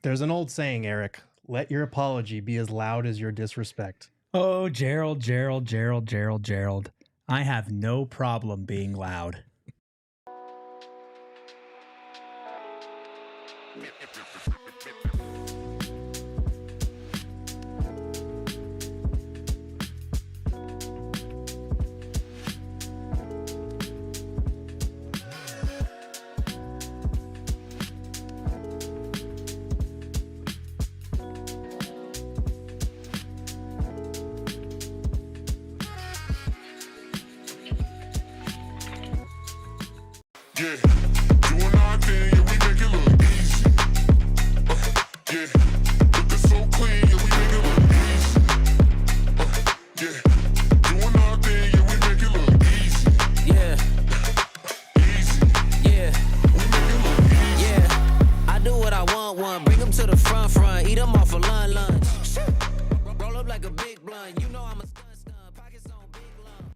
There's an old saying, Eric, let your apology be as loud as your disrespect. Oh, Gerald. I have no problem being loud. Yeah, doing our thing, yeah, we make it look easy. Yeah, looking so clean, yeah, we make it look easy. Yeah, doing our thing, yeah, we make it look easy. Yeah, Easy, yeah, we make it look easy. yeah. I do what I want. Bring them to the front. Eat them off for lunch. Roll up like a big blunt. You know I'm a stun. Pockets on big lump.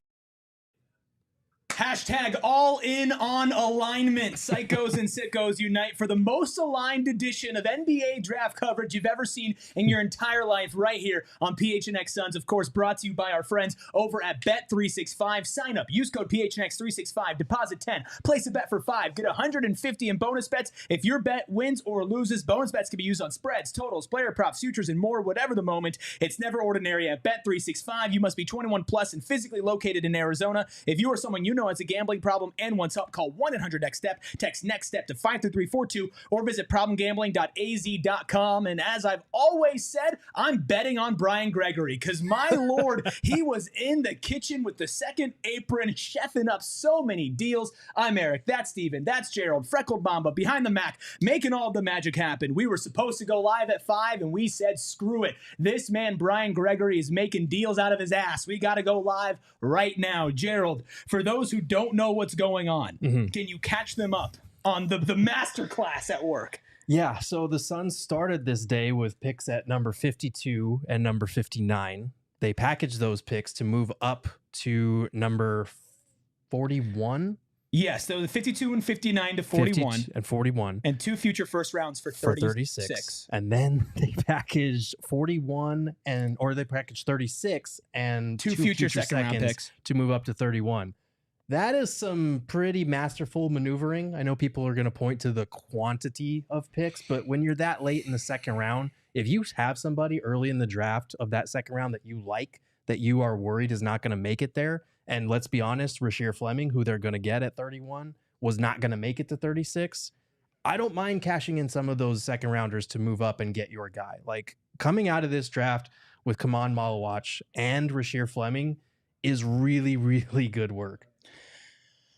Hashtag all in on alignment. Psychos and sickos unite for the most aligned edition of NBA draft coverage you've ever seen in your entire life right here on PHNX Suns. Of course, brought to you by our friends over at Bet365. Sign up. Use code PHNX365. Deposit 10. Place a bet for 5. Get 150 in bonus bets. If your bet wins or loses, bonus bets can be used on spreads, totals, player props, futures, and more. Whatever the moment, it's never ordinary at Bet365. You must be 21 plus and physically located in Arizona. If you or someone you know has a gambling problem and wants help, call 1-800-NEXT-STEP. Text NEXT STEP to 53342 or visit problemgambling.az.com. And as I've always said, I'm betting on Brian Gregory because, my Lord, he was in the kitchen with the second apron, chefing up so many deals. I'm Eric. That's Steven. That's Gerald. Freckled Mamba behind the Mac, making all of the magic happen. We were supposed to go live at 5, and we said, screw it. This man, Brian Gregory, is making deals out of his ass. We got to go live right now. Gerald, for those who don't know what's going on, can you catch them up on the masterclass at work? Yeah, so the Suns started this day with picks at number 52 and number 59. They packaged those picks to move up to number 41. Yes, so the 52 and 59 to 41. 50 and 41. And 2 future first rounds for 36. And then they packaged 41 or they packaged 36 and 2 future second round picks to move up to 31. That is some pretty masterful maneuvering. I know people are going to point to the quantity of picks, but when you're that late in the second round, if you have somebody early in the draft of that second round that you like, that you are worried is not going to make it there, and let's be honest, Rasheer Fleming, who they're going to get at 31, was not going to make it to 36, I don't mind cashing in some of those second rounders to move up and get your guy. Like, coming out of this draft with Kaman Malawach and Rasheer Fleming is really, really good work.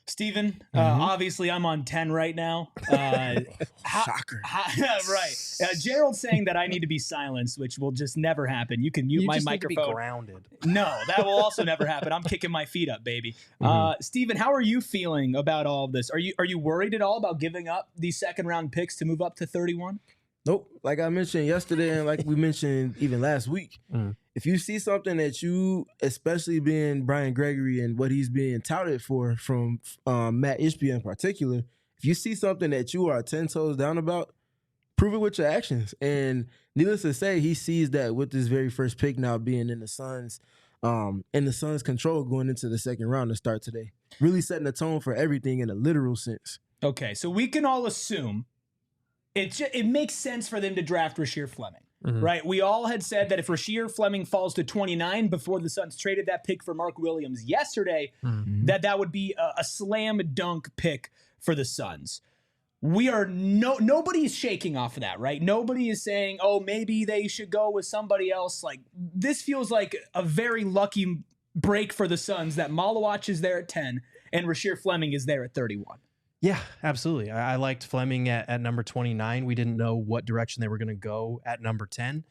Steven, obviously I'm on 10 right now. Shocker. Right. Gerald's saying that I need to be silenced, which will just never happen. You can mute my microphone. Need to be grounded. No, that will also never happen. I'm kicking my feet up, baby. Steven, how are you feeling about all of this? Are you worried at all about giving up these second round picks to move up to 31? Nope. Like I mentioned yesterday and like we mentioned even last week, if you see something that you, especially being Brian Gregory and what he's being touted for from Matt Ishbia in particular, if you see something that you are 10 toes down about, prove it with your actions. And needless to say, he sees that with this very first pick now being in the Suns' control going into the second round to start today. Really setting the tone for everything in a literal sense. Okay, so we can all assume it makes sense for them to draft Rasheer Fleming, right? We all had said that if Rasheer Fleming falls to 29 before the Suns traded that pick for Mark Williams yesterday, that would be a slam dunk pick for the Suns. We are nobody's shaking off of that, right? Nobody is saying, oh, maybe they should go with somebody else. Like, this feels like a very lucky break for the Suns that Malawach is there at 10 and Rasheer Fleming is there at 31. Yeah, absolutely. I liked Fleming at number 29. We didn't know what direction they were going to go at number 10.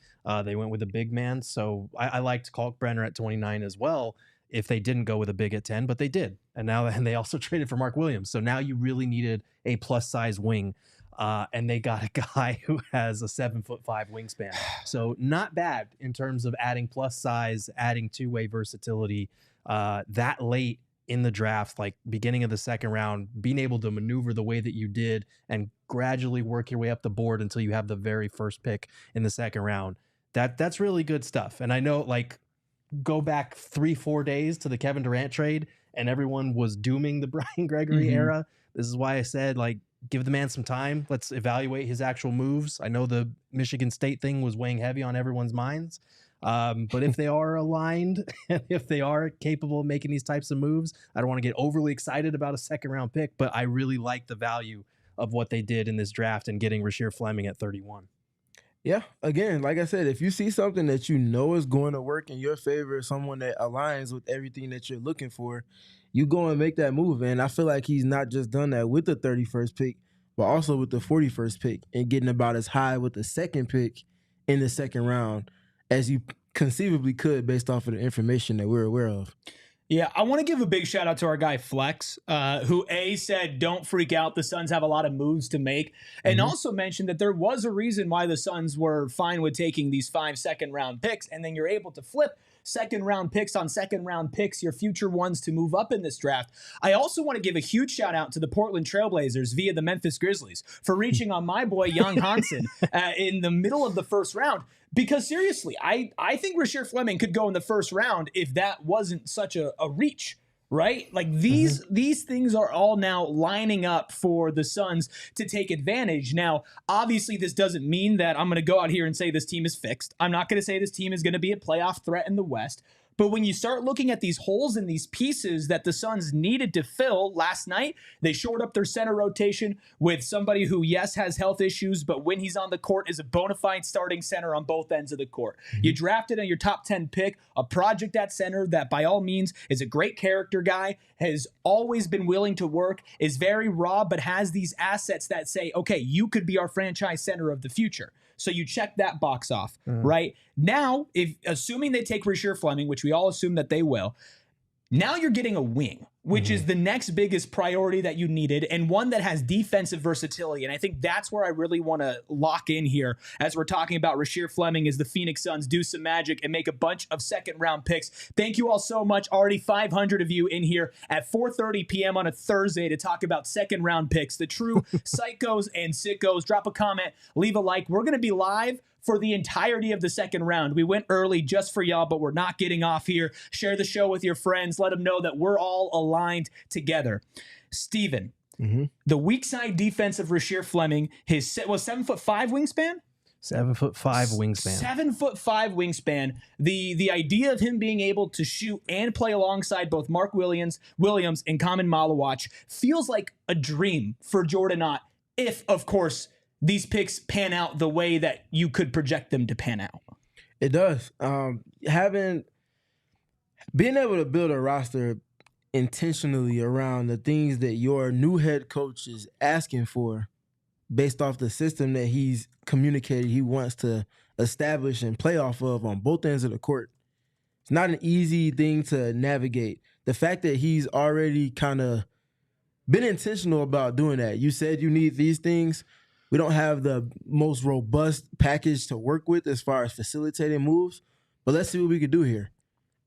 They went with a big man. So I liked Kalkbrenner at 29 as well if they didn't go with a big at 10, but they did. And they also traded for Mark Williams. So now you really needed a plus size wing. And they got a guy who has a 7'5" wingspan. So not bad in terms of adding plus size, adding two-way versatility that late in the draft, like beginning of the second round, being able to maneuver the way that you did and gradually work your way up the board until you have the very first pick in the second round. That's really good stuff. And I know, like, go back 3-4 days to the Kevin Durant trade and everyone was dooming the Brian Gregory era. This is why I said, like, give the man some time. Let's evaluate his actual moves. I know the Michigan State thing was weighing heavy on everyone's minds. But if they are aligned, and if they are capable of making these types of moves, I don't want to get overly excited about a second round pick, but I really like the value of what they did in this draft and getting Rasheer Fleming at 31. Yeah, again, like I said, if you see something that you know is going to work in your favor, someone that aligns with everything that you're looking for, you go and make that move. And I feel like he's not just done that with the 31st pick, but also with the 41st pick and getting about as high with the second pick in the second round as you conceivably could based off of the information that we're aware of. Yeah, I want to give a big shout out to our guy Flex, who said, don't freak out. The Suns have a lot of moves to make. And also mentioned that there was a reason why the Suns were fine with taking these 5 second-round picks. And then you're able to flip second-round picks on second-round picks, your future ones to move up in this draft. I also want to give a huge shout out to the Portland Trailblazers via the Memphis Grizzlies for reaching on my boy Young Hansen in the middle of the first round. Because seriously, I think Rasheer Fleming could go in the first round if that wasn't such a reach, right? Like these things are all now lining up for the Suns to take advantage. Now, obviously, this doesn't mean that I'm going to go out here and say this team is fixed. I'm not going to say this team is going to be a playoff threat in the West. But when you start looking at these holes and these pieces that the Suns needed to fill last night, they shored up their center rotation with somebody who, yes, has health issues, but when he's on the court is a bona fide starting center on both ends of the court. You drafted in your top 10 pick, a project at center that by all means is a great character guy, has always been willing to work, is very raw, but has these assets that say, okay, you could be our franchise center of the future. So you check that box off, right? Now, if assuming they take Rasheer Fleming, which we all assume that they will, now you're getting a wing, which is the next biggest priority that you needed, and one that has defensive versatility. And I think that's where I really want to lock in here as we're talking about Rasheer Fleming as the Phoenix Suns do some magic and make a bunch of second-round picks. Thank you all so much. Already 500 of you in here at 4:30 p.m. on a Thursday to talk about second-round picks. The true psychos and sickos. Drop a comment, leave a like. We're going to be live for the entirety of the second round. We went early just for y'all, but we're not getting off here. Share the show with your friends. Let them know that we're all aligned together. Steven, the weak side defense of Rasheer Fleming, his 7'5" wingspan? 7'5" wingspan. 7'5" wingspan. The idea of him being able to shoot and play alongside both Mark Williams and Kamen Malawach feels like a dream for Jordan Ott, if, of course, these picks pan out the way that you could project them to pan out. It does. Being able to build a roster intentionally around the things that your new head coach is asking for based off the system that he's communicated he wants to establish and play off of on both ends of the court. It's not an easy thing to navigate. The fact that he's already kind of been intentional about doing that. You said you need these things. We don't have the most robust package to work with as far as facilitating moves, but let's see what we can do here.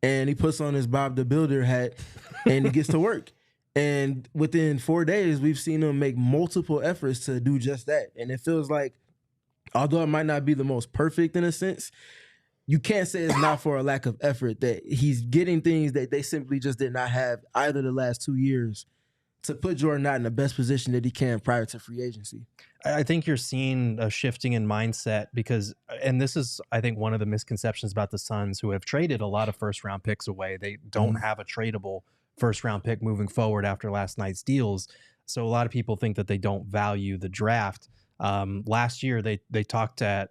And he puts on his Bob the Builder hat and he gets to work. And within 4 days, we've seen him make multiple efforts to do just that. And it feels like, although it might not be the most perfect in a sense, you can't say it's not for a lack of effort that he's getting things that they simply just did not have either the last 2 years to put Jordan Ott in the best position that he can prior to free agency. I think you're seeing a shifting in mindset because, and this is, I think, one of the misconceptions about the Suns who have traded a lot of first-round picks away. They don't have a tradable first-round pick moving forward after last night's deals. So a lot of people think that they don't value the draft. Last year, they talked at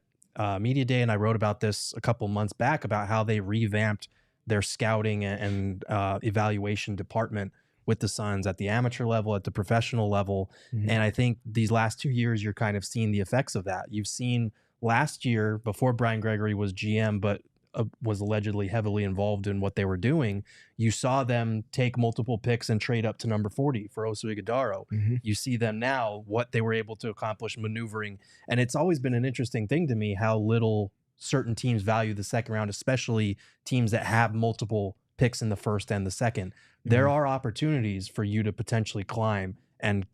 Media Day, and I wrote about this a couple months back about how they revamped their scouting and evaluation department with the Suns at the amateur level, at the professional level. And I think these last 2 years, you're kind of seeing the effects of that. You've seen last year, before Brian Gregory was GM, but was allegedly heavily involved in what they were doing, you saw them take multiple picks and trade up to number 40 for Oso Ighodaro. You see them now, what they were able to accomplish maneuvering. And it's always been an interesting thing to me how little certain teams value the second round, especially teams that have multiple picks in the first and the second. There are opportunities for you to potentially climb and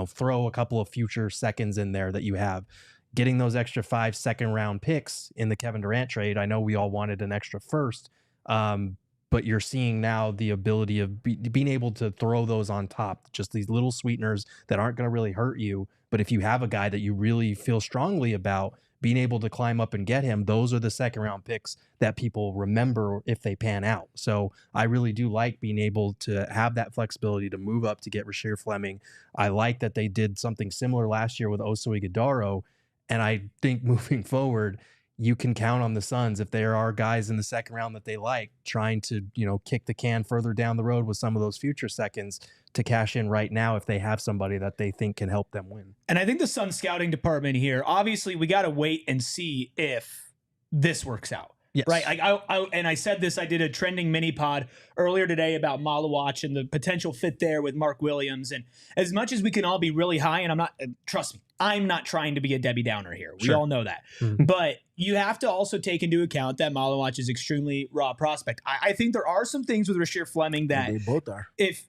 throw a couple of future seconds in there that you have. Getting those extra 5 second-round picks in the Kevin Durant trade. I know we all wanted an extra first, but you're seeing now the ability of being able to throw those on top, just these little sweeteners that aren't going to really hurt you. But if you have a guy that you really feel strongly about, being able to climb up and get him, those are the second-round picks that people remember if they pan out. So I really do like being able to have that flexibility to move up to get Rasheer Fleming. I like that they did something similar last year with Oso Ighodaro, and I think moving forward, you can count on the Suns if there are guys in the second round that they like trying to, kick the can further down the road with some of those future seconds to cash in right now if they have somebody that they think can help them win. And I think the Suns scouting department here, obviously we got to wait and see if this works out. Yes. Right. Like I said this, I did a trending mini pod earlier today about Malawach and the potential fit there with Mark Williams. And as much as we can all be really high, and trust me, I'm not trying to be a Debbie Downer here. We all know that. Mm-hmm. But you have to also take into account that Malawach is extremely raw prospect. I think there are some things with Rasheer Fleming that they both are. If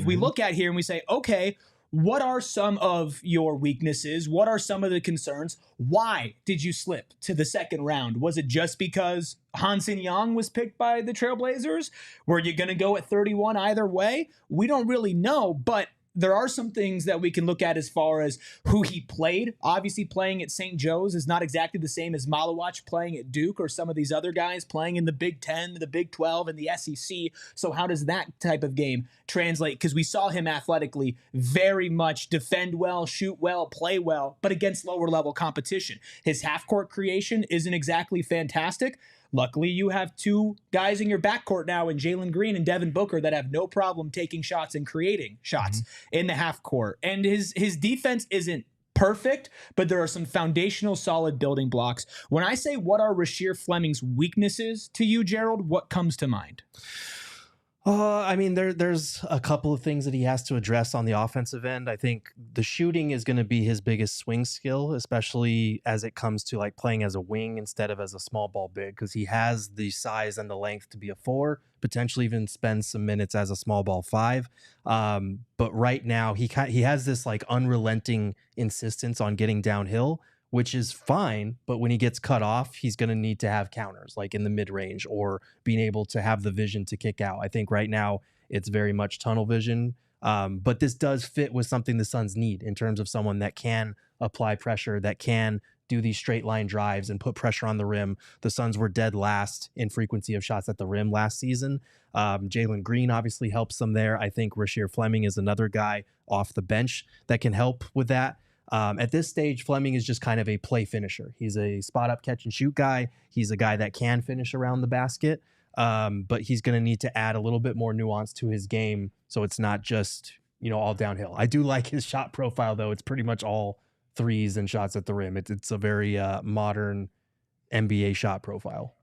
we look at here and we say, okay, what are some of your weaknesses? What are some of the concerns? Why did you slip to the second round? Was it just because Hansen Young was picked by the Trailblazers? Were you going to go at 31 either way? We don't really know, but there are some things that we can look at as far as who he played. Obviously, playing at St. Joe's is not exactly the same as Malawach playing at Duke or some of these other guys playing in the Big 10, the Big 12, and the SEC. So how does that type of game translate? Because we saw him athletically very much defend well, shoot well, play well, but against lower-level competition. His half-court creation isn't exactly fantastic. Luckily, you have two guys in your backcourt now in Jalen Green and Devin Booker that have no problem taking shots and creating shots in the half court. And his defense isn't perfect, but there are some foundational solid building blocks. When I say what are Rasheer Fleming's weaknesses to you, Gerald, what comes to mind? There's a couple of things that he has to address on the offensive end. I think the shooting is going to be his biggest swing skill, especially as it comes to like playing as a wing instead of as a small ball big, because he has the size and the length to be a 4, potentially even spend some minutes as a small ball 5. But right now he has this like unrelenting insistence on getting downhill, which is fine, but when he gets cut off, he's going to need to have counters like in the mid-range or being able to have the vision to kick out. I think right now it's very much tunnel vision, but this does fit with something the Suns need in terms of someone that can apply pressure, that can do these straight line drives and put pressure on the rim. The Suns were dead last in frequency of shots at the rim last season. Jalen Green obviously helps them there. I think Rasheer Fleming is another guy off the bench that can help with that. At this stage, Fleming is just kind of a play finisher. He's a spot up catch and shoot guy. He's a guy that can finish around the basket, but he's going to need to add a little bit more nuance to his game so it's not just, all downhill. I do like his shot profile, though. It's pretty much all threes and shots at the rim. It's a very modern NBA shot profile.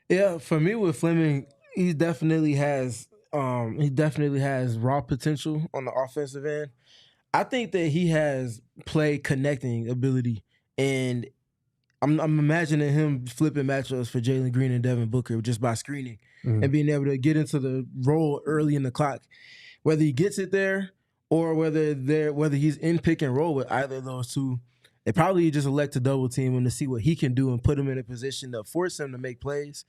Yeah, for me with Fleming, he definitely has raw potential on the offensive end. I think that he has play connecting ability, and I'm imagining him flipping matchups for Jalen Green and Devin Booker just by screening and being able to get into the role early in the clock. Whether he gets it there or whether he's in pick and roll with either of those two, they probably just elect to double team him to see what he can do and put him in a position to force him to make plays.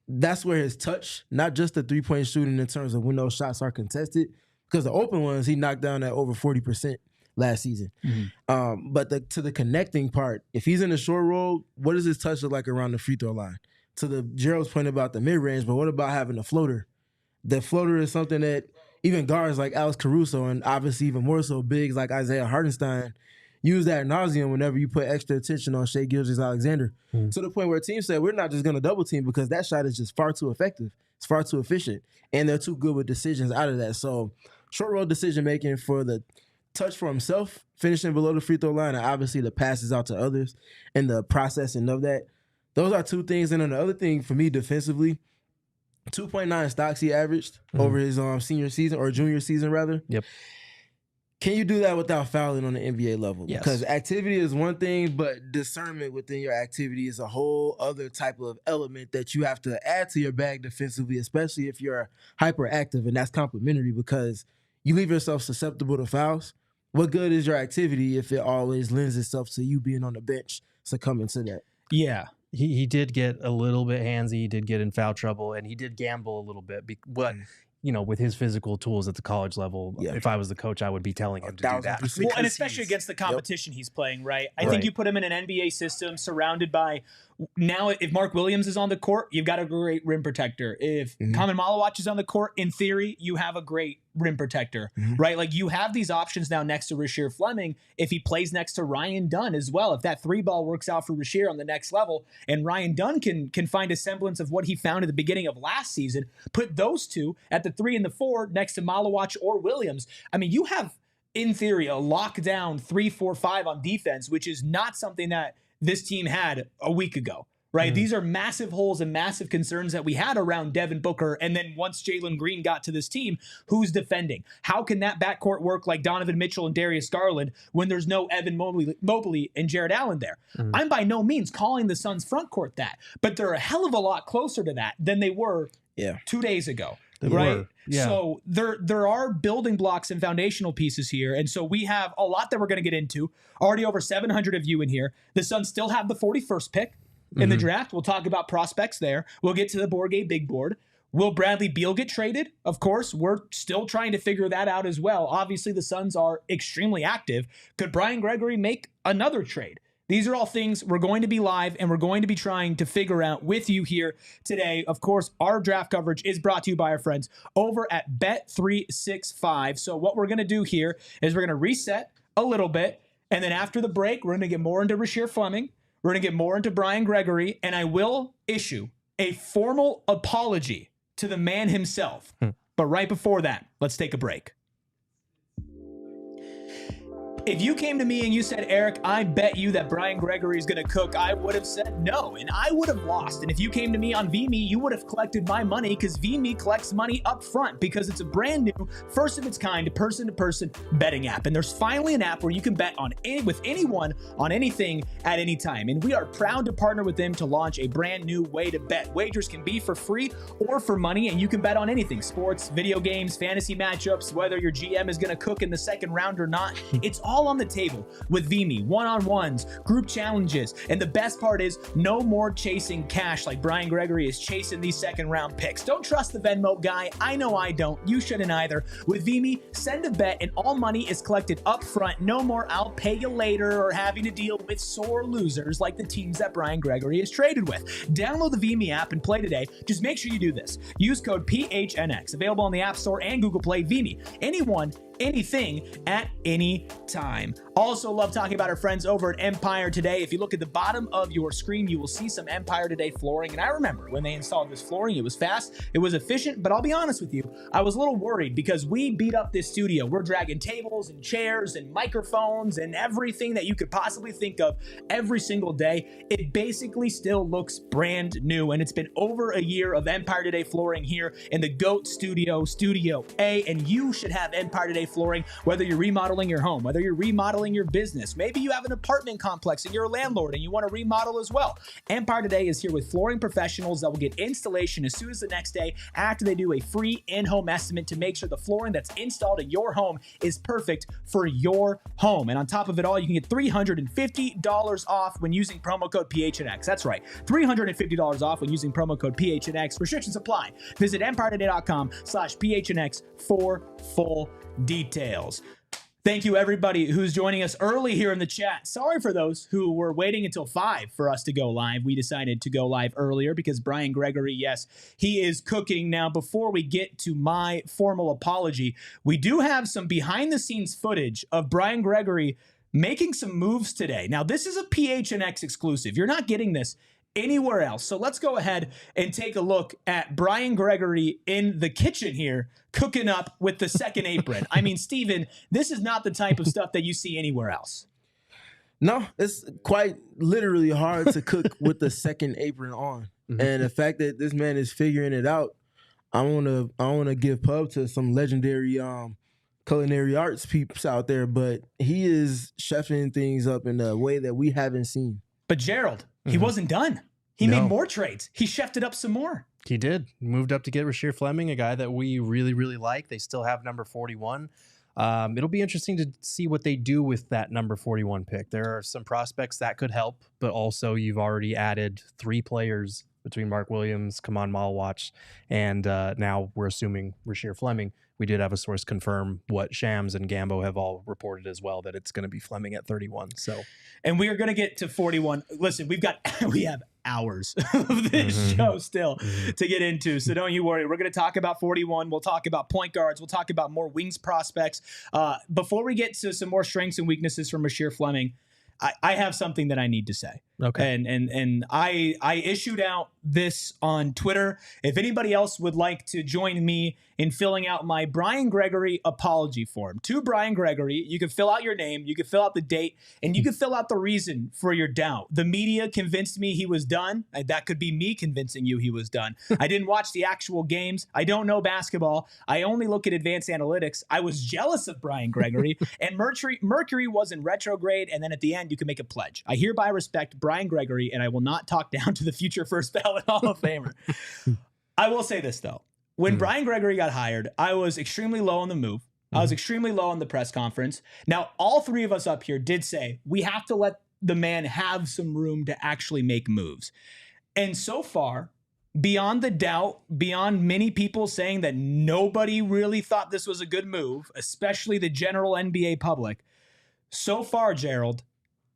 That's where his touch, not just the three-point shooting in terms of when those shots are contested, because the open ones, he knocked down at over 40% last season. But to the connecting part, if he's in the short roll, what does his touch look like around the free throw line? To the Gerald's point about the mid-range, but what about having a floater? The floater is something that even guards like Alex Caruso and obviously even more so bigs like Isaiah Hartenstein use that ad nauseum whenever you put extra attention on Shai Gilgeous-Alexander. To the point where teams say, we're not just going to double team because that shot is just far too effective. It's far too efficient. And they're too good with decisions out of that. So short roll decision making for the touch for himself, finishing below the free throw line, and obviously the passes out to others and the processing of that. Those are two things. And then the other thing for me defensively, 2.9 stocks he averaged over his senior season or junior season rather. Yep. Can you do that without fouling on the NBA level? Yes. Because activity is one thing, but discernment within your activity is a whole other type of element that you have to add to your bag defensively, especially if you're hyperactive, and that's complimentary because you leave yourself susceptible to fouls. What good is your activity if it always lends itself to you being on the bench succumbing to that? Yeah. He did get a little bit handsy. He did get in foul trouble, and he did gamble a little bit. But with his physical tools at the college level, if I was the coach, I would be telling him to do that. Well, and especially against the competition he's playing, right? I think you put him in an NBA system surrounded by. Now, if Mark Williams is on the court, you've got a great rim protector. If Kamen Malawach is on the court, in theory, you have a great rim protector, right? Like, you have these options now next to Rasheer Fleming if he plays next to Ryan Dunn as well. If that 3-ball works out for Rasheer on the next level, and Ryan Dunn can find a semblance of what he found at the beginning of last season, put those two at the 3 and the 4 next to Malawach or Williams. I mean, you have, in theory, a lockdown 3-4-5 on defense, which is not something that this team had a week ago, right? These are massive holes and massive concerns that we had around Devin Booker. And then once Jalen Green got to this team, who's defending? How can that backcourt work like Donovan Mitchell and Darius Garland when there's no Evan Mobley and Jared Allen there? I'm by no means calling the Suns front court that, but they're a hell of a lot closer to that than they were 2 days ago. Right. Yeah. So there are building blocks and foundational pieces here. And so we have a lot that we're going to get into. Already over 700 of you in here. The Suns still have the 41st pick in the draft. We'll talk about prospects there. We'll get to the Borgay big board. Will Bradley Beal get traded? Of course, we're still trying to figure that out as well. Obviously, the Suns are extremely active. Could Brian Gregory make another trade? These are all things we're going to be live and we're going to be trying to figure out with you here today. Of course, our draft coverage is brought to you by our friends over at Bet365. So what we're going to do here is we're going to reset a little bit. And then after the break, we're going to get more into Rasheer Fleming. We're going to get more into Brian Gregory. And I will issue a formal apology to the man himself. But right before that, let's take a break. If you came to me and you said, Eric, I bet you that Brian Gregory is going to cook, I would have said no, and I would have lost. And if you came to me on VMe, you would have collected my money because VMe collects money up front because it's a brand new, first of its kind, person-to-person betting app. And there's finally an app where you can bet with anyone on anything at any time. And we are proud to partner with them to launch a brand new way to bet. Wagers can be for free or for money, and you can bet on anything: sports, video games, fantasy matchups, whether your GM is going to cook in the second round or not. It's all on the table with VMe, one-on-ones, group challenges, and the best part is no more chasing cash like Brian Gregory is chasing these second-round picks. Don't trust the Venmo guy. I know I don't. You shouldn't either. With VMe, send a bet and all money is collected up front. No more I'll pay you later or having to deal with sore losers like the teams that Brian Gregory is traded with. Download the VMe app and play today. Just make sure you do this. Use code PHNX. Available on the App Store and Google Play. VMe. Anyone, anything, at any time. Also love talking about our friends over at Empire Today. If you look at the bottom of your screen, you will see some Empire Today flooring. And I remember when they installed this flooring, it was fast, it was efficient, but I'll be honest with you, I was a little worried because we beat up this studio. We're dragging tables and chairs and microphones and everything that you could possibly think of every single day. It basically still looks brand new, and it's been over a year of Empire Today flooring here in the GOAT Studio, Studio A, and you should have Empire Today flooring, whether you're remodeling your home, whether you're remodeling your business. Maybe you have an apartment complex and you're a landlord and you want to remodel as well. Empire Today is here with flooring professionals that will get installation as soon as the next day after they do a free in-home estimate to make sure the flooring that's installed in your home is perfect for your home. And on top of it all, you can get $350 off when using promo code PHNX. That's right, $350 off when using promo code PHNX. Restrictions apply. Visit EmpireToday.com/PHNX for full details. Thank you, everybody who's joining us early here in the chat. Sorry for those who were waiting until 5 for us to go live. We decided to go live earlier because Brian Gregory, yes, he is cooking. Now, before we get to my formal apology, we do have some behind-the-scenes footage of Brian Gregory making some moves today. Now, this is a PHNX exclusive. You're not getting this anywhere else. So let's go ahead and take a look at Brian Gregory in the kitchen here, cooking up with the second apron. I mean, Steven, this is not the type of stuff that you see anywhere else. No, it's quite literally hard to cook with the second apron on. And the fact that this man is figuring it out, I wanna give pub to some legendary culinary arts peeps out there, but he is chefing things up in a way that we haven't seen. But Gerald, he wasn't done. He made more trades. He chefed it up some more. He did. Moved up to get Rasheer Fleming, a guy that we really, really like. They still have number 41. It'll be interesting to see what they do with that number 41 pick. There are some prospects that could help, but also you've already added 3 players between Mark Williams, Kaman Malawach, and now we're assuming Rasheer Fleming. We did have a source confirm what Shams and Gambo have all reported as well, that it's going to be Fleming at 31. So, and we are going to get to 41. Listen, we have hours of this show still to get into, so don't you worry. We're going to talk about 41. We'll talk about point guards. We'll talk about more wings prospects. Before we get to some more strengths and weaknesses from Rasheer Fleming, I have something that I need to say. Okay. And I issued out this on Twitter. If anybody else would like to join me in filling out my Brian Gregory apology form, to Brian Gregory, you can fill out your name, you can fill out the date, and you can fill out the reason for your doubt. The media convinced me he was done. That could be me convincing you he was done. I didn't watch the actual games. I don't know basketball. I only look at advanced analytics. I was jealous of Brian Gregory, and Mercury was in retrograde, and then at the end, you can make a pledge. I hereby respect Brian Gregory, and I will not talk down to the future first ballot Hall of Famer. I will say this, though. When Brian Gregory got hired, I was extremely low on the move. I was extremely low on the press conference. Now, all 3 of us up here did say we have to let the man have some room to actually make moves. And so far, beyond the doubt, beyond many people saying that nobody really thought this was a good move, especially the general NBA public, so far, Gerald,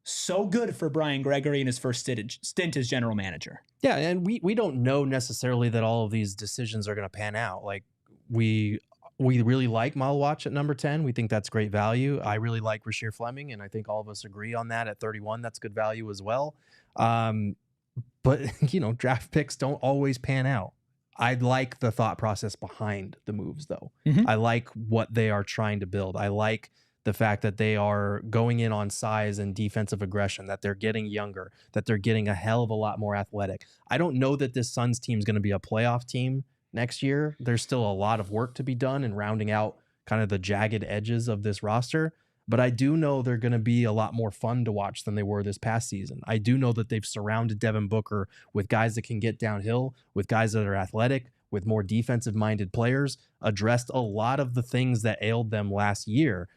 so good for Brian Gregory in his first stint as general manager. Yeah, and we don't know necessarily that all of these decisions are going to pan out. Like, we really like Malawach at number 10. We think that's great value. I really like Rasheer Fleming, and I think all of us agree on that at 31. That's good value as well. But, draft picks don't always pan out. I like the thought process behind the moves, though. I like what they are trying to build. I like the fact that they are going in on size and defensive aggression, that they're getting younger, that they're getting a hell of a lot more athletic. I don't know that this Suns team is going to be a playoff team next year. There's still a lot of work to be done in rounding out kind of the jagged edges of this roster. But I do know they're going to be a lot more fun to watch than they were this past season. I do know that they've surrounded Devin Booker with guys that can get downhill, with guys that are athletic, with more defensive-minded players, addressed a lot of the things that ailed them last year.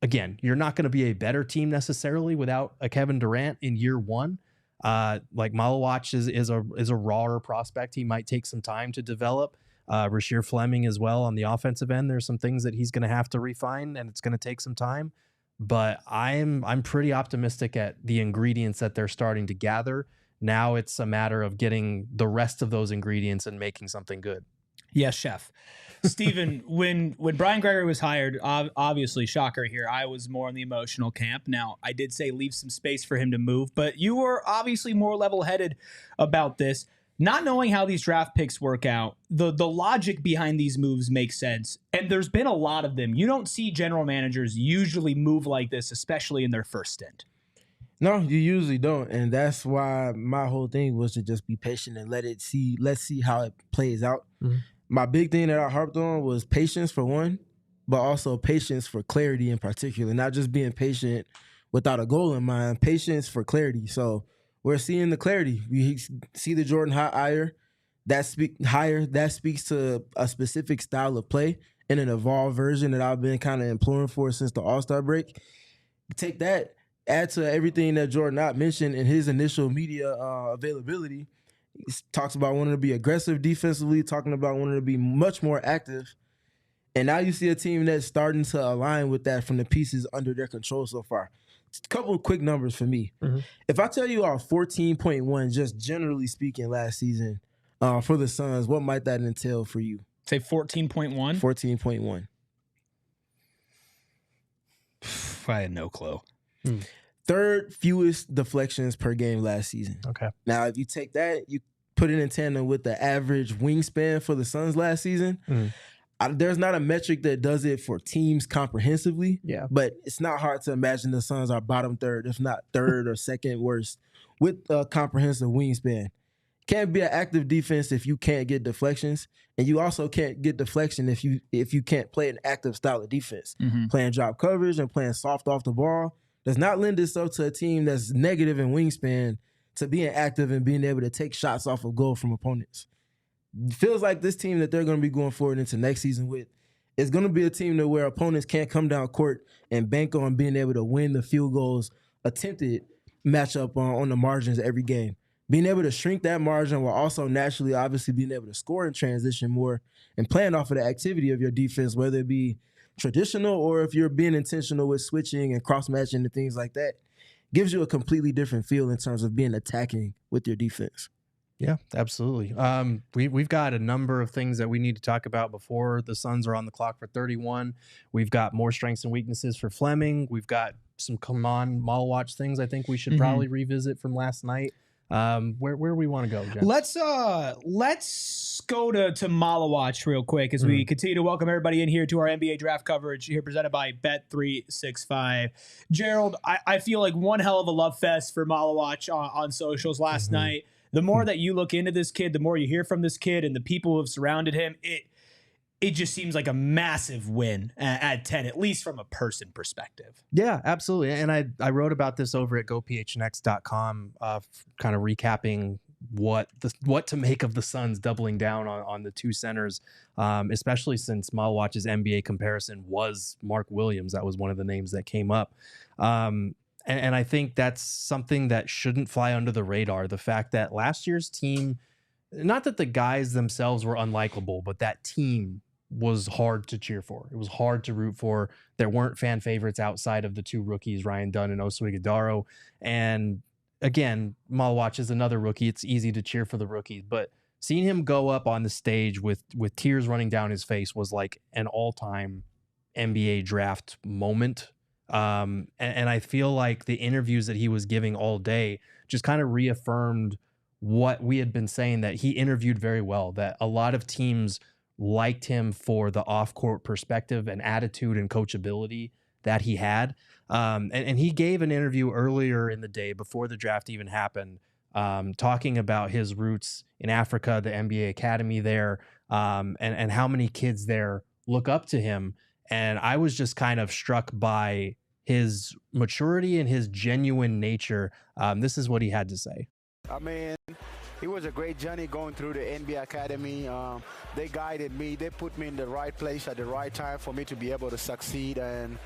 Again, you're not going to be a better team necessarily without a Kevin Durant in year 1. Like Malawach is a rawer prospect. He might take some time to develop. Rasheer Fleming as well on the offensive end. There's some things that he's going to have to refine, and it's going to take some time. But I'm pretty optimistic at the ingredients that they're starting to gather. Now it's a matter of getting the rest of those ingredients and making something good. Yes, chef. Steven, when Brian Gregory was hired, obviously, shocker here, I was more in the emotional camp. Now, I did say leave some space for him to move, but you were obviously more level-headed about this. Not knowing how these draft picks work out, the logic behind these moves makes sense, and there's been a lot of them. You don't see general managers usually move like this, especially in their first stint. No, you usually don't, and that's why my whole thing was to just be patient and let's see how it plays out. My big thing that I harped on was patience for one, but also patience for clarity in particular. Not just being patient without a goal in mind, patience for clarity. So we're seeing the clarity. We see the Jordan hire. That speaks to a specific style of play and an evolved version that I've been kind of imploring for since the All-Star break. Take that, add to everything that Jordan mentioned in his initial media availability. He talks about wanting to be aggressive defensively, talking about wanting to be much more active. And now you see a team that's starting to align with that from the pieces under their control so far. Just a couple of quick numbers for me. If I tell you our 14.1, just generally speaking, last season for the Suns, what might that entail for you? Say 14.1? 14.1. I had no clue. Third fewest deflections per game last season. Okay. Now, if you take that, you put it in tandem with the average wingspan for the Suns last season. There's not a metric that does it for teams comprehensively. Yeah. But it's not hard to imagine the Suns are bottom third, if not third or second worst, with a comprehensive wingspan. Can't be an active defense if you can't get deflections, and you also can't get deflection if you can't play an active style of defense. Playing drop coverage and playing soft off the ball does not lend itself to a team that's negative in wingspan to being active and being able to take shots off of goal from opponents. Feels like this team that they're going to be going forward into next season with is going to be a team that where opponents can't come down court and bank on being able to win the field goals attempted matchup on the margins every game. Being able to shrink that margin while also naturally, obviously, being able to score and transition more and playing off of the activity of your defense, whether it be traditional or if you're being intentional with switching and cross-matching and things like that, gives you a completely different feel in terms of being attacking with your defense. Yeah, absolutely. We've got a number of things that we need to talk about before the Suns are on the clock for 31. We've got more strengths and weaknesses for Fleming. We've got some mall watch things I think we should probably revisit from last night. Where we want to go, Jen? Let's go to Mala Watch real quick as we continue to welcome everybody in here to our NBA draft coverage here presented by Bet365. Gerald, I feel like one hell of a love fest for Mala Watch on socials last night. The more that you look into this kid, the more you hear from this kid and the people who have surrounded him, it just seems like a massive win at 10, at least from a person perspective. Yeah, absolutely. And I wrote about this over at gophnx.com, kind of recapping what to make of the Suns doubling down on the two centers, especially since Malwatch's NBA comparison was Mark Williams. That was one of the names that came up. And I think that's something that shouldn't fly under the radar. The fact that last year's team, not that the guys themselves were unlikable, but that team was hard to cheer for. It was hard to root for. There weren't fan favorites outside of the two rookies, Ryan Dunn and Oso Ighodaro. And again, Malwatch is another rookie. It's easy to cheer for the rookies, but seeing him go up on the stage with tears running down his face was like an all-time NBA draft moment. And I feel like the interviews that he was giving all day just kind of reaffirmed what we had been saying, that he interviewed very well, that a lot of teams liked him for the off-court perspective and attitude and coachability that he had. And he gave an interview earlier in the day before the draft even happened, talking about his roots in Africa, the NBA Academy there, and how many kids there look up to him. And I was just kind of struck by his maturity and his genuine nature. This is what he had to say. I mean, it was a great journey going through the NBA Academy. They guided me. They put me in the right place at the right time for me to be able to succeed. And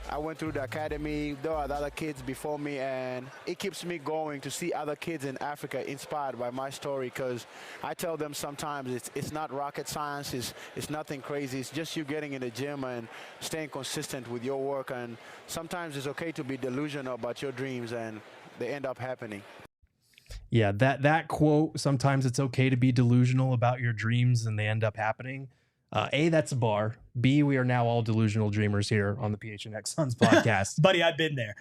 I went through the academy. There are other kids before me, and it keeps me going to see other kids in Africa inspired by my story, because I tell them sometimes it's not rocket science. It's nothing crazy. It's just you getting in the gym and staying consistent with your work. And sometimes it's okay to be delusional about your dreams, and they end up happening. Yeah, that quote, sometimes it's okay to be delusional about your dreams and they end up happening. A, that's a bar. B, we are now all delusional dreamers here on the PHNX Suns podcast. Buddy, I've been there.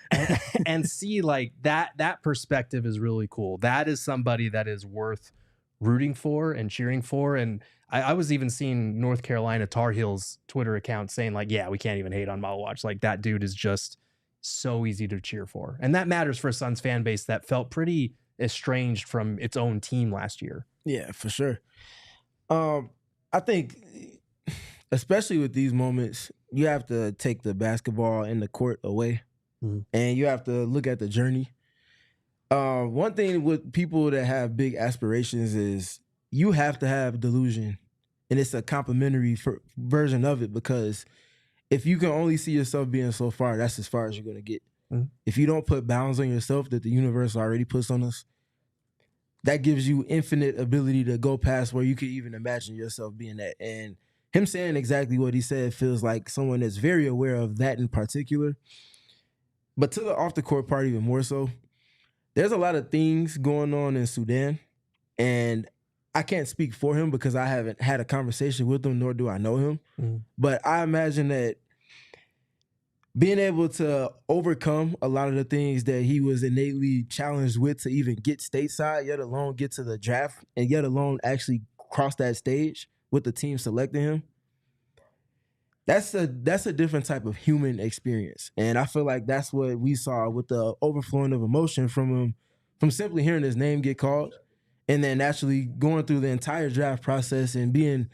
And C, like that perspective is really cool. That is somebody that is worth rooting for and cheering for. And I was even seeing North Carolina Tar Heels Twitter account saying like, yeah, we can't even hate on Malwatch. Like that dude is just so easy to cheer for. And that matters for a Suns fan base that felt pretty estranged from its own team last year. Yeah, for sure. I think, especially with these moments, you have to take the basketball and the court away, and you have to look at the journey. One thing with people that have big aspirations is you have to have delusion, and it's a complimentary version of it, because if you can only see yourself being so far, that's as far as you're going to get. If you don't put bounds on yourself that the universe already puts on us, that gives you infinite ability to go past where you could even imagine yourself being at. And him saying exactly what he said feels like someone that's very aware of that in particular. But to the off-the-court part even more so, there's a lot of things going on in Sudan, and I can't speak for him because I haven't had a conversation with him, nor do I know him. But I imagine that being able to overcome a lot of the things that he was innately challenged with to even get stateside, yet alone get to the draft, and yet alone actually cross that stage with the team selecting him, that's a different type of human experience. And I feel like that's what we saw with the overflowing of emotion from him, from simply hearing his name get called, and then actually going through the entire draft process and being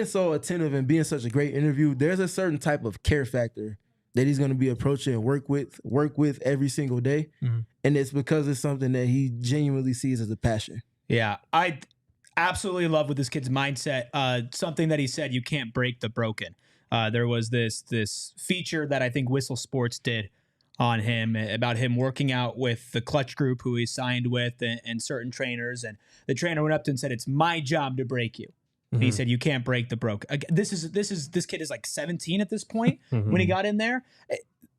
so attentive and being such a great interview. There's a certain type of care factor that he's going to be approaching and work with every single day. and it's because it's something that he genuinely sees as a passion. Yeah, I absolutely love with this kid's mindset. Something that he said, you can't break the broken. There was this feature that I think Whistle Sports did on him about him working out with the Clutch Group, who he signed with, and certain trainers. And the trainer went up to him and said, "It's my job to break you." And he said, "You can't break the broken." This kid is like 17 at this point when he got in there.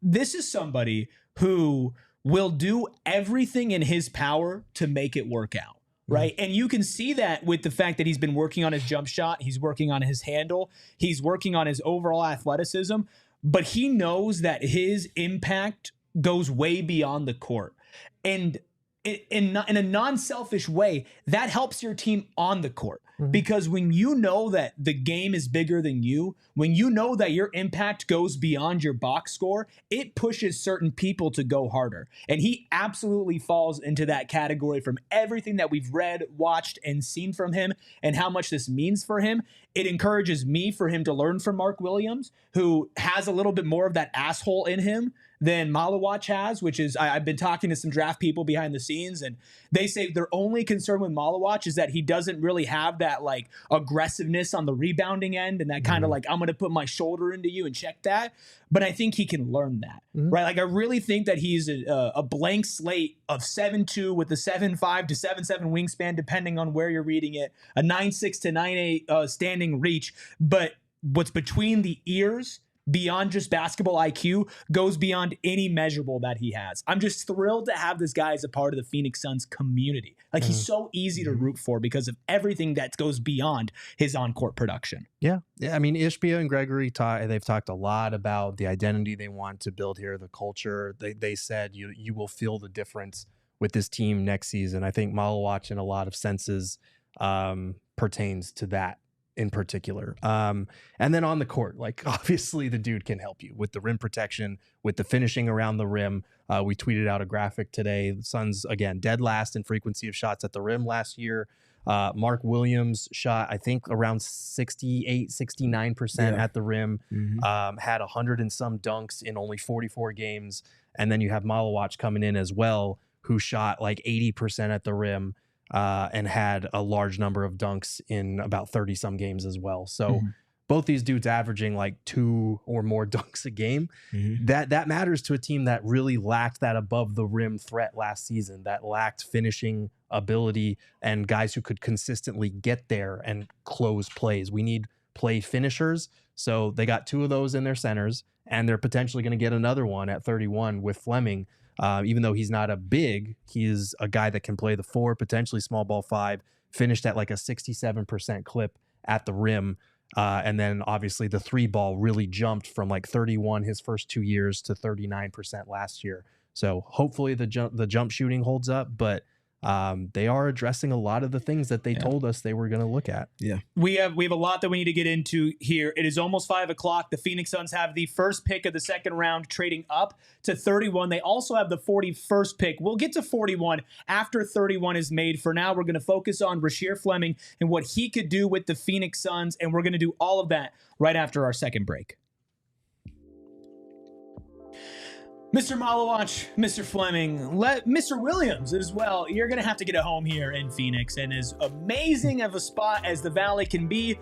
This is somebody who will do everything in his power to make it work out. Right. And you can see that with the fact that he's been working on his jump shot. He's working on his handle. He's working on his overall athleticism. But he knows that his impact goes way beyond the court. And in a non-selfish way, that helps your team on the court. Because when you know that the game is bigger than you, when you know that your impact goes beyond your box score, it pushes certain people to go harder. And he absolutely falls into that category from everything that we've read, watched, and seen from him and how much this means for him. It encourages me for him to learn from Mark Williams, who has a little bit more of that asshole in him than Malawach has, which is, I've been talking to some draft people behind the scenes, and they say their only concern with Malawach is that he doesn't really have that like aggressiveness on the rebounding end and that kind of like, I'm going to put my shoulder into you and check that. But I think he can learn that, right? Like I really think that he's a blank slate of 7'2" with a 7'5" to 7'7" wingspan, depending on where you're reading it, a 9'6" to 9'8" standing reach. But what's between the ears, beyond just basketball IQ, goes beyond any measurable that he has. I'm just thrilled to have this guy as a part of the Phoenix Suns community. Like he's so easy to root for because of everything that goes beyond his on-court production. Yeah. I mean, Ishbia and Gregory, they've talked a lot about the identity they want to build here, the culture. They said you will feel the difference with this team next season. I think Malawach in a lot of senses pertains to that in particular. And then on the court, like obviously the dude can help you with the rim protection, with the finishing around the rim. We tweeted out a graphic today. The Suns, again, dead last in frequency of shots at the rim last year. Mark Williams shot, I think, around 68, 69% at the rim, had 100 and some dunks in only 44 games. And then you have Malawach coming in as well, who shot like 80% at the rim. And had a large number of dunks in about 30 some games as well. So both these dudes averaging like 2 or more dunks a game. That matters to a team that really lacked that above the rim threat last season, that lacked finishing ability and guys who could consistently get there and close plays. We need play finishers. So they got 2 of those in their centers, and they're potentially going to get another one at 31 with Fleming. Even though he's not a big, he is a guy that can play the 4, potentially small ball 5, finished at like a 67% clip at the rim. And then obviously the 3 ball really jumped from like 31 his first 2 years to 39% last year. So hopefully the jump shooting holds up, but they are addressing a lot of the things that they told us they were going to look at. Yeah, we have a lot that we need to get into here. It is almost 5 o'clock. The Phoenix Suns have the first pick of the second round, trading up to 31. They also have the 41st pick. We'll get to 41 after 31 is made. For now, we're going to focus on Rasheer Fleming and what he could do with the Phoenix Suns, and we're going to do all of that right after our second break. Mr. Malawach, Mr. Fleming, Mr. Williams as well. You're going to have to get a home here in Phoenix. And as amazing of a spot as the Valley can be,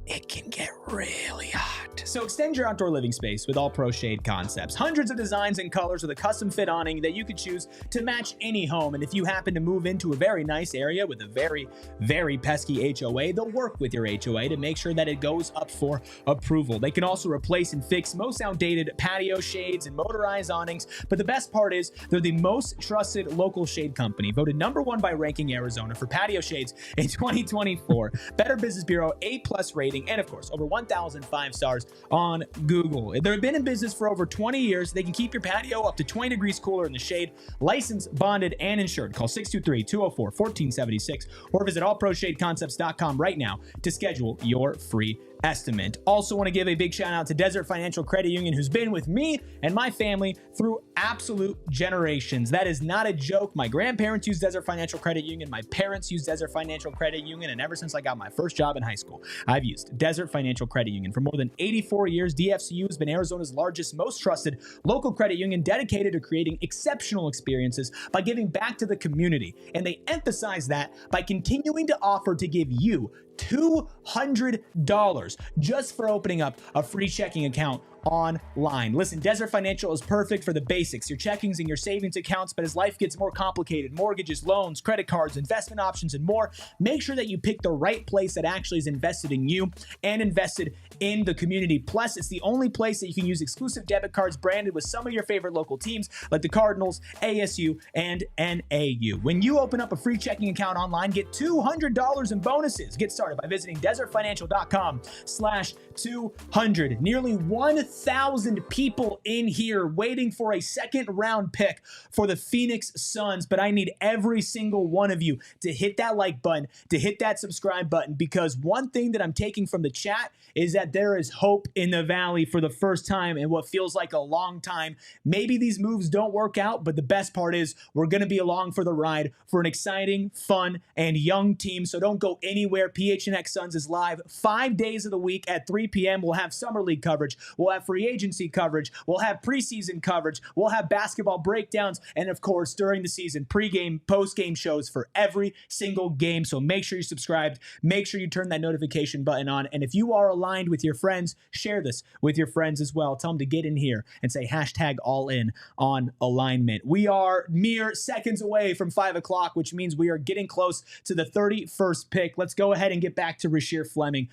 it can get really hot. So extend your outdoor living space with All Pro Shade Concepts. Hundreds of designs and colors with a custom fit awning that you could choose to match any home. And if you happen to move into a very nice area with a very, very pesky HOA, they'll work with your HOA to make sure that it goes up for approval. They can also replace and fix most outdated patio shades and motorized awnings. But the best part is they're the most trusted local shade company, voted #1 by Ranking Arizona for patio shades in 2024. Better Business Bureau A+ rating, and of course, over 1,000 5-stars on Google. They've been in business for over 20 years. They can keep your patio up to 20 degrees cooler in the shade. Licensed, bonded, and insured. Call 623-204-1476 or visit allproshadeconcepts.com right now to schedule your free estimate. Also want to give a big shout out to Desert Financial Credit Union, who's been with me and my family through absolute generations. That is not a joke. My grandparents used Desert Financial Credit Union. My parents used Desert Financial Credit Union. And ever since I got my first job in high school, I've used Desert Financial Credit Union. For more than 84 years, DFCU has been Arizona's largest, most trusted local credit union, dedicated to creating exceptional experiences by giving back to the community. And they emphasize that by continuing to offer to give you $200 just for opening up a free checking account online. Listen, Desert Financial is perfect for the basics, your checkings and your savings accounts, but as life gets more complicated, mortgages, loans, credit cards, investment options, and more, make sure that you pick the right place that actually is invested in you and invested in the community. Plus, it's the only place that you can use exclusive debit cards branded with some of your favorite local teams like the Cardinals, ASU, and NAU. When you open up a free checking account online, get $200 in bonuses. Get started by visiting desertfinancial.com/200. Nearly 1,000 people in here waiting for a second round pick for the Phoenix Suns, but I need every single one of you to hit that like button, to hit that subscribe button, because one thing that I'm taking from the chat is that there is hope in the Valley for the first time in what feels like a long time. Maybe these moves don't work out, but the best part is we're going to be along for the ride for an exciting, fun, and young team. So don't go anywhere. PHNX Suns is live 5 days of the week at 3 p.m. We'll have Summer League coverage. We'll have free agency coverage. We'll have preseason coverage. We'll have basketball breakdowns. And of course, during the season, pregame, postgame shows for every single game. So make sure you're subscribed. Make sure you turn that notification button on. And if you are aligned with your friends, share this with your friends as well. Tell them to get in here and say hashtag all in on alignment. We are mere seconds away from 5 o'clock, which means we are getting close to the 31st pick. Let's go ahead and get back to Rasheer Fleming.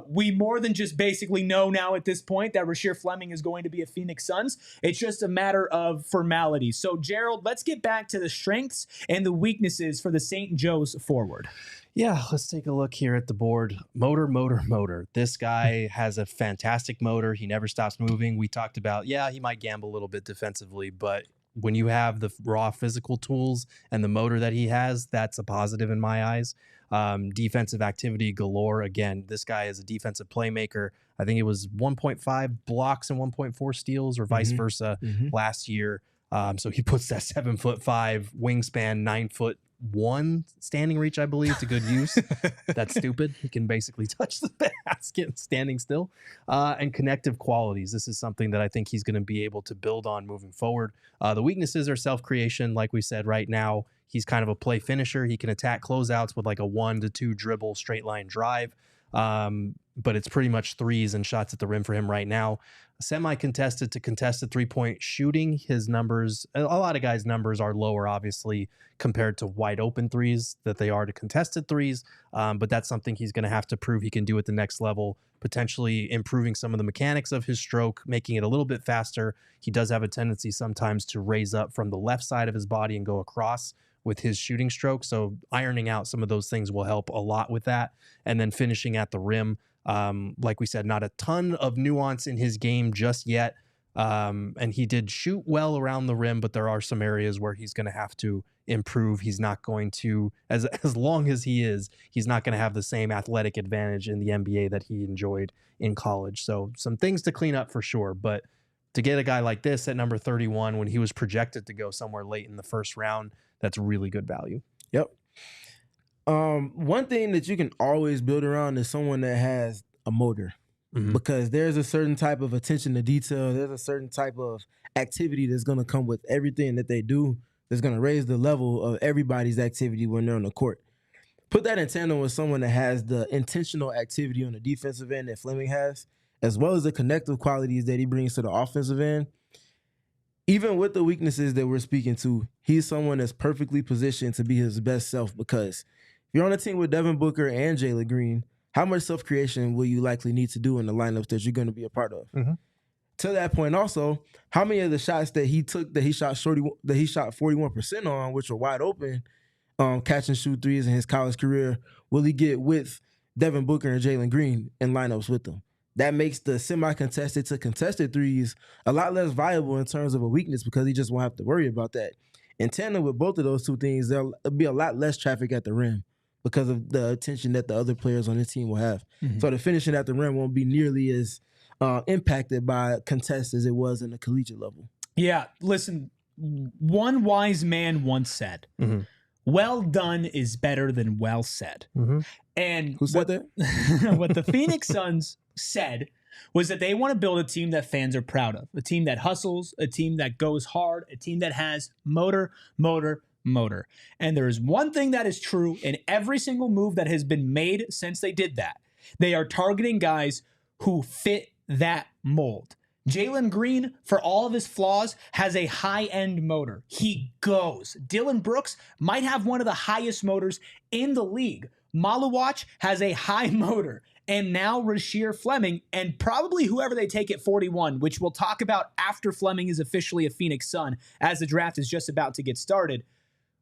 We more than just basically know now at this point that Rasheer Fleming is going to be a Phoenix Suns. It's just a matter of formality. So, Gerald, let's get back to the strengths and the weaknesses for the St. Joe's forward. Yeah, let's take a look here at the board. Motor. This guy has a fantastic motor. He never stops moving. We talked about, yeah, he might gamble a little bit defensively, but when you have the raw physical tools and the motor that he has, that's a positive in my eyes. Defensive activity galore. Again, this guy is a defensive playmaker. I think it was 1.5 blocks and 1.4 steals or vice versa last year. So he puts that 7'5" wingspan, 9'1" standing reach, I believe, to good use. That's stupid. He can basically touch the basket standing still. And connective qualities. This is something that I think he's going to be able to build on moving forward. The weaknesses are self-creation. Like we said, right now, he's kind of a play finisher. He can attack closeouts with like a 1 to 2 dribble straight line drive. But it's pretty much threes and shots at the rim for him right now. Semi-contested to contested three-point shooting. His numbers, a lot of guys' numbers are lower, obviously, compared to wide open threes that they are to contested threes. But that's something he's going to have to prove he can do at the next level, potentially improving some of the mechanics of his stroke, making it a little bit faster. He does have a tendency sometimes to raise up from the left side of his body and go across with his shooting stroke. So ironing out some of those things will help a lot with that. And then finishing at the rim. Like we said, not a ton of nuance in his game just yet. And he did shoot well around the rim, but there are some areas where he's going to have to improve. He's not going to, as long as he is, he's not going to have the same athletic advantage in the NBA that he enjoyed in college. So some things to clean up for sure. But to get a guy like this at number 31 when he was projected to go somewhere late in the first round, that's really good value. Yep. One thing that you can always build around is someone that has a motor, because there's a certain type of attention to detail. There's a certain type of activity that's going to come with everything that they do that's going to raise the level of everybody's activity when they're on the court. Put that in tandem with someone that has the intentional activity on the defensive end that Fleming has, as well as the connective qualities that he brings to the offensive end. Even with the weaknesses that we're speaking to, he's someone that's perfectly positioned to be his best self, because if you're on a team with Devin Booker and Jalen Green, how much self-creation will you likely need to do in the lineups that you're going to be a part of? To that point also, how many of the shots that he took that he shot 41% on, which were wide open, catch and shoot threes in his college career, will he get with Devin Booker and Jalen Green in lineups with them? That makes the semi-contested to contested threes a lot less viable in terms of a weakness, because he just won't have to worry about that. In tandem with both of those two things, there'll be a lot less traffic at the rim, because of the attention that the other players on the team will have. So the finishing at the rim won't be nearly as impacted by contests as it was in the collegiate level. Yeah, listen, one wise man once said, well done is better than well said. And Who said that? what the Phoenix Suns said was that they want to build a team that fans are proud of, a team that hustles, a team that goes hard, a team that has motor. And there is one thing that is true in every single move that has been made since they did that. They are targeting guys who fit that mold. Jalen Green, for all of his flaws, has a high-end motor. He goes. Dylan Brooks might have one of the highest motors in the league. Maluwach has a high motor. And now Rasheer Fleming, and probably whoever they take at 41, which we'll talk about after Fleming is officially a Phoenix Sun, as the draft is just about to get started,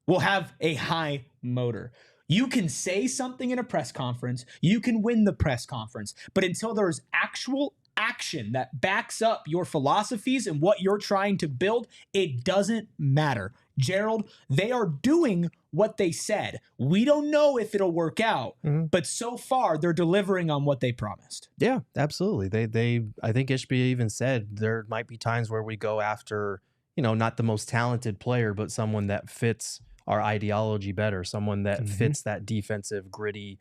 will have a high motor. You can say something in a press conference, you can win the press conference, but until there's actual action that backs up your philosophies and what you're trying to build, it doesn't matter. Gerald, they are doing what they said. We don't know if it'll work out, but so far they're delivering on what they promised. Yeah, absolutely. They I think Ishbia even said there might be times where we go after, not the most talented player, but someone that fits our ideology better, someone that fits that defensive, gritty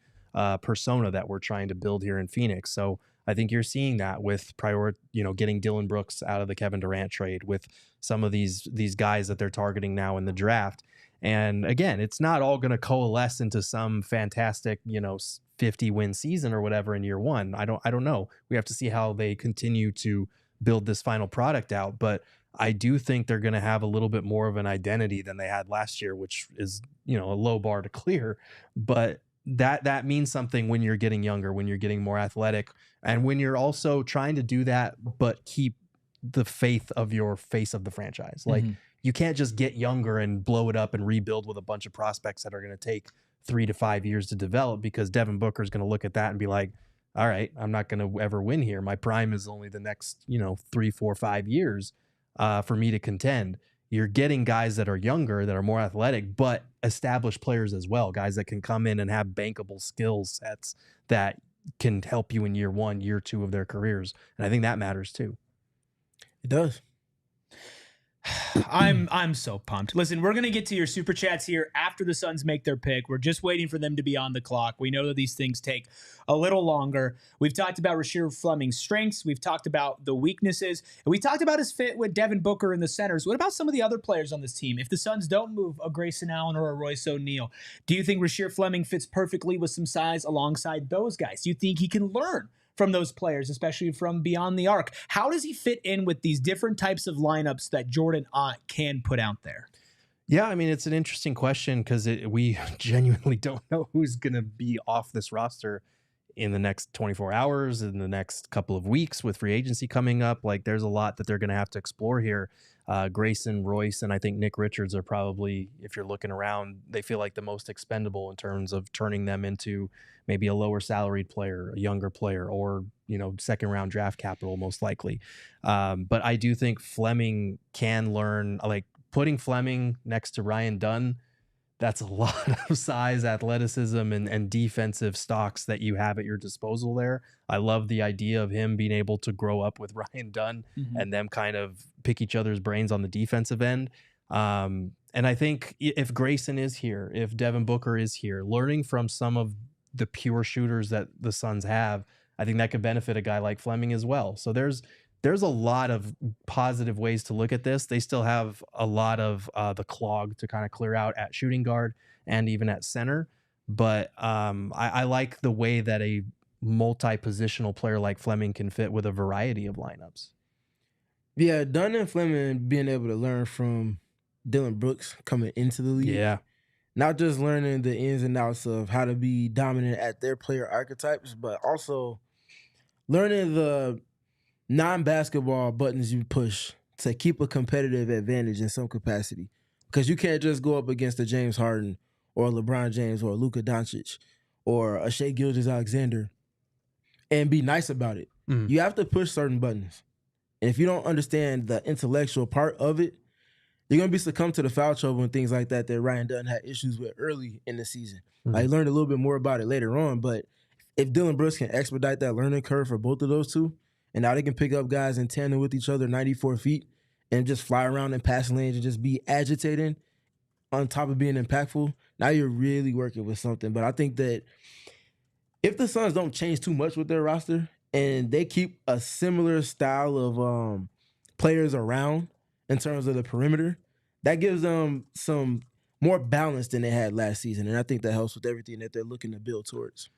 persona that we're trying to build here in Phoenix. So I think you're seeing that with getting Dylan Brooks out of the Kevin Durant trade, with some of these guys that they're targeting now in the draft. And again, it's not all going to coalesce into some fantastic, 50-win season or whatever in year one. I don't know. We have to see how they continue to build this final product out. But I do think they're going to have a little bit more of an identity than they had last year, which is, a low bar to clear. But that means something when you're getting younger, when you're getting more athletic, and when you're also trying to do that, but keep the faith of your face of the franchise. Like, you can't just get younger and blow it up and rebuild with a bunch of prospects that are going to take 3 to 5 years to develop, because Devin Booker is going to look at that and be like, all right, I'm not going to ever win here. My prime is only the next, 3, 4, 5 years for me to contend. You're getting guys that are younger, that are more athletic, but established players as well, guys that can come in and have bankable skill sets that can help you in year 1, year 2 of their careers. And I think that matters too. It does. I'm so pumped. Listen, we're going to get to your super chats here after the Suns make their pick. We're just waiting for them to be on the clock. We know that these things take a little longer. We've talked about Rasheer Fleming's strengths. We've talked about the weaknesses. And we talked about his fit with Devin Booker in the centers. What about some of the other players on this team? If the Suns don't move a Grayson Allen or a Royce O'Neal, do you think Rasheer Fleming fits perfectly with some size alongside those guys? Do you think he can learn from those players, especially from beyond the arc? How does he fit in with these different types of lineups that Jordan Ott can put out there? Yeah, I mean, it's an interesting question because we genuinely don't know who's going to be off this roster in the next 24 hours, in the next couple of weeks with free agency coming up. Like, there's a lot that they're going to have to explore here. Grayson, Royce, and I think Nick Richards are probably, if you're looking around, they feel like the most expendable in terms of turning them into maybe a lower salaried player, a younger player, or, second round draft capital, most likely. But I do think Fleming can learn, like putting Fleming next to Ryan Dunn. That's a lot of size, athleticism, and defensive stocks that you have at your disposal there. I love the idea of him being able to grow up with Ryan Dunn and them kind of pick each other's brains on the defensive end. And I think if Grayson is here, if Devin Booker is here, learning from some of the pure shooters that the Suns have, I think that could benefit a guy like Fleming as well. So there's a lot of positive ways to look at this. They still have a lot of the clog to kind of clear out at shooting guard and even at center. But I like the way that a multi-positional player like Fleming can fit with a variety of lineups. Yeah, Dunn and Fleming being able to learn from Dylan Brooks coming into the league. Yeah. Not just learning the ins and outs of how to be dominant at their player archetypes, but also learning the non-basketball buttons you push to keep a competitive advantage in some capacity. Because you can't just go up against a James Harden or LeBron James or Luka Doncic or a Shai Gilgeous-Alexander and be nice about it. You have to push certain buttons. And if you don't understand the intellectual part of it, you're going to be succumb to the foul trouble and things like that Ryan Dunn had issues with early in the season. I learned a little bit more about it later on, but if Dylan Brooks can expedite that learning curve for both of those two, and now they can pick up guys in tandem with each other 94 feet and just fly around in passing lanes and just be agitating on top of being impactful, now you're really working with something. But I think that if the Suns don't change too much with their roster and they keep a similar style of players around in terms of the perimeter, that gives them some more balance than they had last season. And I think that helps with everything that they're looking to build towards.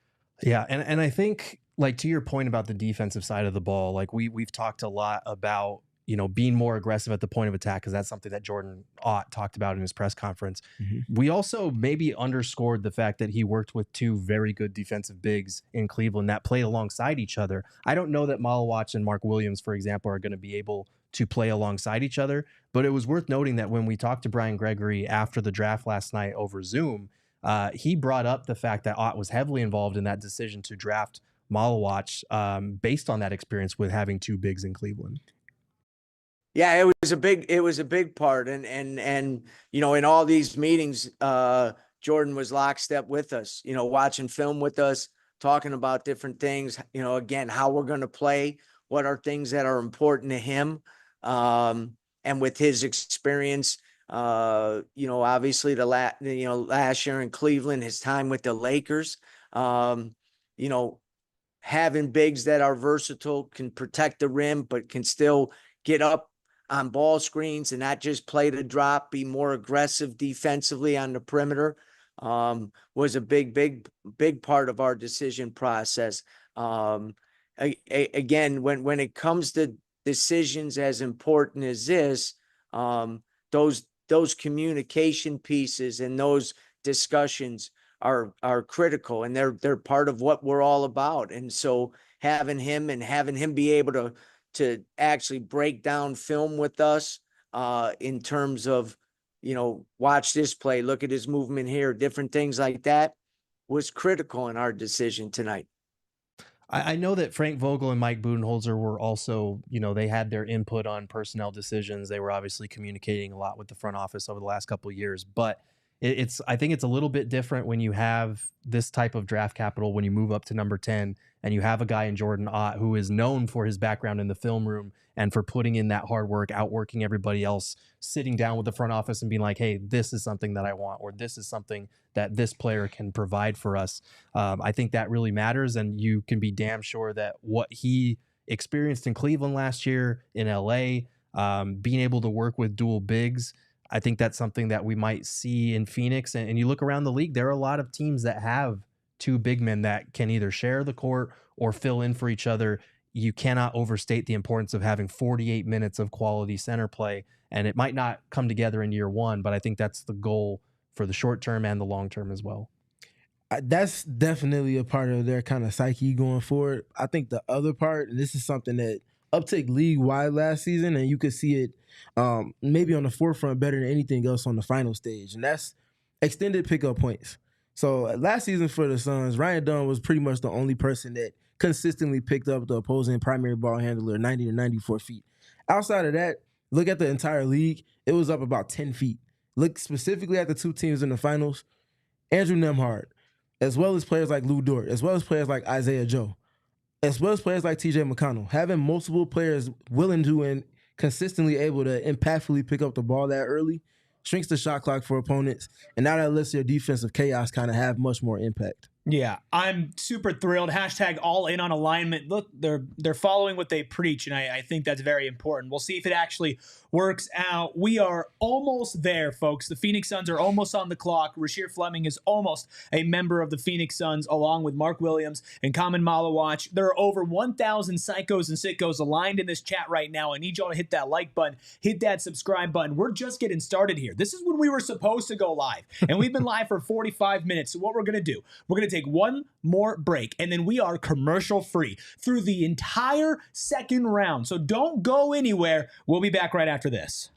Yeah, and I think, like, to your point about the defensive side of the ball, like we've talked a lot about, you know, being more aggressive at the point of attack, because that's something that Jordan Ott talked about in his press conference. We also maybe underscored the fact that he worked with two very good defensive bigs in Cleveland that played alongside each other. I don't know that Malawach and Mark Williams, for example, are going to be able to play alongside each other, but it was worth noting that when we talked to Brian Gregory after the draft last night over Zoom, he brought up the fact that Ott was heavily involved in that decision to draft Malawach based on that experience with having two bigs in Cleveland. Yeah, it was a big part. And you know, in all these meetings, Jordan was lockstep with us, you know, watching film with us, talking about different things, you know, again, how we're going to play, what are things that are important to him. And with his experience, you know, obviously last year in Cleveland, his time with the Lakers, you know, having bigs that are versatile, can protect the rim, but can still get up on ball screens and not just play to drop, be more aggressive defensively on the perimeter, was a big part of our decision process. Again, when it comes to decisions as important as this, those communication pieces and those discussions are critical, and they're part of what we're all about. And so having him be able to actually break down film with us in terms of, you know, watch this play, look at his movement here, different things like that, was critical in our decision tonight. I know that Frank Vogel and Mike Budenholzer were also, you know, they had their input on personnel decisions. They were obviously communicating a lot with the front office over the last couple of years, but I think it's a little bit different when you have this type of draft capital, when you move up to number 10 and you have a guy in Jordan Ott who is known for his background in the film room and for putting in that hard work, outworking everybody else, sitting down with the front office and being like, hey, this is something that I want, or this is something that this player can provide for us. I think that really matters, and you can be damn sure that what he experienced in Cleveland last year, in LA, being able to work with dual bigs, I think that's something that we might see in Phoenix. And you look around the league, there are a lot of teams that have two big men that can either share the court or fill in for each other. You cannot overstate the importance of having 48 minutes of quality center play. And it might not come together in year one, but I think that's the goal for the short term and the long term as well. That's definitely a part of their kind of psyche going forward. I think the other part, and this is something that uptick league-wide last season, and you could see it maybe on the forefront better than anything else on the final stage, and that's extended pickup points. So last season for the Suns, Ryan Dunn was pretty much the only person that consistently picked up the opposing primary ball handler 90 to 94 feet. Outside of that, look at the entire league, it was up about 10 feet. Look specifically at the two teams in the finals, Andrew Nembhard, as well as players like Lou Dort, as well as players like Isaiah Joe, as well as players like TJ McConnell, having multiple players willing to and consistently able to impactfully pick up the ball that early shrinks the shot clock for opponents, and now that lets your defensive chaos kind of have much more impact. Yeah, I'm super thrilled. Hashtag all in on alignment. Look, they're following what they preach, and I think that's very important. We'll see if it actually works out. We are almost there, folks. The Phoenix Suns are almost on the clock. Rasheer Fleming is almost a member of the Phoenix Suns, along with Mark Williams and Common Malawach. There are over 1,000 psychos and sickos aligned in this chat right now. I need y'all to hit that like button, hit that subscribe button. We're just getting started here. This is when we were supposed to go live, and we've been live for 45 minutes. So what we're going to do, we're going to take one more break, and then we are commercial free through the entire second round. So don't go anywhere. We'll be back right after this.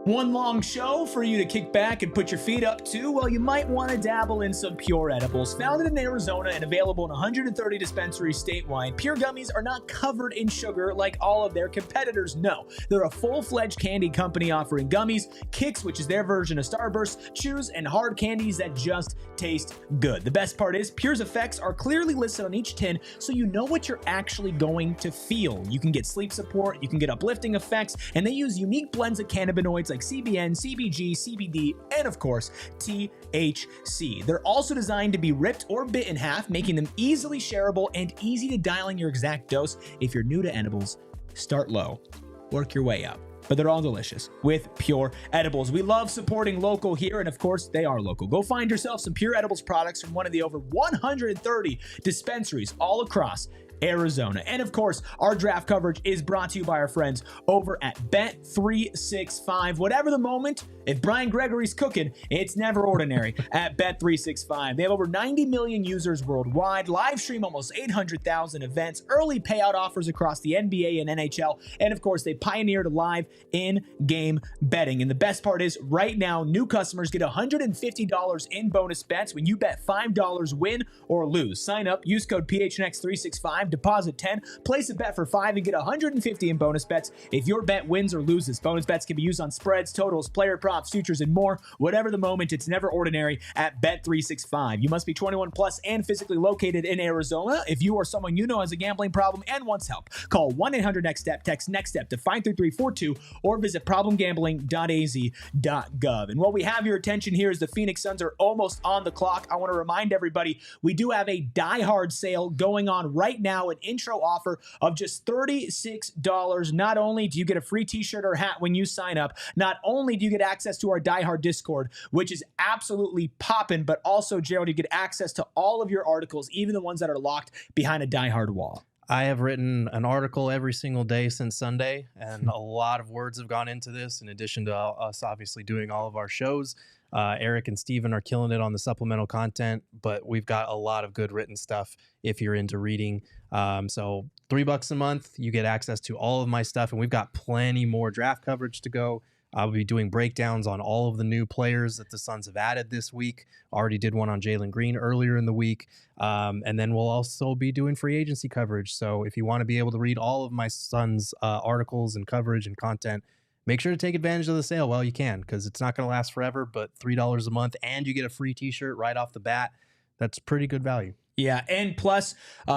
One long show for you to kick back and put your feet up to. Well, you might want to dabble in some Pure edibles. Founded in Arizona and available in 130 dispensaries statewide, Pure gummies are not covered in sugar like all of their competitors. No, they're a full-fledged candy company offering gummies, Kicks, which is their version of Starburst, chews, and hard candies that just taste good. The best part is Pure's effects are clearly listed on each tin, so you know what you're actually going to feel. You can get sleep support, you can get uplifting effects, and they use unique blends of cannabinoids like CBN, CBG, CBD, and of course, THC. They're also designed to be ripped or bit in half, making them easily shareable and easy to dial in your exact dose. If you're new to edibles, start low, work your way up. But they're all delicious with Pure Edibles. We love supporting local here, and of course, they are local. Go find yourself some Pure Edibles products from one of the over 130 dispensaries all across Arizona. And of course, our draft coverage is brought to you by our friends over at Bet365. Whatever the moment, if Brian Gregory's cooking, it's never ordinary at Bet365. They have over 90 million users worldwide, live stream almost 800,000 events, early payout offers across the NBA and NHL, and of course, they pioneered live in-game betting. And the best part is, right now, new customers get $150 in bonus bets when you bet $5 win or lose. Sign up, use code PHNX365, deposit 10, place a bet for 5 and get 150 in bonus bets if your bet wins or loses. Bonus bets can be used on spreads, totals, player props, futures, and more. Whatever the moment, it's never ordinary at Bet365. You must be 21 plus and physically located in Arizona. If you or someone you know has a gambling problem and wants help, call 1-800-NEXT-STEP, text NEXT-STEP to 53342, or visit problemgambling.az.gov. And while we have your attention here as the Phoenix Suns are almost on the clock, I want to remind everybody we do have a Die Hard sale going on right now, an intro offer of just $36. Not only do you get a free t-shirt or hat when you sign up, not only do you get access to our Die Hard Discord, which is absolutely popping, but also, Gerald, you get access to all of your articles, even the ones that are locked behind a Die Hard wall. I have written an article every single day since Sunday, and a lot of words have gone into this, in addition to us obviously doing all of our shows. Eric and Steven are killing it on the supplemental content, but we've got a lot of good written stuff if you're into reading. So $3 a month, you get access to all of my stuff, and we've got plenty more draft coverage to go. I'll be doing breakdowns on all of the new players that the Suns have added this week. Already did one on Jalen Green earlier in the week. And then we'll also be doing free agency coverage. So if you want to be able to read all of my Suns articles and coverage and content, make sure to take advantage of the sale while you can, because it's not going to last forever, but $3 a month and you get a free t-shirt right off the bat. That's pretty good value. Yeah, and plus,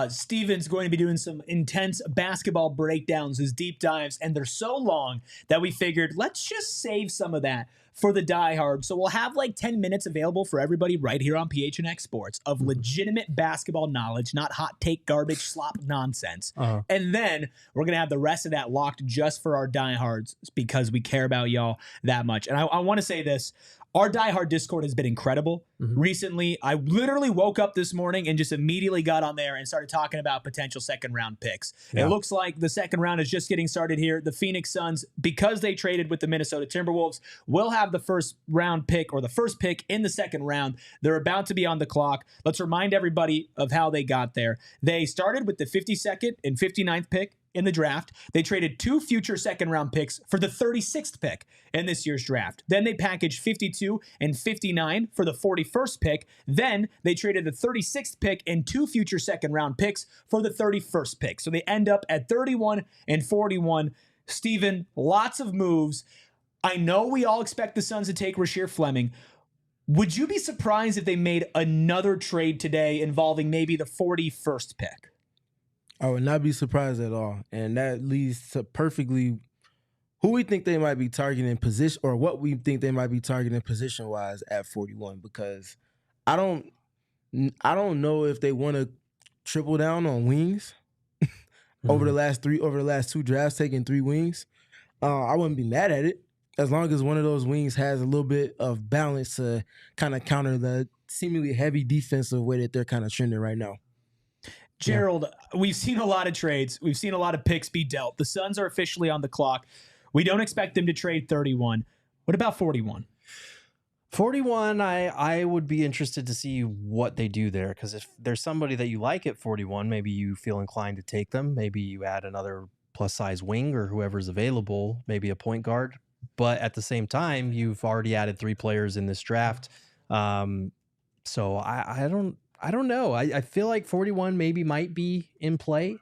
Steven's going to be doing some intense basketball breakdowns, his deep dives, and they're so long that we figured, let's just save some of that for the diehard. So we'll have like 10 minutes available for everybody right here on PHNX Sports of legitimate basketball knowledge, not hot take garbage slop nonsense. And then we're going to have the rest of that locked just for our diehards because we care about y'all that much. And I want to say this. Our Die Hard Discord has been incredible. Recently, I literally woke up this morning and just immediately got on there and started talking about potential second-round picks. Yeah. It looks like the second round is just getting started here. The Phoenix Suns, because they traded with the Minnesota Timberwolves, will have the first-round pick or the first pick in the second round. They're about to be on the clock. Let's remind everybody of how they got there. They started with the 52nd and 59th pick in the draft. They traded 2 future second-round picks for the 36th pick in this year's draft. Then they packaged 52 and 59 for the 41st pick. Then they traded the 36th pick and 2 future second-round picks for the 31st pick. So they end up at 31 and 41. Steven, lots of moves. I know we all expect the Suns to take Rasheer Fleming. Would you be surprised if they made another trade today involving maybe the 41st pick? I would not be surprised at all. And that leads to perfectly who we think they might be targeting position, or what we think they might be targeting position-wise at 41, because I don't know if they want to triple down on wings over the last 2 drafts, taking 3 wings. I wouldn't be mad at it as long as one of those wings has a little bit of balance to kind of counter the seemingly heavy defensive way that they're kind of trending right now. Gerald, we've seen a lot of trades. We've seen a lot of picks be dealt. The Suns are officially on the clock. We don't expect them to trade 31. What about 41? 41, I would be interested to see what they do there, because if there's somebody that you like at 41, maybe you feel inclined to take them. Maybe you add another plus-size wing or whoever's available, maybe a point guard. but at the same time, you've already added 3 players in this draft. So I don't know. I feel like 41 maybe might be in play.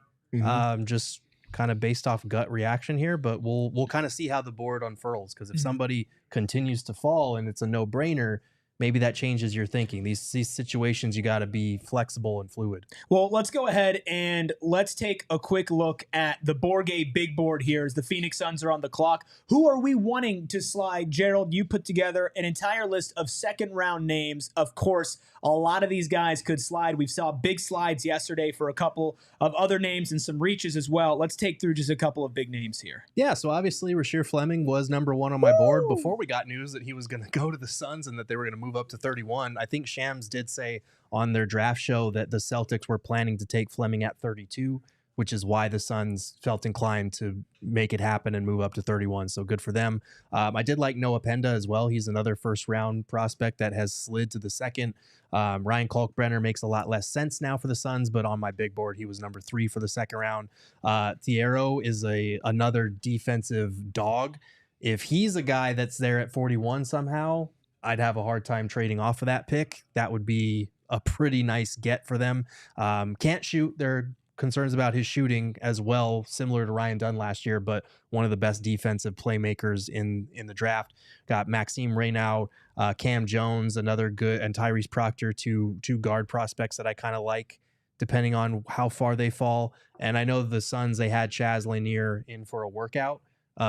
Just kind of based off gut reaction here, but we'll kind of see how the board unfurls, because if somebody continues to fall and it's a no-brainer, maybe that changes your thinking. These situations, you got to be flexible and fluid. Well, let's go ahead and let's take a quick look at the Borgay big board here as the Phoenix Suns are on the clock. Who are we wanting to slide? Gerald, you put together an entire list of second-round names. Of course, a lot of these guys could slide. We saw big slides yesterday for a couple of other names and some reaches as well. Let's take through just a couple of big names here. Yeah, so obviously Rasheer Fleming was number 1 on my board before we got news that he was going to go to the Suns and that they were going to move up to 31. I think Shams did say on their draft show that the Celtics were planning to take Fleming at 32, which is why the Suns felt inclined to make it happen and move up to 31. So good for them. I did like Noah Penda as well. He's another first-round prospect that has slid to the second. Ryan Kalkbrenner makes a lot less sense now for the Suns, but on my big board, he was number 3 for the second round. Thiero is another defensive dog. If he's a guy that's there at 41 somehow, I'd have a hard time trading off of that pick. That would be a pretty nice get for them. Can't shoot. There are concerns about his shooting as well, similar to Ryan Dunn last year, but one of the best defensive playmakers in the draft. Got Maxime Reynaud, Cam Jones, another good, and Tyrese Proctor, two guard prospects that I kind of like, depending on how far they fall. And I know the Suns, they had Chaz Lanier in for a workout,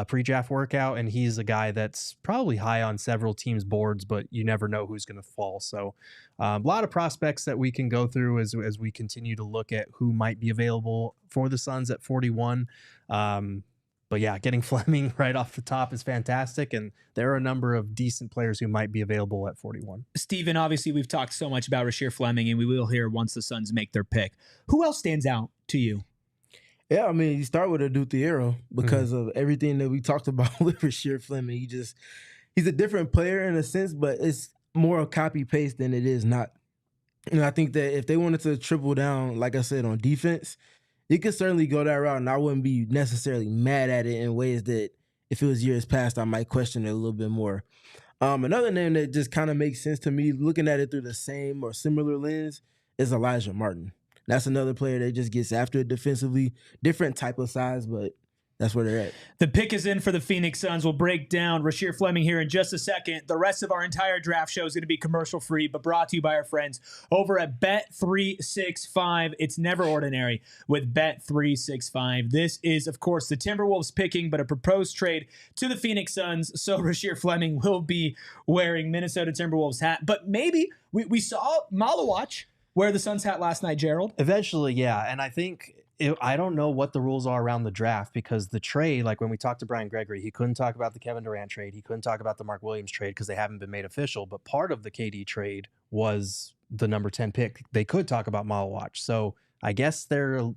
pre-draft workout, and he's a guy that's probably high on several teams' boards, but you never know who's going to fall. So a lot of prospects that we can go through as we continue to look at who might be available for the Suns at 41. But yeah, getting Fleming right off the top is fantastic, and there are a number of decent players who might be available at 41. Steven, obviously we've talked so much about Rasheer Fleming, and we will hear once the Suns make their pick. Who else stands out to you? Yeah, I mean, you start with Adu Thiero because of everything that we talked about with Rasheer Fleming. He's a different player in a sense, but it's more a copy-paste than it is not. And I think that if they wanted to triple down, like I said, on defense, you could certainly go that route, and I wouldn't be necessarily mad at it in ways that if it was years past, I might question it a little bit more. Another name that just kind of makes sense to me, looking at it through the same or similar lens, is Elijah Martin. That's another player that just gets after it defensively. Different type of size, but that's where they're at. The pick is in for the Phoenix Suns. We'll break down Rasheer Fleming here in just a second. The rest of our entire draft show is going to be commercial-free, but brought to you by our friends over at Bet365. It's never ordinary with Bet365. This is, of course, the Timberwolves picking, but a proposed trade to the Phoenix Suns, so Rasheer Fleming will be wearing Minnesota Timberwolves hat. But maybe we saw Malawach wear the Suns hat last night, Gerald. Eventually, yeah. And I think I don't know what the rules are around the draft, because the trade, like when we talked to Brian Gregory, he couldn't talk about the Kevin Durant trade. He couldn't talk about the Mark Williams trade because they haven't been made official. But part of the KD trade was the number 10 pick. They could talk about Malawach. So I guess they're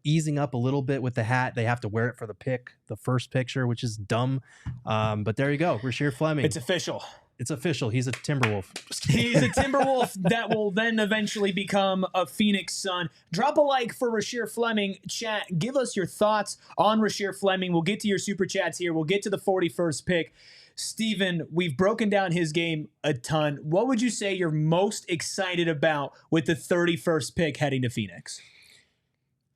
easing up a little bit with the hat. They have to wear it for the first picture, which is dumb. But there you go. Rasheer Fleming. It's official. It's official. He's a Timberwolf. He's a Timberwolf that will then eventually become a Phoenix Sun. Drop a like for Rasheer Fleming. Chat, give us your thoughts on Rasheer Fleming. We'll get to your super chats here. We'll get to the 41st pick. Steven, we've broken down his game a ton. What would you say you're most excited about with the 31st pick heading to Phoenix?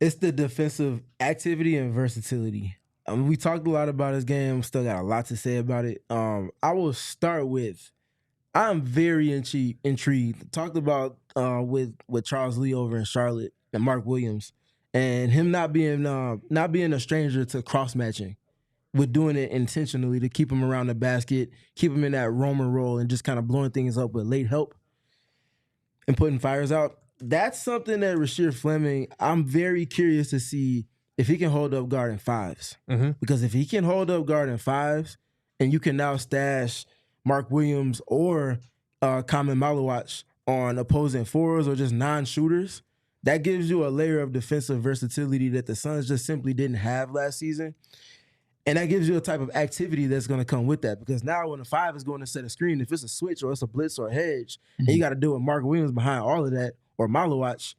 It's the defensive activity and versatility. We talked a lot about his game. Still got a lot to say about it. I will start with, I'm very intrigued. Talked about with Charles Lee over in Charlotte and Mark Williams, and him not being a stranger to cross matching, with doing it intentionally to keep him around the basket, keep him in that roamer role, and just kind of blowing things up with late help and putting fires out. That's something that Rasheer Fleming, I'm very curious to see if he can hold up guard in fives. Because if he can hold up guard in fives, and you can now stash Mark Williams or Kamen Malawach on opposing fours or just non-shooters, that gives you a layer of defensive versatility that the Suns just simply didn't have last season. And that gives you a type of activity that's going to come with that. Because now when a five is going to set a screen, if it's a switch or it's a blitz or a hedge, and you got to do with Mark Williams behind all of that, or Malawach,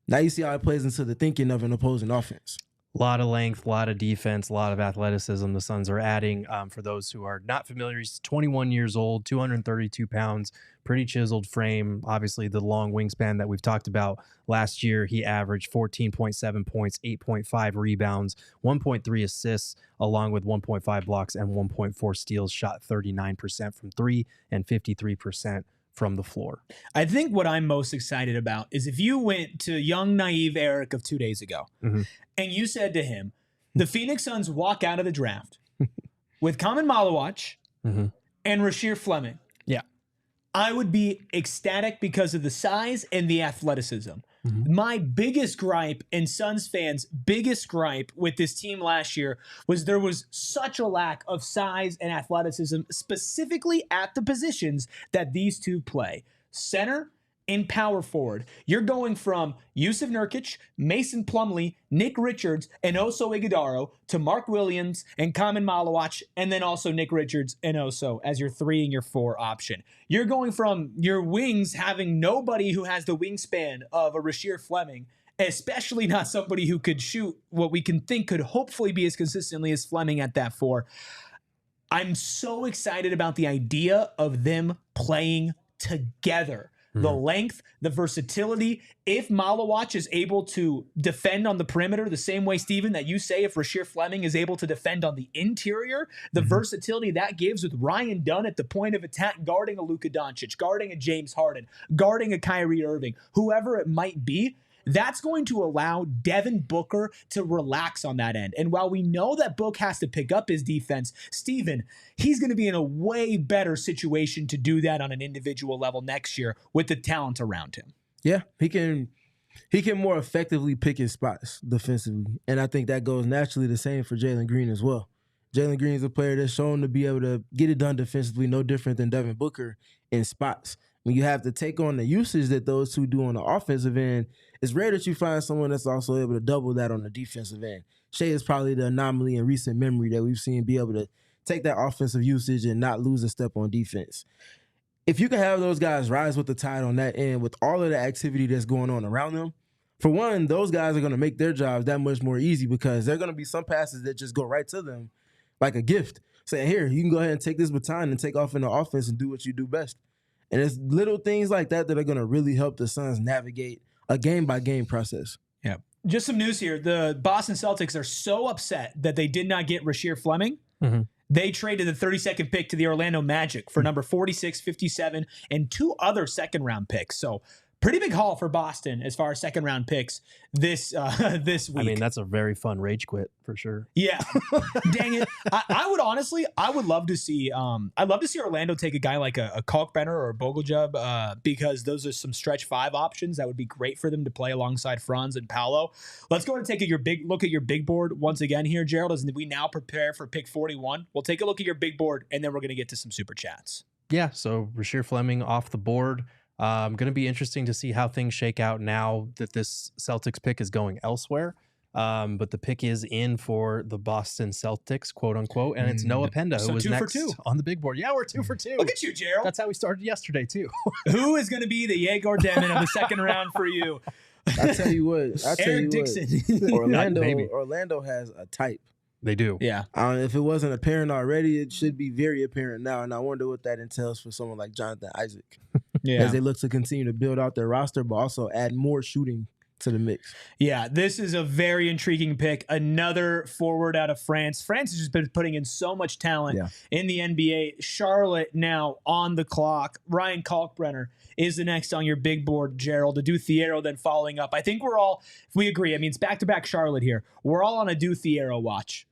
now you see how it plays into the thinking of an opposing offense. A lot of length, a lot of defense, a lot of athleticism the Suns are adding. For those who are not familiar, he's 21 years old, 232 pounds, pretty chiseled frame. Obviously, the long wingspan that we've talked about. Last year, he averaged 14.7 points, 8.5 rebounds, 1.3 assists, along with 1.5 blocks and 1.4 steals, shot 39% from three and 53% from the floor. I think what I'm most excited about is if you went to young, naive Eric of 2 days ago and you said to him, the Phoenix Suns walk out of the draft with Kamin Malawach and Rasheer Fleming. Yeah. I would be ecstatic because of the size and the athleticism. My biggest gripe and Suns fans' biggest gripe with this team last year was there was such a lack of size and athleticism, specifically at the positions that these two play. Center and power forward. You're going from Yusuf Nurkic, Mason Plumlee, Nick Richards, and Oso Iguodaro to Mark Williams and Kamin Malawach, and then also Nick Richards and Oso as your 3 and your 4 option. You're going from your wings having nobody who has the wingspan of a Rasheer Fleming, especially not somebody who could shoot what we can think could hopefully be as consistently as Fleming at that 4. I'm so excited about the idea of them playing together. The length, the versatility. If Malawach is able to defend on the perimeter the same way, Steven, that you say if Rasheer Fleming is able to defend on the interior, the versatility that gives with Ryan Dunn at the point of attack, guarding a Luka Doncic, guarding a James Harden, guarding a Kyrie Irving, whoever it might be, that's going to allow Devin Booker to relax on that end. And while we know that Book has to pick up his defense, Steven, he's going to be in a way better situation to do that on an individual level next year with the talent around him. Yeah, he can more effectively pick his spots defensively. And I think that goes naturally the same for Jalen Green as well. Jalen Green is a player that's shown to be able to get it done defensively, no different than Devin Booker in spots. When you have to take on the usage that those two do on the offensive end, it's rare that you find someone that's also able to double that on the defensive end. Shea is probably the anomaly in recent memory that we've seen be able to take that offensive usage and not lose a step on defense. If you can have those guys rise with the tide on that end with all of the activity that's going on around them, for one, those guys are going to make their jobs that much more easy because there are going to be some passes that just go right to them like a gift, saying, here, you can go ahead and take this baton and take off in the offense and do what you do best. And it's little things like that that are going to really help the Suns navigate a game-by-game process. Yeah. Just some news here. The Boston Celtics are so upset that they did not get Rasheer Fleming. They traded the 32nd pick to the Orlando Magic for number 46, 57, and 2 other second-round picks. So pretty big haul for Boston as far as second-round picks this week. I mean, that's a very fun rage quit for sure. Yeah. Dang it. I would love to see I'd love to see Orlando take a guy like a Kalkbrenner or a Bogoljub because those are some stretch 5 options that would be great for them to play alongside Franz and Paolo. Let's go and take a look at your big board once again here, Gerald, as we now prepare for pick 41. We'll take a look at your big board and then we're going to get to some super chats. Yeah, so Rasheer Fleming off the board. Going to be interesting to see how things shake out now that this Celtics pick is going elsewhere. But the pick is in for the Boston Celtics, quote unquote, and it's Noah Penda, who was 2 for next 2 on the big board. Yeah, we're 2 for 2. Look at you, Gerald. That's how we started yesterday too. Who is going to be the Yegor Devin of the second round for you? I tell you what. Eric Dixon. Orlando has a type. They do. Yeah. If it wasn't apparent already, it should be very apparent now. And I wonder what that entails for someone like Jonathan Isaac. As they look to continue to build out their roster, but also add more shooting to the mix. Yeah, this is a very intriguing pick. Another forward out of France. France has just been putting in so much talent in the NBA. Charlotte now on the clock. Ryan Kalkbrenner is the next on your big board, Gerald. Adu Thiero then following up. I think we're all, if we agree, I mean, it's back-to-back Charlotte here. We're all on a Adu Thiero watch.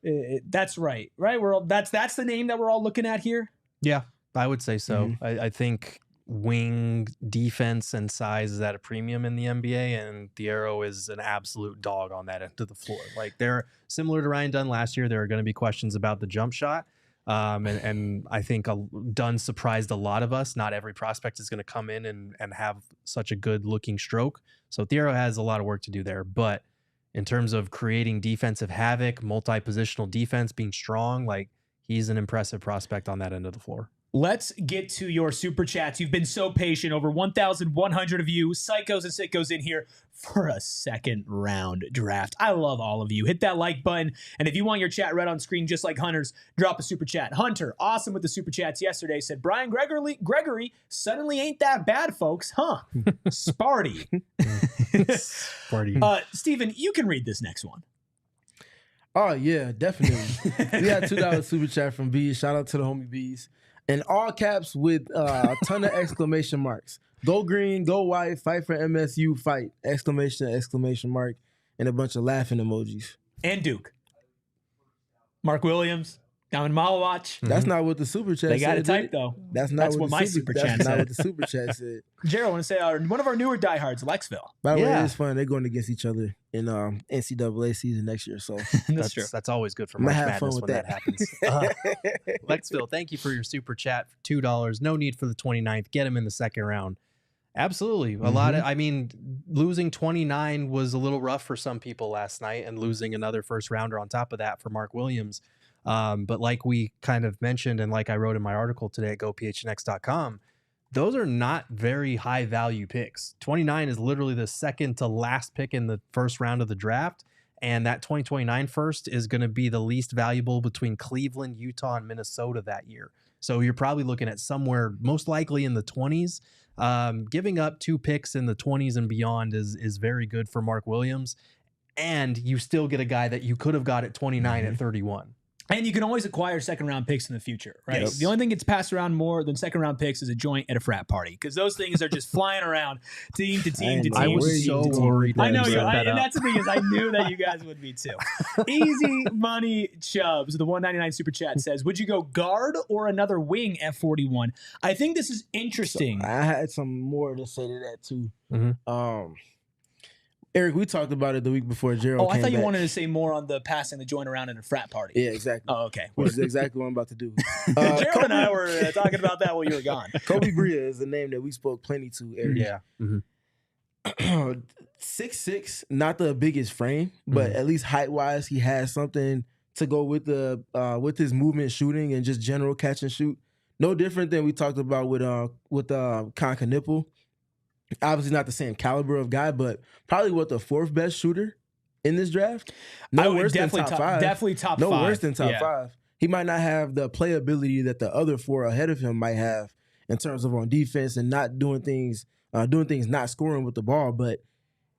That's right? We're all, that's the name that we're all looking at here? Yeah, I would say so. I think wing defense and size is at a premium in the NBA, and Thiero is an absolute dog on that end of the floor. Like, they're similar to Ryan Dunn last year. There are going to be questions about the jump shot. And I think Dunn surprised a lot of us. Not every prospect is going to come in and have such a good looking stroke. So Thiero has a lot of work to do there. But in terms of creating defensive havoc, multi-positional defense, being strong, like, he's an impressive prospect on that end of the floor. Let's get to your super chats. You've been so patient. Over 1,100 of you, psychos and sickos, in here for a second round draft. I love all of you. Hit that like button. And if you want your chat read on screen just like Hunter's, drop a super chat. Hunter, awesome with the super chats yesterday, said Brian Gregory suddenly ain't that bad, folks. Huh? Sparty. Sparty. Steven, you can read this next one. Oh, yeah, definitely. We had $2 super chat from B. Shout out to the homie B's. In all caps with a ton of exclamation marks. Go green, go white, fight for MSU, fight. Exclamation mark, and a bunch of laughing emojis. And Duke. Mark Williams. Down in Malawatch. That's not what the super chat said. They got it did typed, it? though. That's not what my super chat That's not said. what the super chat said. Jared, I want to say one of our newer diehards, Lexville. By the way, Yeah. it's fun. They're going against each other in NCAA season next year. So That's true. That's always good for I'm March gonna have fun Madness with when that happens. Lexville, thank you for your super chat for $2. No need for the 29th. Get him in the second round. Absolutely. A lot of, I mean, losing 29 was a little rough for some people last night, and losing another first rounder on top of that for Mark Williams. But like we kind of mentioned, and like I wrote in my article today at gophnx.com, those are not very high value picks. 29 is literally the second to last pick in the first round of the draft. And that 2029 first is going to be the least valuable between Cleveland, Utah, and Minnesota that year. So you're probably looking at somewhere most likely in the 20s. Giving up 2 picks in the 20s and beyond is very good for Mark Williams. And you still get a guy that you could have got at 29 at 31. And you can always acquire second round picks in the future, right? Yes. The only thing gets passed around more than second round picks is a joint at a frat party, because those things are just flying around team to team to team. I to was team so to team. worried. I that know you you, set that and up. that's the thing is I knew that you guys would be too. Easy money Chubbs, the 199 super chat says, would you go guard or another wing at 41? I think this is interesting. I had some more to say to that too. Mhm. Eric, we talked about it the week before Gerald I came thought you back. wanted to say more on the passing the joint around in a frat party. Yeah, exactly. Oh, okay. Which is exactly what I'm about to do. Gerald and I were talking about that while you were gone. Koby Brea is a name that we spoke plenty to, Eric. Yeah. Mm-hmm. 6'6", not the biggest frame, but at least height-wise, he has something to go with the with his movement, shooting, and just general catch and shoot. No different than we talked about with Conka Nipple. Obviously not the same caliber of guy, but probably the 4th best shooter in this draft. I No would worse than definitely top 5. Definitely top No 5. worse than top Yeah. 5. He might not have the playability that the other 4 ahead of him might have in terms of on defense and not doing things not scoring with the ball. But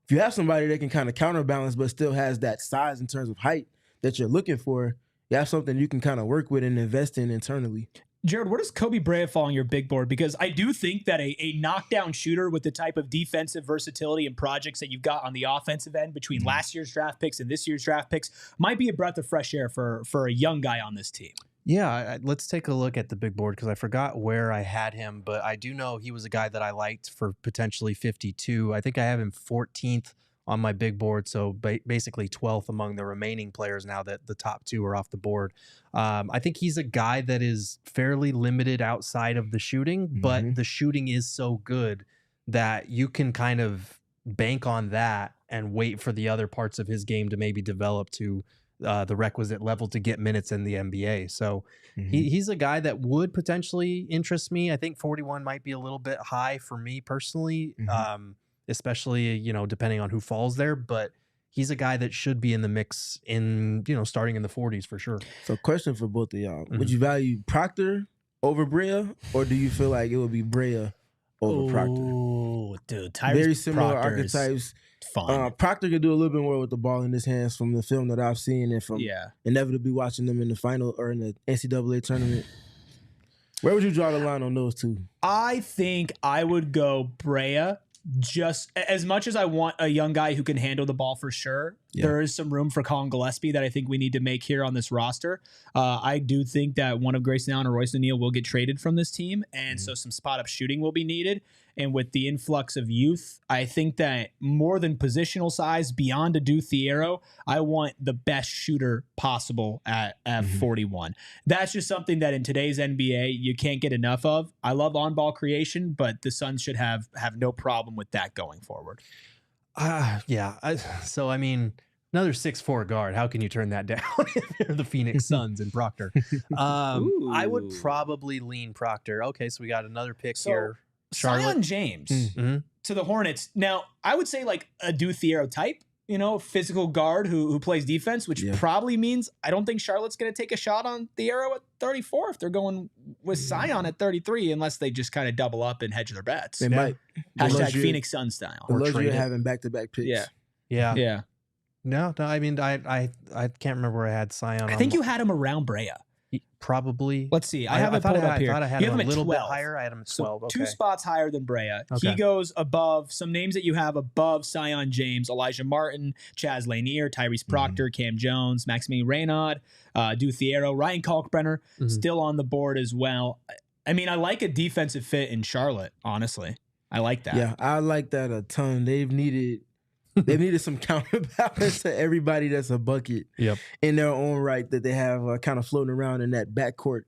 if you have somebody that can kind of counterbalance but still has that size in terms of height that you're looking for, you have something you can kind of work with and invest in internally. Jared, where does Koby Brea fall on your big board? Because I do think that a knockdown shooter with the type of defensive versatility and projects that you've got on the offensive end between last year's draft picks and this year's draft picks might be a breath of fresh air for a young guy on this team. Yeah, let's take a look at the big board because I forgot where I had him, but I do know he was a guy that I liked for potentially 52. I think I have him 14th on my big board, so basically 12th among the remaining players now that the top 2 are off the board. I think he's a guy that is fairly limited outside of the shooting, but the shooting is so good that you can kind of bank on that and wait for the other parts of his game to maybe develop to the requisite level to get minutes in the NBA. So he's a guy that would potentially interest me. I think 41 might be a little bit high for me personally, especially, depending on who falls there. But he's a guy that should be in the mix starting in the 40s for sure. So question for both of y'all. Would you value Proctor over Brea, or do you feel like it would be Brea over Proctor? Oh, dude. Tyrese Very similar Proctor is archetypes. fun. Proctor can do a little bit more with the ball in his hands from the film that I've seen and from Yeah. inevitably watching them in the final or in the NCAA tournament. Where would you draw the line on those two? I think I would go Brea. Just as much as I want a young guy who can handle the ball for sure, there is some room for Colin Gillespie that I think we need to make here on this roster. I do think that one of Grayson Allen or Royce O'Neal will get traded from this team, and so some spot-up shooting will be needed. And with the influx of youth, I think that more than positional size, beyond a Du Thiero, I want the best shooter possible at 41. That's just something that in today's NBA, you can't get enough of. I love on-ball creation, but the Suns should have no problem with that going forward. Yeah. So, I mean, Another 6'4" guard. How can you turn that down if you're the Phoenix Suns and Proctor? I would probably lean Proctor. Okay, so we got another pick here. Charlotte. Zion James to the Hornets. Now, I would say like a Duthiero type, physical guard who plays defense, which probably means I don't think Charlotte's going to take a shot on Thiero at 34 if they're going with Zion at 33, unless they just kind of double up and hedge their bets. They might. Hashtag Phoenix Sun style. Or trade having back-to-back picks. Yeah. No, I mean, I can't remember where I had Zion. I think you had him around Brea. Probably. Let's see. I have it pulled up here. I thought I had you him have a little 12. bit higher. I had him at 12. So 2 spots higher than Brea. Okay. He goes above some names that you have above Zion James, Elijah Martin, Chaz Lanier, Tyrese Proctor, Cam Jones, Maximilian Reynaud, Duthiero, Ryan Kalkbrenner, still on the board as well. I mean, I like a defensive fit in Charlotte, honestly. I like that. Yeah, I like that a ton. They've needed some counterbalance to everybody that's a bucket in their own right that they have kind of floating around in that backcourt,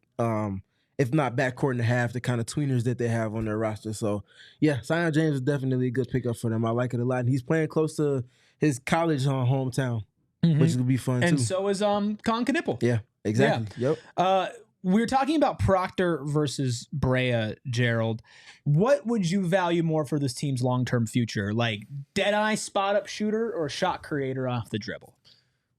if not backcourt and a half, the kind of tweeners that they have on their roster. So, yeah, Zion James is definitely a good pickup for them. I like it a lot. And he's playing close to his college hometown, which will be fun, too. And so is Con Knipple. Yeah, exactly. Yep. We're talking about Proctor versus Brea, Gerald. What would you value more for this team's long-term future? Like dead-eye spot-up shooter or shot creator off the dribble?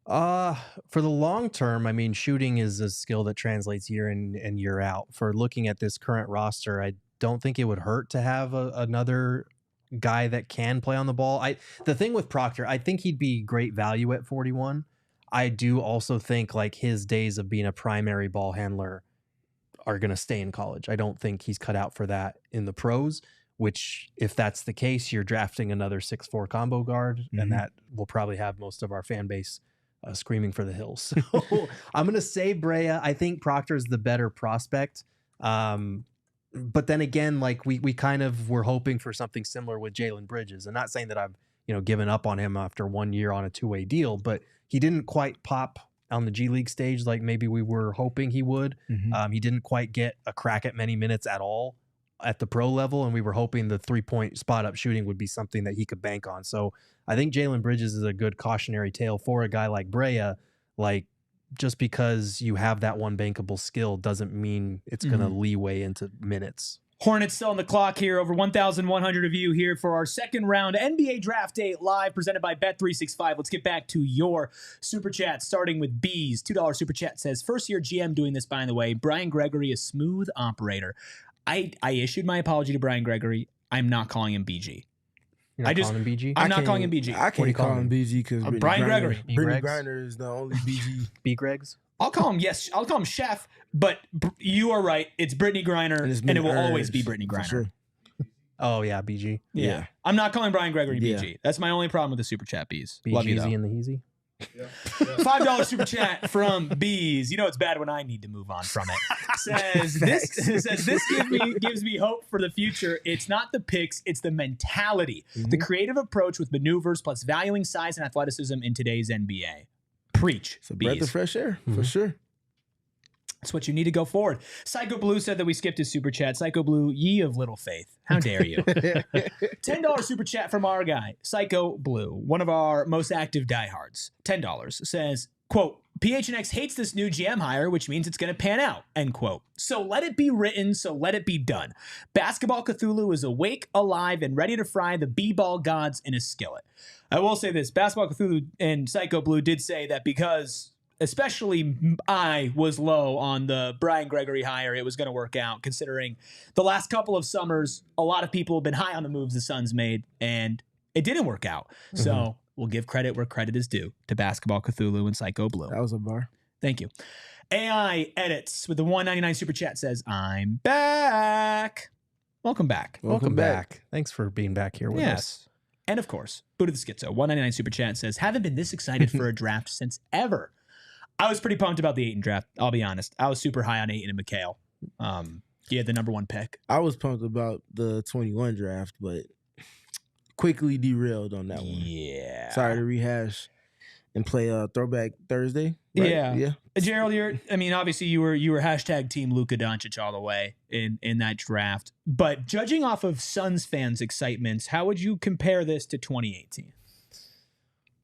For the long term, I mean, shooting is a skill that translates year in and year out. For looking at this current roster, I don't think it would hurt to have another guy that can play on the ball. The thing with Proctor, I think he'd be great value at 41. I do also think like his days of being a primary ball handler are going to stay in college. I don't think he's cut out for that in the pros, which if that's the case, you're drafting another 6'4" combo guard, and that will probably have most of our fan base screaming for the hills. So I'm going to say Brea. I think Proctor's the better prospect. But then again, like we kind of were hoping for something similar with Jalen Bridges, and not saying that I've given up on him after 1 year on a 2-way deal, but he didn't quite pop on the G League stage like maybe we were hoping he would. He didn't quite get a crack at many minutes at all at the pro level, and we were hoping the 3-point spot up shooting would be something that he could bank on. So I think Jalen Bridges is a good cautionary tale for a guy like Brea. Like, just because you have that one bankable skill doesn't mean it's going to leeway into minutes. Hornets still on the clock here. Over 1,100 of you here for our second round NBA Draft Day live presented by Bet365. Let's get back to your Super Chat, starting with B's. $2 Super Chat says, first year GM doing this, by the way. Brian Gregory, a smooth operator. I issued my apology to Brian Gregory. I'm not calling him BG. You're not calling him BG? I'm not calling him BG. I can't call him BG because Brian Gregory. Brittany Griner is the only BG. B. Gregs? I'll call him Chef, but you are right. It's Brittany Griner, and it will always be Brittany Griner. Sure. Oh, yeah, BG. Yeah. I'm not calling Brian Gregory BG. That's my only problem with the Super Chat, Bees. Love you, though. BG and the Heezy? $5 Super Chat from Bees. It's bad when I need to move on from it. This gives me hope for the future. It's not the picks, it's the mentality. The creative approach with maneuvers plus valuing size and athleticism in today's NBA. Preach. It's a breath of fresh air, for sure. That's what you need to go forward. Psycho Blue said that we skipped his Super Chat. Psycho Blue, ye of little faith. How dare you? $10 Super Chat from our guy, Psycho Blue, one of our most active diehards. $10 says, quote, PHNX hates this new GM hire, which means it's going to pan out, end quote. So let it be written, so let it be done. Basketball Cthulhu is awake, alive, and ready to fry the b-ball gods in a skillet. I will say this, Basketball Cthulhu and Psycho Blue did say that because especially I was low on the Brian Gregory hire, it was going to work out, considering the last couple of summers, a lot of people have been high on the moves the Suns made, and it didn't work out. So we'll give credit where credit is due to Basketball Cthulhu and Psycho Blue. That was a bar. Thank you. AI Edits with the $1.99 Super Chat says, I'm back. Welcome back. Welcome back. Thanks for being back here with us. And of course, Buddha the Schizo, $1.99 Super Chat says, haven't been this excited for a draft since ever. I was pretty pumped about the Ayton draft. I'll be honest. I was super high on Ayton and McHale. He had the number one pick. I was pumped about the 21 draft, but quickly derailed on that one. Yeah. Sorry to rehash and play Throwback Thursday. Right? Yeah. Gerald, obviously you were hashtag Team Luka Doncic all the way in that draft. But judging off of Suns fans' excitements, how would you compare this to 2018?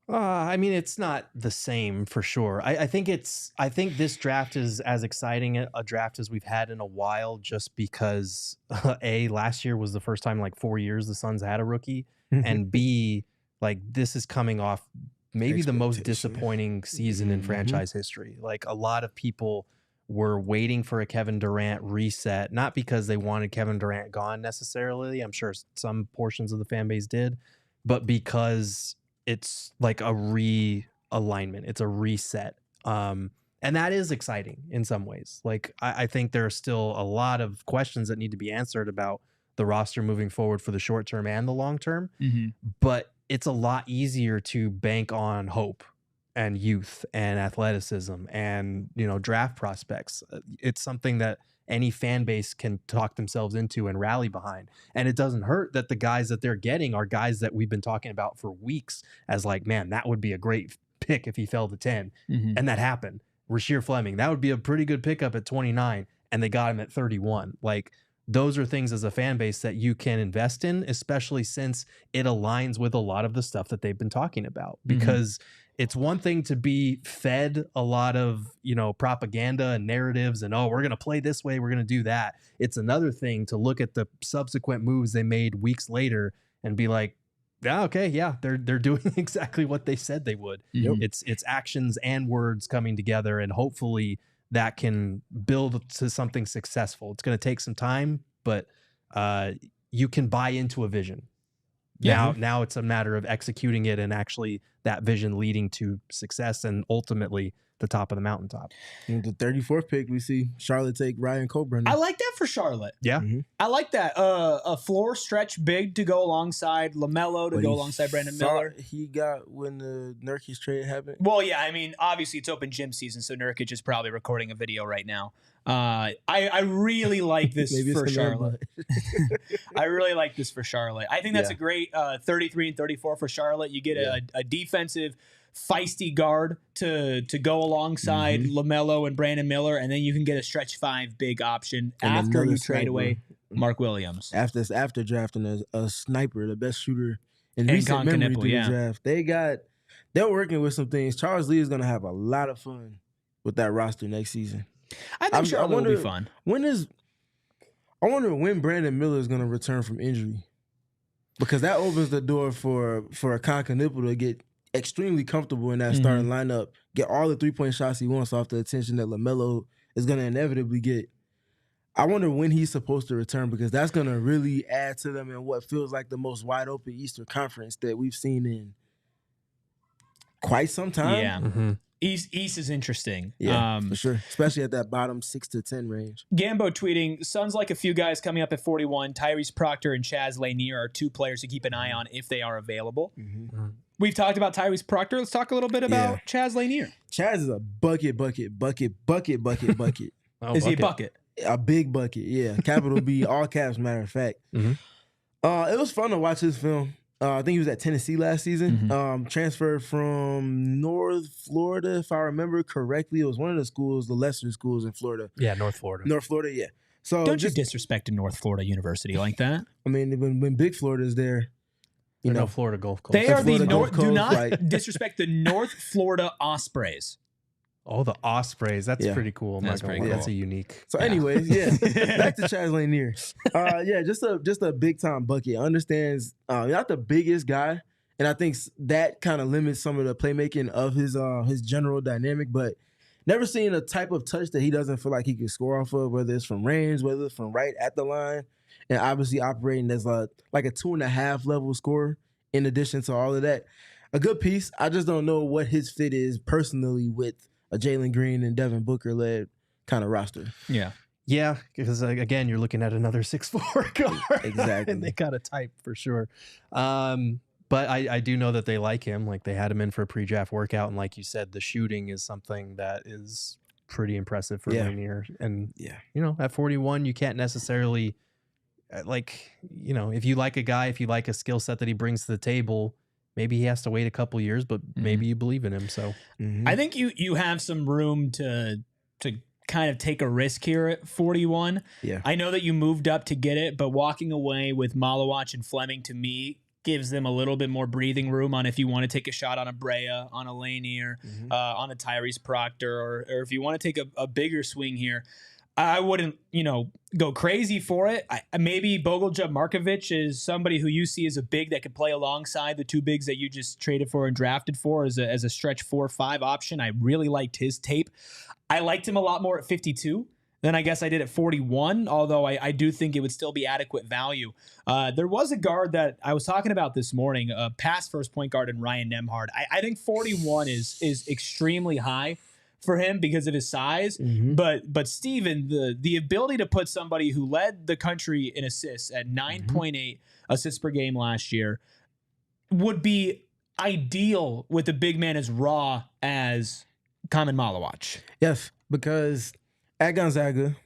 I mean, it's not the same for sure. I think this draft is as exciting a draft as we've had in a while, just because last year was the first time in like 4 years the Suns had a rookie, and B, like this is coming off maybe the most disappointing season in franchise history. Like a lot of people were waiting for a Kevin Durant reset, not because they wanted Kevin Durant gone necessarily. I'm sure some portions of the fan base did, but because it's like a realignment. It's a reset. And that is exciting in some ways. Like, I think there are still a lot of questions that need to be answered about the roster moving forward for the short term and the long term. But it's a lot easier to bank on hope and youth and athleticism and, draft prospects. It's something that any fan base can talk themselves into and rally behind. And it doesn't hurt that the guys that they're getting are guys that we've been talking about for weeks as like, man, that would be a great pick if he fell to 10. And that happened. Rasheer Fleming, that would be a pretty good pickup at 29, and they got him at 31. Like, those are things as a fan base that you can invest in, especially since it aligns with a lot of the stuff that they've been talking about. Because it's one thing to be fed a lot of, propaganda and narratives and, we're going to play this way, we're going to do that. It's another thing to look at the subsequent moves they made weeks later and be like, they're doing exactly what they said they would. It's actions and words coming together, and hopefully that can build to something successful. It's going to take some time, but you can buy into a vision. Now it's a matter of executing it and actually that vision leading to success and ultimately the top of the mountaintop. And the 34th pick, we see Charlotte take Ryan Coburn. I like that for Charlotte. Yeah. I like that. A floor stretch big to go alongside LaMelo, to go alongside Brandon Miller. He got when the Nurkic trade happened. Well, yeah, I mean, obviously it's open gym season, so Nurkic is probably recording a video right now. I really like this for Charlotte. I really like this for Charlotte. I think that's a great 33 and 34 for Charlotte. You get a defensive, feisty guard to go alongside LaMelo and Brandon Miller, and then you can get a stretch 5 big option And after you another trade sniper. away Mark Williams. After drafting a sniper, the best shooter in And recent memory Concaniple, through the draft. They're working with some things. Charles Lee is going to have a lot of fun with that roster next season. I think Charlotte will be fun. I wonder when Brandon Miller is going to return from injury, because that opens the door for a Concaniple to get extremely comfortable in that starting lineup, get all the 3-point shots he wants off the attention that LaMelo is going to inevitably get. I wonder when he's supposed to return, because that's going to really add to them in what feels like the most wide open Eastern Conference that we've seen in quite some time. Yeah. East is interesting. Yeah, for sure. Especially at that bottom 6 to 10 range. Gambo tweeting, Suns like a few guys coming up at 41. Tyrese Proctor and Chaz Lanier are 2 players to keep an eye on if they are available. We've talked about Tyrese Proctor. Let's talk a little bit about Chaz Lanier. Chaz is a bucket. Is he a bucket? A big bucket, yeah. Capital B, all caps, matter of fact. It was fun to watch his film. I think he was at Tennessee last season. Transferred from North Florida, if I remember correctly. It was one of the schools, the lesser schools in Florida. Yeah, North Florida. North Florida, yeah. So Don't you disrespect a North Florida university like that? I mean, when Big Florida is there, you know, Florida Gulf Coast. They are the Florida North. Gulf Do Coast, not like- disrespect the North Florida Ospreys. Oh, the Ospreys. That's Yeah. pretty cool. That's pretty cool. That's a unique. So, anyways, back to Chaz Lanier. Just a big time bucket. Understands not the biggest guy, and I think that kind of limits some of the playmaking of his general dynamic. But never seen a type of touch that he doesn't feel like he can score off of, whether it's from range, whether it's from right at the line, and obviously operating as like a 2.5 level scorer. In addition to all of that, a good piece. I just don't know what his fit is personally with a Jalen Green and Devin Booker led kind of roster. Yeah. Yeah, because again, you're looking at another 6'4" guard. Exactly. And they got a type for sure. But I do know that they like him. Like, they had him in for a pre-draft workout. And like you said, the shooting is something that is pretty impressive for Lanier. And, at 41, you can't necessarily, if you like a guy, if you like a skill set that he brings to the table, maybe he has to wait a couple years, but maybe you believe in him. So I think you have some room to kind of take a risk here at 41. Yeah. I know that you moved up to get it, but walking away with Malawach and Fleming, to me, gives them a little bit more breathing room on if you want to take a shot on a Brea, on a Laney, or on a Tyrese Proctor, or if you want to take a bigger swing here. I wouldn't, go crazy for it. Maybe Bogoljub Markovic is somebody who you see as a big that could play alongside the two bigs that you just traded for and drafted for as a stretch 4-5 option. I really liked his tape. I liked him a lot more at 52 than I guess I did at 41, although I do think it would still be adequate value. There was a guard that I was talking about this morning, a pass first point guard in Ryan Nembhard. I think 41 is extremely high for him because of his size. But Steven, the ability to put somebody who led the country in assists at 9.8 assists per game last year would be ideal with a big man as raw as Kamen Malawach. Yes, because at Gonzaga,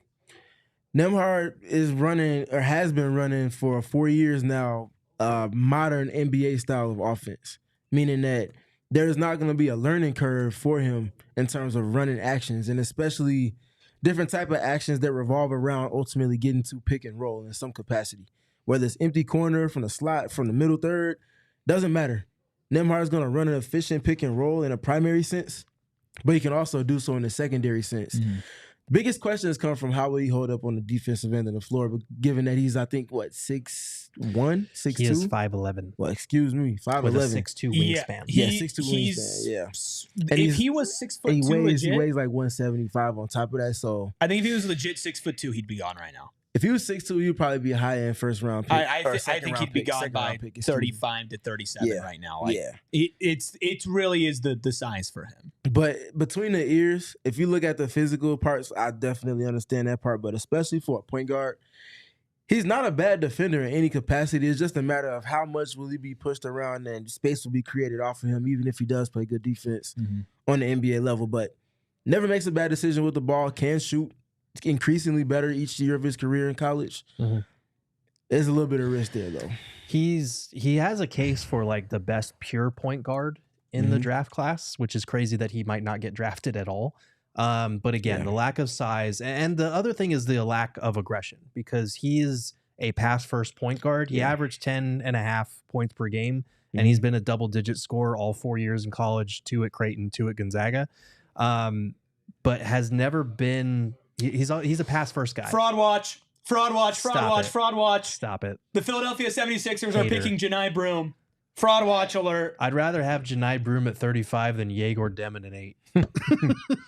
Nembhard is running or has been running for 4 years now, modern NBA style of offense, meaning that there's not going to be a learning curve for him in terms of running actions, and especially different type of actions that revolve around ultimately getting to pick and roll in some capacity. Whether it's empty corner from the slot, from the middle third, doesn't matter. Nembhard's going to run an efficient pick and roll in a primary sense, but he can also do so in a secondary sense. Biggest questions come from how will he hold up on the defensive end of the floor, but given that he's, I think, 6'1", 6'2"? He is 5'11". Well, excuse me, 5'11". With a 6'2" wingspan. Yeah, 6'2" wingspan, yeah. And if he was 6'2", he weighs like 175 on top of that, so. I think if he was legit 6'2", he'd be gone right now. If he was 6'2", he'd probably be a high-end first-round pick. I think he'd be gone by 35 to 37 right now. It really is the size for him. But between the ears, if you look at the physical parts, I definitely understand that part. But especially for a point guard, he's not a bad defender in any capacity. It's just a matter of how much will he be pushed around and space will be created off of him, even if he does play good defense on the NBA level. But never makes a bad decision with the ball, can shoot. Increasingly better each year of his career in college. There's a little bit of risk there, though. He has a case for like the best pure point guard in the draft class, which is crazy that he might not get drafted at all. But again, the lack of size, and the other thing is the lack of aggression, because he is a pass first point guard. He averaged 10.5 points per game, and he's been a double-digit scorer all 4 years in college, 2 at Creighton, 2 at Gonzaga, but has never been. He's a pass first guy. Fraud watch. Stop it. The Philadelphia 76ers are picking Janai Broom. Fraud watch alert. I'd rather have Janai Broom at 35 than Yegor Demin at 8.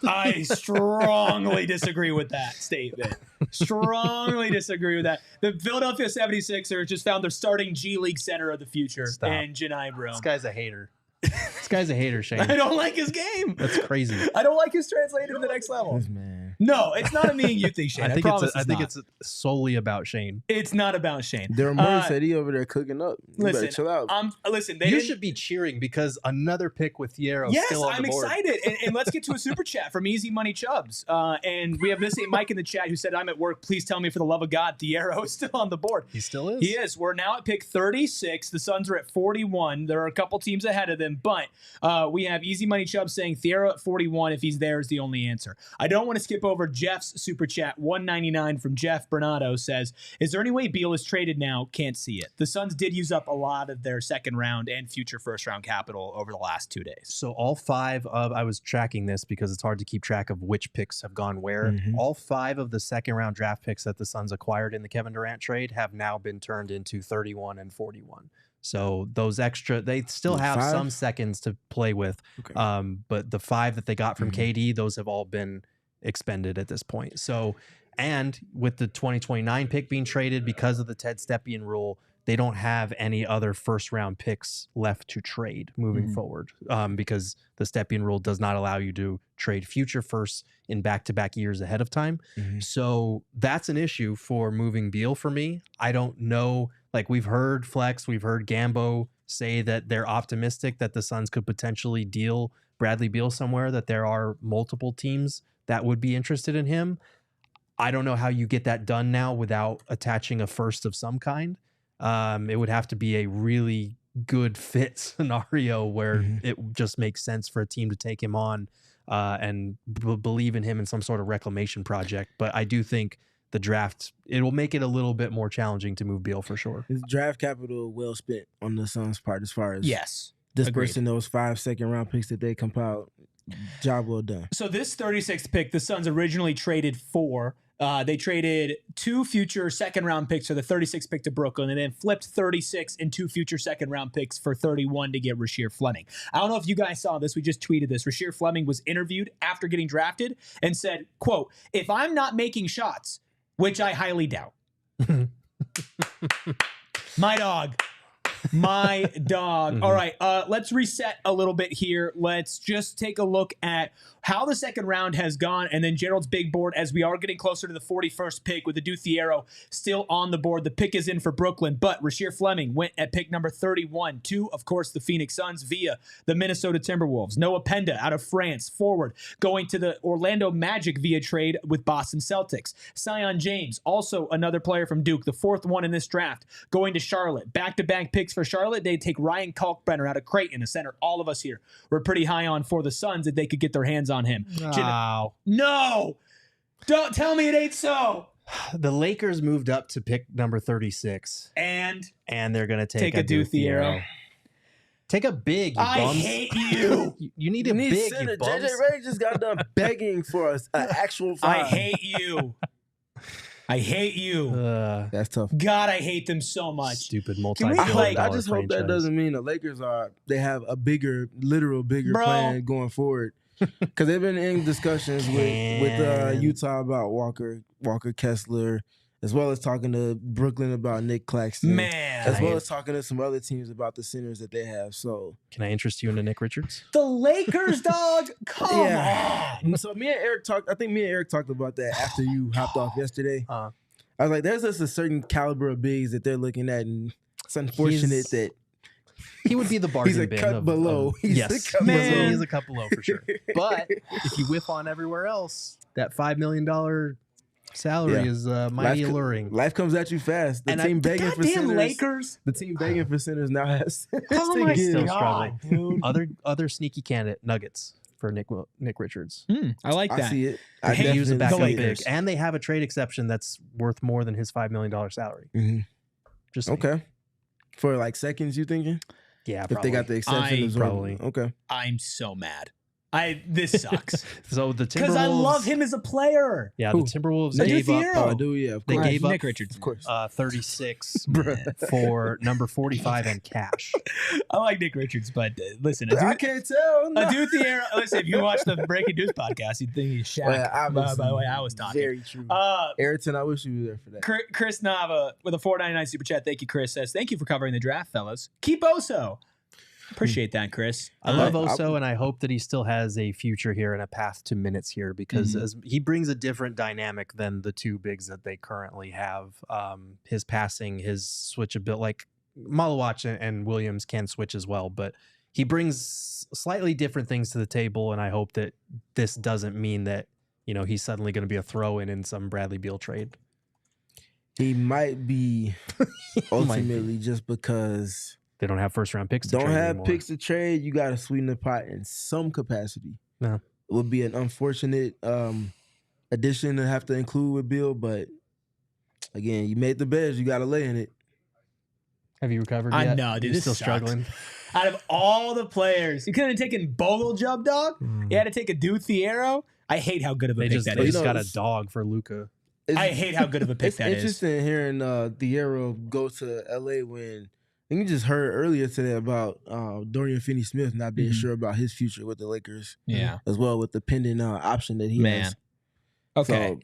I strongly disagree with that statement. Strongly disagree with that. The Philadelphia 76ers just found their starting G League center of the future in Janai Broom. This guy's a hater. This guy's a hater, Shane. I don't like his game. That's crazy. I don't like his translated to the next level. No, it's not a me and you thing, Shane. I think it's solely about Shane. It's not about Shane. Darren Murray said he over there cooking up. You better chill out. You should be cheering because another pick with Thiero still on the board. Yes, I'm excited. And let's get to a super chat from Easy Money Chubbs. And we have this Mike in the chat who said, I'm at work. Please tell me for the love of God, Thiero is still on the board. He still is. He is. We're now at pick 36. The Suns are at 41. There are a couple teams ahead of them, but we have Easy Money Chubbs saying Thiero at 41 if he's there is the only answer. I don't want to skip over Jeff's super chat. 199 from Jeff Bernardo says, is there any way Beal is traded now? Can't see it. The Suns did use up a lot of their second round and future first round capital over the last 2 days. So all 5 of, I was tracking this because it's hard to keep track of which picks have gone where. All 5 of the second round draft picks that the Suns acquired in the Kevin Durant trade have now been turned into 31 and 41. So those extra, they still have some seconds to play with. But the 5 that they got from KD, those have all been expended at this point. So, and with the 2029 pick being traded because of the Ted Stepien rule, they don't have any other first round picks left to trade moving forward, because the Stepien rule does not allow you to trade future firsts in back-to-back years ahead of time. So that's an issue for moving Beal for me. I don't know. Like, we've heard Flex, we've heard Gambo say that they're optimistic that the Suns could potentially deal Bradley Beal somewhere, that there are multiple teams that would be interested in him. I don't know how you get that done now without attaching a first of some kind. It would have to be a really good fit scenario where it just makes sense for a team to take him on and believe in him in some sort of reclamation project. But I do think the draft, it will make it a little bit more challenging to move Beal for sure. Is draft capital well spent on the Suns' part as far as Yes. dispersing those 5 second-round picks that they compiled? Job well done. So this 36th pick, the Suns originally traded for. They traded 2 future second-round picks for the 36th pick to Brooklyn, and then flipped 36 and 2 future second-round picks for 31 to get Rasheer Fleming. I don't know if you guys saw this. We just tweeted this. Rasheer Fleming was interviewed after getting drafted and said, quote, "If I'm not making shots, which I highly doubt." My dog. My dog. All right, let's reset a little bit here. Let's just take a look at how the second round has gone, and then Gerald's big board as we are getting closer to the 41st pick with the Thiero still on the board. The pick is in for Brooklyn, but Rasheer Fleming went at pick number 31 to, of course, the Phoenix Suns via the Minnesota Timberwolves. Noah Penda out of France, forward, going to the Orlando Magic via trade with Boston Celtics. Sion James, also another player from Duke, the 4th one in this draft, going to Charlotte. Back-to-back picks for Charlotte. They take Ryan Kalkbrenner out of Creighton, a center all of us here were pretty high on for the Suns if they could get their hands on him. Wow. No! Don't tell me it ain't so. The Lakers moved up to pick number 36. And they're going to take a Thiero. Take a big, you I bums. hate you. You need a big, you bums. JJ Redick just got done begging for an actual 5. I hate you. I hate you. That's tough. God, I hate them so much. Stupid we, multi-billion like- dollar I just hope that franchise. doesn't mean the Lakers they have a bigger Bro. plan going forward. Because they've been in discussions with Utah about Walker Kessler, as well as talking to Brooklyn about Nick Claxton. Man. As well as talking to some other teams about the centers that they have. So Can I interest you into Nick Richards? The Lakers, dog. Come on. So me and Eric talked about that after you hopped off yesterday. Uh. I was like, there's just a certain caliber of bigs that they're looking at, and it's unfortunate that He would be the bargain he's a bin cut of- below. He's yes, a cut Man. below. he's a cut below for sure. But if you whiff on everywhere else, that $5 million salary Yeah. is mighty Life co- alluring. Life comes at you fast. The And team begging for Goddamn centers. Lakers. The team begging for centers now has. Oh to my give. Still God, dude. Other sneaky candidate, Nuggets for Nick Richards. I like I that. see it. I hate They use a definitely backup see it. big, Lakers. and they have a trade exception that's worth more than his $5 million salary. Mhm. Just saying. Okay. For like seconds, you thinking? Yeah, If they got the exception, I- absorbed. Probably. Okay. I'm so mad. This sucks. So the Timberwolves, Because I love him as a player. Yeah, Who? the Timberwolves Nick gave up Thiero. Oh, I do, yeah. Of They course. gave up Nick Richards. Of course. 36 for number 45 and cash. I like Nick Richards, but listen, I can't tell. No. Thiero. Listen, if you watch the Breaking News podcast, you'd think he's Shaq. Well, yeah, by the obviously, way, I was talking. Very true. Ayrton, I wish you were there for that. Chris Nava with a $4.99 super chat. Thank you, Chris. Says, thank you for covering the draft, fellas. Keep Oso. Appreciate that, Chris. I love Oso, and I hope that he still has a future here and a path to minutes here because as he brings a different dynamic than the two bigs that they currently have. His passing, his switchability, like Malawach and Williams can switch as well, but he brings slightly different things to the table, and I hope that this doesn't mean that he's suddenly going to be a throw-in in some Bradley Beal trade. He might be ultimately just because They don't have first-round picks to don't trade have anymore. picks to trade. You got to sweeten the pot in some capacity. Yeah. It would be an unfortunate addition to have to include with Bill, but again, you made the beds. You got to lay in it. Have you recovered I yet? know, dude. You're This still sucks. struggling? Out of all the players, you couldn't have taken Bogle Jub, dog. You had to take a Thiero. I hate how good of a They pick just, that they is. just got a it's- dog for Luka. I hate how good of a pick It's that is. interesting hearing Thiero go to LA when I think you just heard earlier today about Dorian Finney-Smith not being sure about his future with the Lakers. Yeah. As well with the pending option that he Man. has. Okay.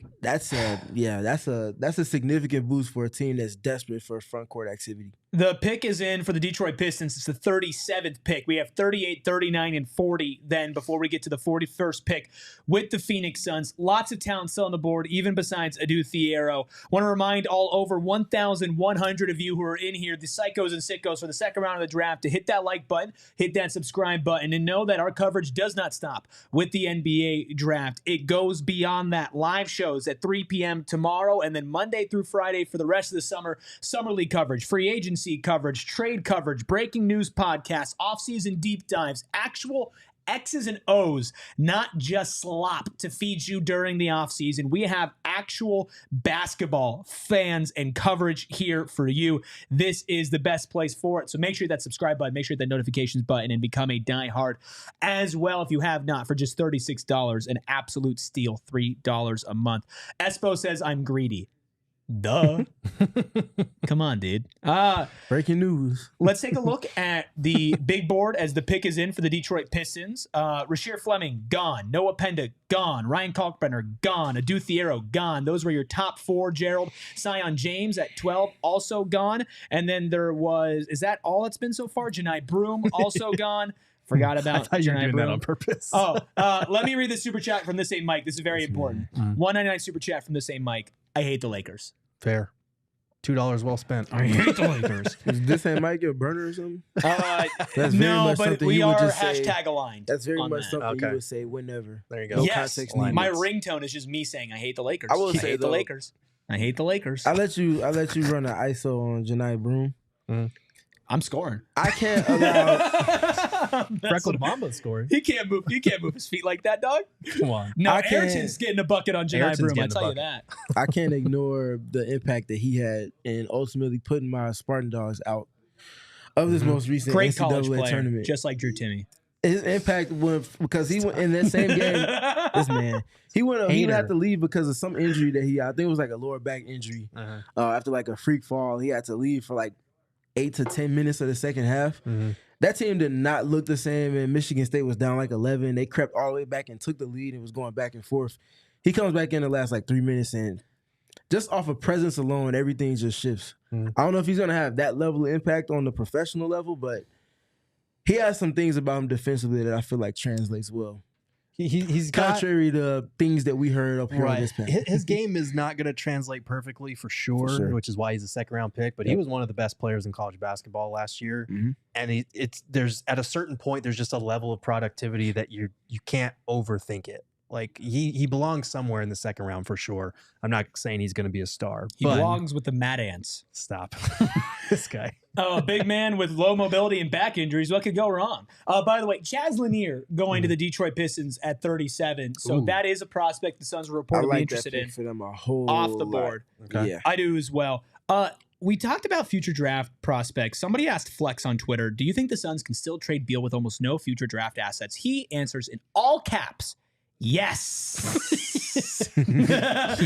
So that's a significant boost for a team that's desperate for front court activity. The pick is in for the Detroit Pistons. It's the 37th pick. We have 38, 39, and 40 then before we get to the 41st pick with the Phoenix Suns. Lots of talent still on the board, even besides Thiero. Want to remind all over 1,100 of you who are in here, the psychos and sickos for the second round of the draft, to hit that like button, hit that subscribe button, and know that our coverage does not stop with the NBA draft. It goes beyond that. Live shows at 3 p.m. tomorrow, and then Monday through Friday for the rest of the summer league coverage, free agency coverage, trade coverage, breaking news podcasts, off-season deep dives, actual X's and O's, not just slop to feed you during the offseason. We have actual basketball fans and coverage here for you. This is the best place for it. So make sure you hit that subscribe button, make sure you hit that notifications button, and become a diehard as well if you have not, for just $36, an absolute steal, $3 a month. Espo says I'm greedy. Duh. Come on, dude. Breaking news. Let's take a look at the big board as the pick is in for the Detroit Pistons. Rasheer Fleming, gone. Noah Penda, gone. Ryan Kalkbrenner, gone. Adu Thiero, gone. Those were your top 4, Gerald. Sion James at 12, also gone. And then there was, is that all it's been so far? Janai Broom, also gone. Forgot about I thought you were Janai doing Broom. that on purpose. Let me read the super chat from the same Mike. This is very important. 199 super chat from the same Mike. I hate the Lakers. Fair. $2 well spent. I hate the Lakers. Is this ain't Mike your burner or something? That's very much but something we you would are just say. hashtag aligned. That's very on much that. something Okay. you would say whenever. There you go. No Yes, context my needed. ringtone is just me saying I hate the Lakers. I will say, hate the though- Lakers. I hate the Lakers. I let you run an ISO on Janai Broom. I'm scoring. I can't allow. Freckled Mamba scored. He can't move. He can't move his feet like that, dog. Come on. No, I can't- Ayrton's getting a bucket on Janai Ayrton's Broom. I getting a tell you bucket. that. I can't ignore the impact that he had in ultimately putting my Spartan Dogs out of this most recent Great NCAA college player, tournament. just like Drew Timmy. His impact went because he went in that same game. This man, he went. He would have to leave because of some injury that he. I think it was like a lower back injury. After like a freak fall, he had to leave for like 8 to 10 minutes of the second half. That team did not look the same, and Michigan State was down like 11. They crept all the way back and took the lead and was going back and forth. He comes back in the last like 3 minutes, and just off of presence alone, everything just shifts. I don't know if he's going to have that level of impact on the professional level, but he has some things about him defensively that I feel like translates well. He's got Contrary to things that we heard up here on this panel. His game is not going to translate perfectly for sure, which is why he's a second-round pick. But he was one of the best players in college basketball last year, and there's at a certain point there's just a level of productivity that you can't overthink it. Like he belongs somewhere in the second round for sure. I'm not saying he's going to be a star. He belongs with the Mad Ants. Stop, this guy. Oh, a big man with low mobility and back injuries. What could go wrong? By the way, Chaz Lanier going to the Detroit Pistons at 37. So that is a prospect the Suns were I reportedly like interested that pick in for them a whole off the lot. board. Okay. Yeah. I do as well. We talked about future draft prospects. Somebody asked Flex on Twitter, do you think the Suns can still trade Beal with almost no future draft assets? He answers in all caps, yes. He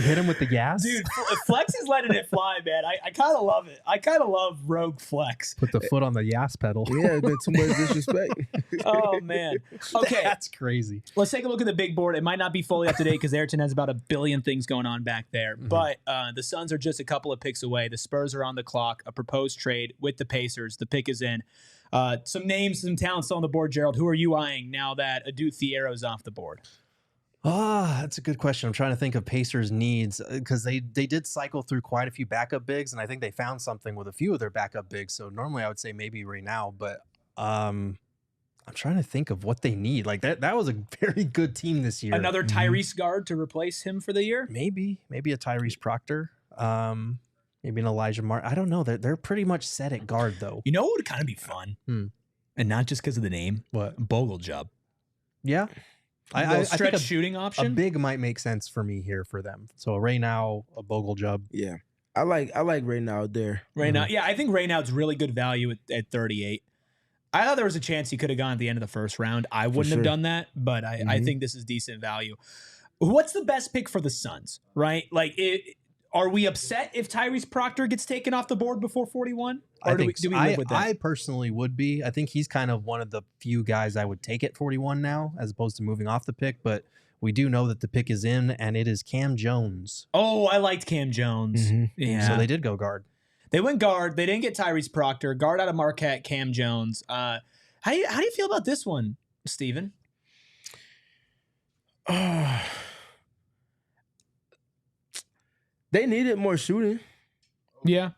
hit him with the gas. Dude, Flex is letting it fly, man. I kind of love it. I kind of love rogue Flex. Put the foot on the gas pedal. Yeah, that's too much disrespect. Oh, man. Okay, That's crazy. let's take a look at the big board. It might not be fully up to date because Ayrton has about a billion things going on back there. But the Suns are just a couple of picks away. The Spurs are on the clock. A proposed trade with the Pacers. The pick is in. Some names, some talents on the board, Gerald. Who are you eyeing now that Adu Thiero is off the board? That's a good question. I'm trying to think of Pacers' needs because they did cycle through quite a few backup bigs, and I think they found something with a few of their backup bigs. So normally I would say maybe right now, but I'm trying to think of what they need. Like that was a very good team this year. Another Tyrese guard to replace him for the year? Maybe a Tyrese Proctor. Maybe an Elijah Martin. I don't know. They're pretty much set at guard though. You know what would kind of be fun? And not just because of the name. What? Bogle-Jub. Yeah. I think stretch a- shooting A option. big might make sense for me here for them. So right now, a Bogle-Jub. Yeah. I like right now there. Right now, yeah, I think right now it's really good value at 38. I thought there was a chance he could have gone at the end of the first round. I wouldn't have sure. done that, but I think this is decent value. What's the best pick for the Suns, right? Like, are we upset if Tyrese Proctor gets taken off the board before 41? Or do we live with that? I personally would be. I think he's kind of one of the few guys I would take at 41 now, as opposed to moving off the pick. But we do know that the pick is in, and it is Cam Jones. Oh, I liked Cam Jones. Yeah. So they did go guard. They went guard. They didn't get Tyrese Proctor. Guard out of Marquette, Cam Jones. How do you feel about this one, Steven? They needed more shooting. Yeah.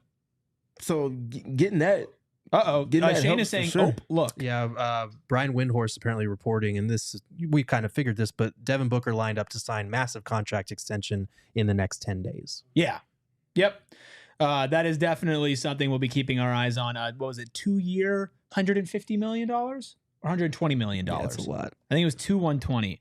So getting that. Uh-oh. Getting that Shane helps is saying, for sure. oh, look. Yeah, Brian Windhorst apparently reporting, and this we kind of figured this, but Devin Booker lined up to sign massive contract extension in the next 10 days. Yeah. Yep. That is definitely something we'll be keeping our eyes on. What was it? 2 year, $150 million? $120 million. Yeah, that's a lot. I think it was 120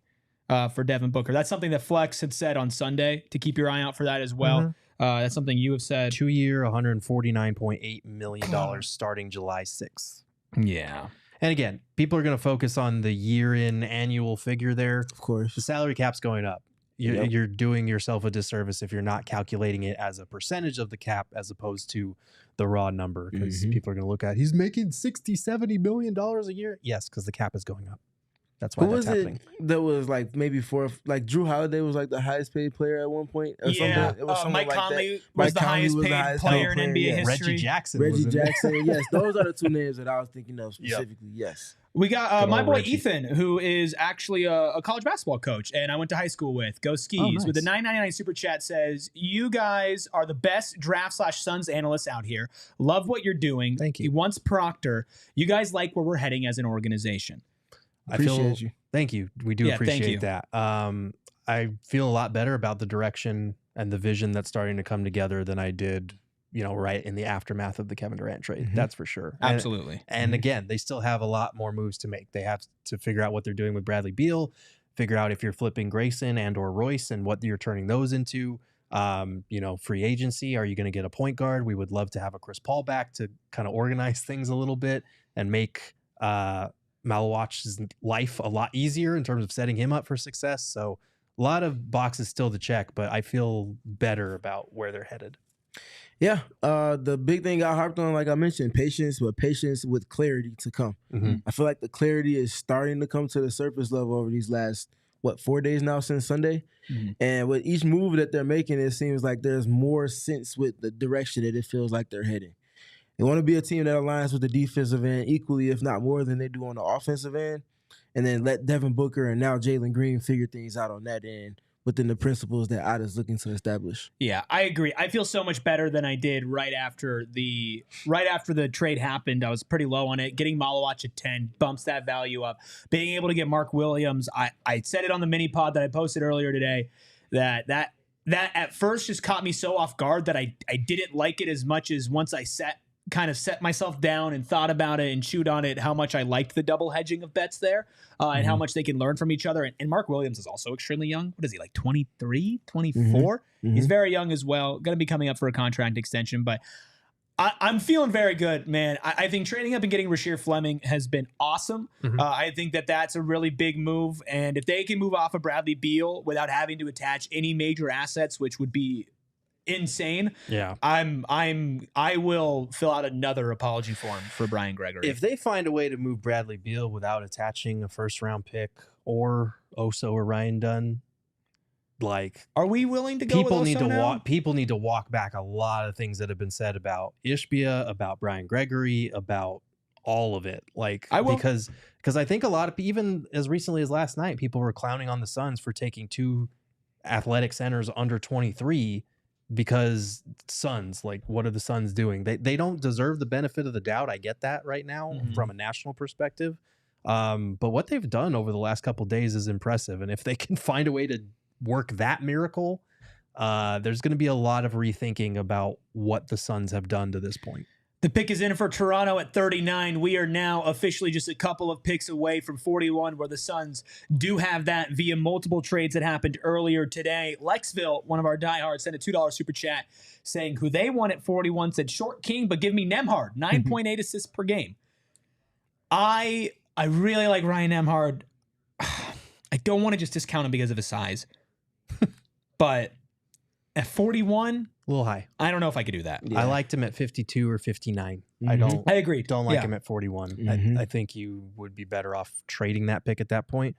for Devin Booker. That's something that Flex had said on Sunday to keep your eye out for that as well. That's something you have said. 2-year, $149.8 million starting July 6th. Yeah. And again, people are going to focus on the year-in annual figure there. Of course. The salary cap's going up. You're doing yourself a disservice if you're not calculating it as a percentage of the cap as opposed to the raw number, because people are going to look at, he's making $60-70 million a year. Yes, because the cap is going up. That's why that's happening. That was like maybe like Drew Holiday was like the highest paid player at one point. Or yeah, something. It was Mike like Conley that. was the highest paid player in NBA history. Reggie Jackson. Yes, those are the two names that I was thinking of specifically. Yes. We got my boy Reggie. Ethan, who is actually a college basketball coach, and I went to high school with. Go Skis. Nice. With the $9.99 super chat says, you guys are the best draft/Suns analysts out here. Love what you're doing. Thank you. He wants Proctor. You guys like where we're heading as an organization. Appreciate you. Thank you. We do Yeah, thank you. appreciate that. I feel a lot better about the direction and the vision that's starting to come together than I did, right in the aftermath of the Kevin Durant trade. That's for sure. Absolutely. And again, they still have a lot more moves to make. They have to figure out what they're doing with Bradley Beal, figure out if you're flipping Grayson and or Royce and what you're turning those into. Free agency. Are you going to get a point guard? We would love to have a Chris Paul back to kind of organize things a little bit and make Malawach's life a lot easier in terms of setting him up for success. So a lot of boxes still to check, but I feel better about where they're headed. Yeah. The big thing I harped on, like I mentioned, patience, but patience with clarity to come. I feel like the clarity is starting to come to the surface level over these last, 4 days now since Sunday. And with each move that they're making, it seems like there's more sense with the direction that it feels like they're heading. They want to be a team that aligns with the defensive end equally, if not more, than they do on the offensive end. And then let Devin Booker and now Jalen Green figure things out on that end within the principles that Ada's looking to establish. Yeah, I agree. I feel so much better than I did right after the trade happened. I was pretty low on it. Getting Malawach at 10 bumps that value up. Being able to get Mark Williams, I said it on the mini pod that I posted earlier today, that at first just caught me so off guard that I didn't like it as much as once I set myself down and thought about it and chewed on it, how much I liked the double hedging of bets there and how much they can learn from each other. And Mark Williams is also extremely young. What is he, like 23, 24? He's very young as well. Going to be coming up for a contract extension, but I'm feeling very good, man. I think trading up and getting Rasheer Fleming has been awesome. I think that's a really big move. And if they can move off of Bradley Beal without having to attach any major assets, which would be insane. Yeah. I will fill out another apology form for Brian Gregory. If they find a way to move Bradley Beal without attaching a first round pick or Oso or Ryan Dunn, are we willing to go people with need Oso to now? people need to walk back a lot of things that have been said about Ishbia, about Brian Gregory, about all of it. I will. Because I think a lot of even as recently as last night, people were clowning on the Suns for taking 2 athletic centers under 23 because Suns, what are the Suns doing? They don't deserve the benefit of the doubt. I get that right now from a national perspective. But what they've done over the last couple of days is impressive. And if they can find a way to work that miracle, there's going to be a lot of rethinking about what the Suns have done to this point. The pick is in for Toronto at 39. We are now officially just a couple of picks away from 41, where the Suns do have that via multiple trades that happened earlier today. Lexville, one of our diehards, sent a $2 super chat saying who they want at 41, said Short King, but give me Nembhard, 9.8 assists per game. I really like Ryan Nembhard. I don't want to just discount him because of his size. But at 41, a little high. I don't know if I could do that. I liked him at 52 or 59. I agree. Don't like him at 41. I think you would be better off trading that pick at that point.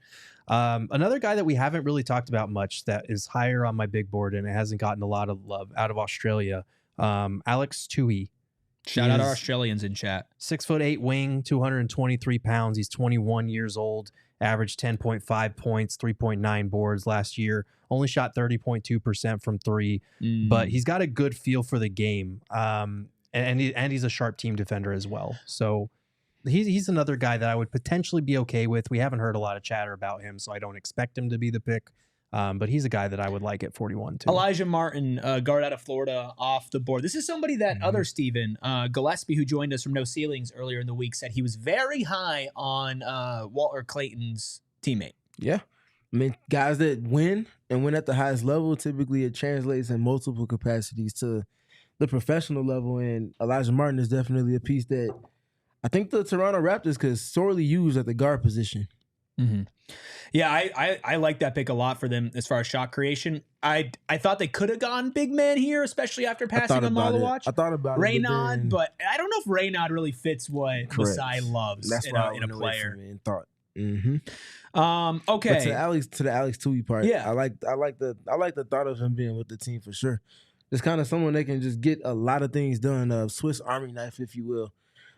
Another guy that we haven't really talked about much that is higher on my big board and it hasn't gotten a lot of love out of Australia, Alex Tui. Shout out our Australians in chat. 6'8" wing, 223 pounds. He's 21 years old. Averaged 10.5 points, 3.9 boards last year. Only shot 30.2% from 3, but he's got a good feel for the game. And he's a sharp team defender as well. So he's another guy that I would potentially be okay with. We haven't heard a lot of chatter about him, so I don't expect him to be the pick. But he's a guy that I would like at 41 too. Elijah Martin, guard out of Florida, off the board. This is somebody that other Steven, Gillespie, who joined us from No Ceilings earlier in the week, said he was very high on Walter Clayton's teammate. Yeah. I mean, guys that win and win at the highest level, typically it translates in multiple capacities to the professional level. And Elijah Martin is definitely a piece that I think the Toronto Raptors could sorely use at the guard position. Mm-hmm. Yeah, I like that pick a lot for them as far as shot creation. I thought they could have gone big man here, especially after passing on Malawatch. I thought about Raynaud, but I don't know if Raynaud really fits what Masai loves in a player. Thought. Okay. But to the Alex Tui part, yeah, I like the thought of him being with the team for sure. It's kind of someone that can just get a lot of things done, Swiss Army knife, if you will.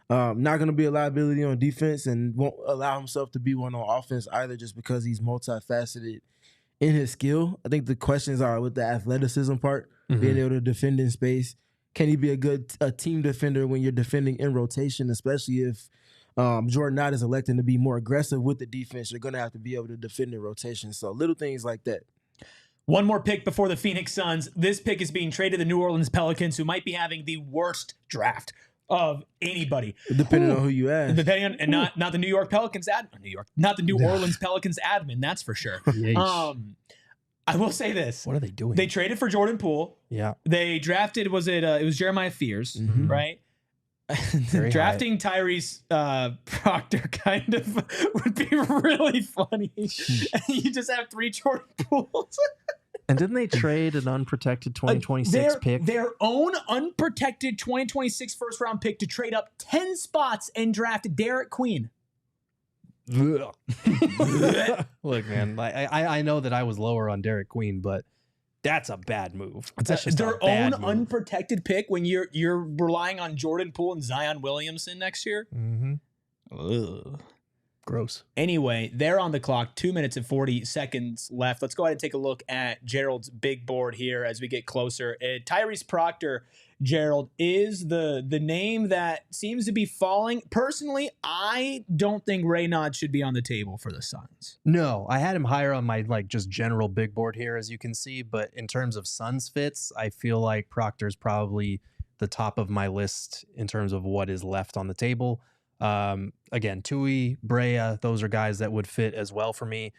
Not going to be a liability on defense and won't allow himself to be one on offense either, just because he's multifaceted in his skill. I think the questions are with the athleticism part, being able to defend in space. Can he be a team defender when you're defending in rotation, especially if Jordan Knott is electing to be more aggressive with the defense? You're going to have to be able to defend in rotation. So little things like that. One more pick before the Phoenix Suns. This pick is being traded to the New Orleans Pelicans, who might be having the worst draft of anybody, depending on who you ask. Depending on, and not the New York Pelicans not the New Orleans Pelicans admin, that's for sure. I will say this: what are they doing? They traded for Jordan Poole. Yeah, they drafted. It was Jeremiah Fears, right? Drafting Tyrese Proctor kind of would be really funny. You just have 3 Jordan Pooles. And didn't they trade an unprotected 2026 pick? Their own unprotected 2026 first round pick to trade up 10 spots and draft Derek Queen. Look, man, I know that I was lower on Derek Queen, but that's a bad move. That's just their own unprotected pick when you're relying on Jordan Poole and Zion Williamson next year. Ugh. Gross. Anyway, they're on the clock. 2 minutes and 40 seconds left. Let's go ahead and take a look at Gerald's big board here as we get closer. Tyrese Proctor, Gerald, is the name that seems to be falling. Personally, I don't think Raynaud should be on the table for the Suns. No, I had him higher on my just general big board here, as you can see. But in terms of Suns fits, I feel like Proctor's probably the top of my list in terms of what is left on the table. Again, Tui, Brea, those are guys that would fit as well for me.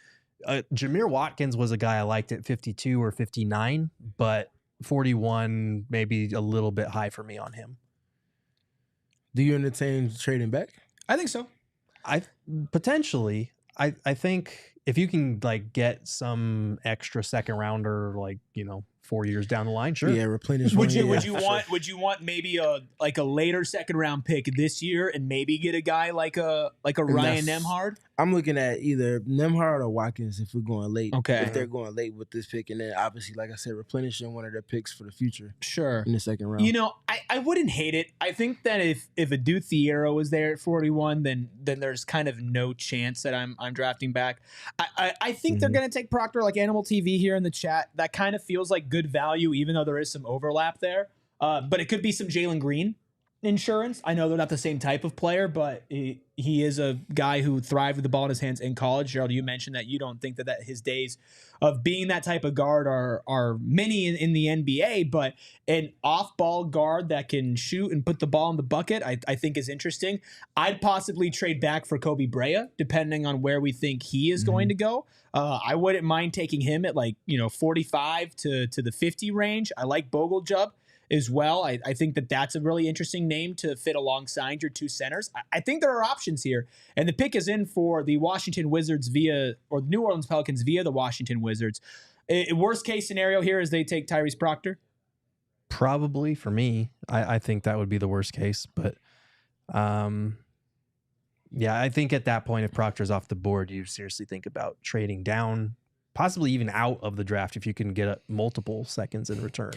Jameer Watkins was a guy I liked at 52 or 59, but 41 maybe a little bit high for me on him. Do you entertain trading back? I think so. I think if you can get some extra second rounder, 4 years down the line, sure. Yeah, replenish. Would you want maybe a later second round pick this year and maybe get a guy like a Ryan Nembhard? I'm looking at either Nembhard or Watkins if we're going late. Okay. If they're going late with this pick, and then obviously, like I said, replenishing one of their picks for the future. Sure. In the second round. I wouldn't hate it. I think that if a Adu Thiero was there at 41, then there's kind of no chance that I'm drafting back. I think they're gonna take Proctor, like Animal TV here in the chat. That kind of feels like good value, even though there is some overlap there. But it could be some Jalen Green insurance. I know they're not the same type of player, but he is a guy who thrived with the ball in his hands in college. Gerald, you mentioned that you don't think that his days of being that type of guard are many in the NBA, but an off-ball guard that can shoot and put the ball in the bucket, I think is interesting. I'd possibly trade back for Koby Brea, depending on where we think he is going to go. I wouldn't mind taking him at 45 to the 50 range. I like Bogle-Jubb as well. I think that's a really interesting name to fit alongside your 2 centers. I think there are options here. And the pick is in for the Washington Wizards the New Orleans Pelicans via the Washington Wizards. Worst case scenario here is they take Tyrese Proctor? Probably for me. I think that would be the worst case. But yeah, I think at that point, if Proctor's off the board, you seriously think about trading down, possibly even out of the draft if you can get multiple seconds in return.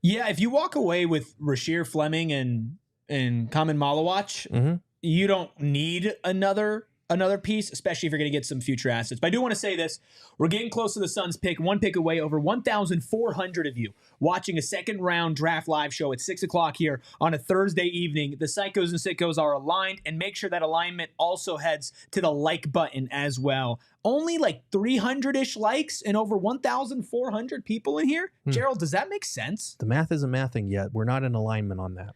Yeah, if you walk away with Rasheer Fleming and Kamen Malawatch, you don't need another another piece, especially if you're going to get some future assets. But I do want to say this. We're getting close to the Suns pick, one pick away, over 1,400 of you watching a second round draft live show at 6 o'clock here on a Thursday evening. The Psychos and Sickos are aligned, and make sure that alignment also heads to the like button as well. Only like 300-ish likes and over 1,400 people in here. Gerald, does that make sense? The math isn't mathing yet. We're not in alignment on that.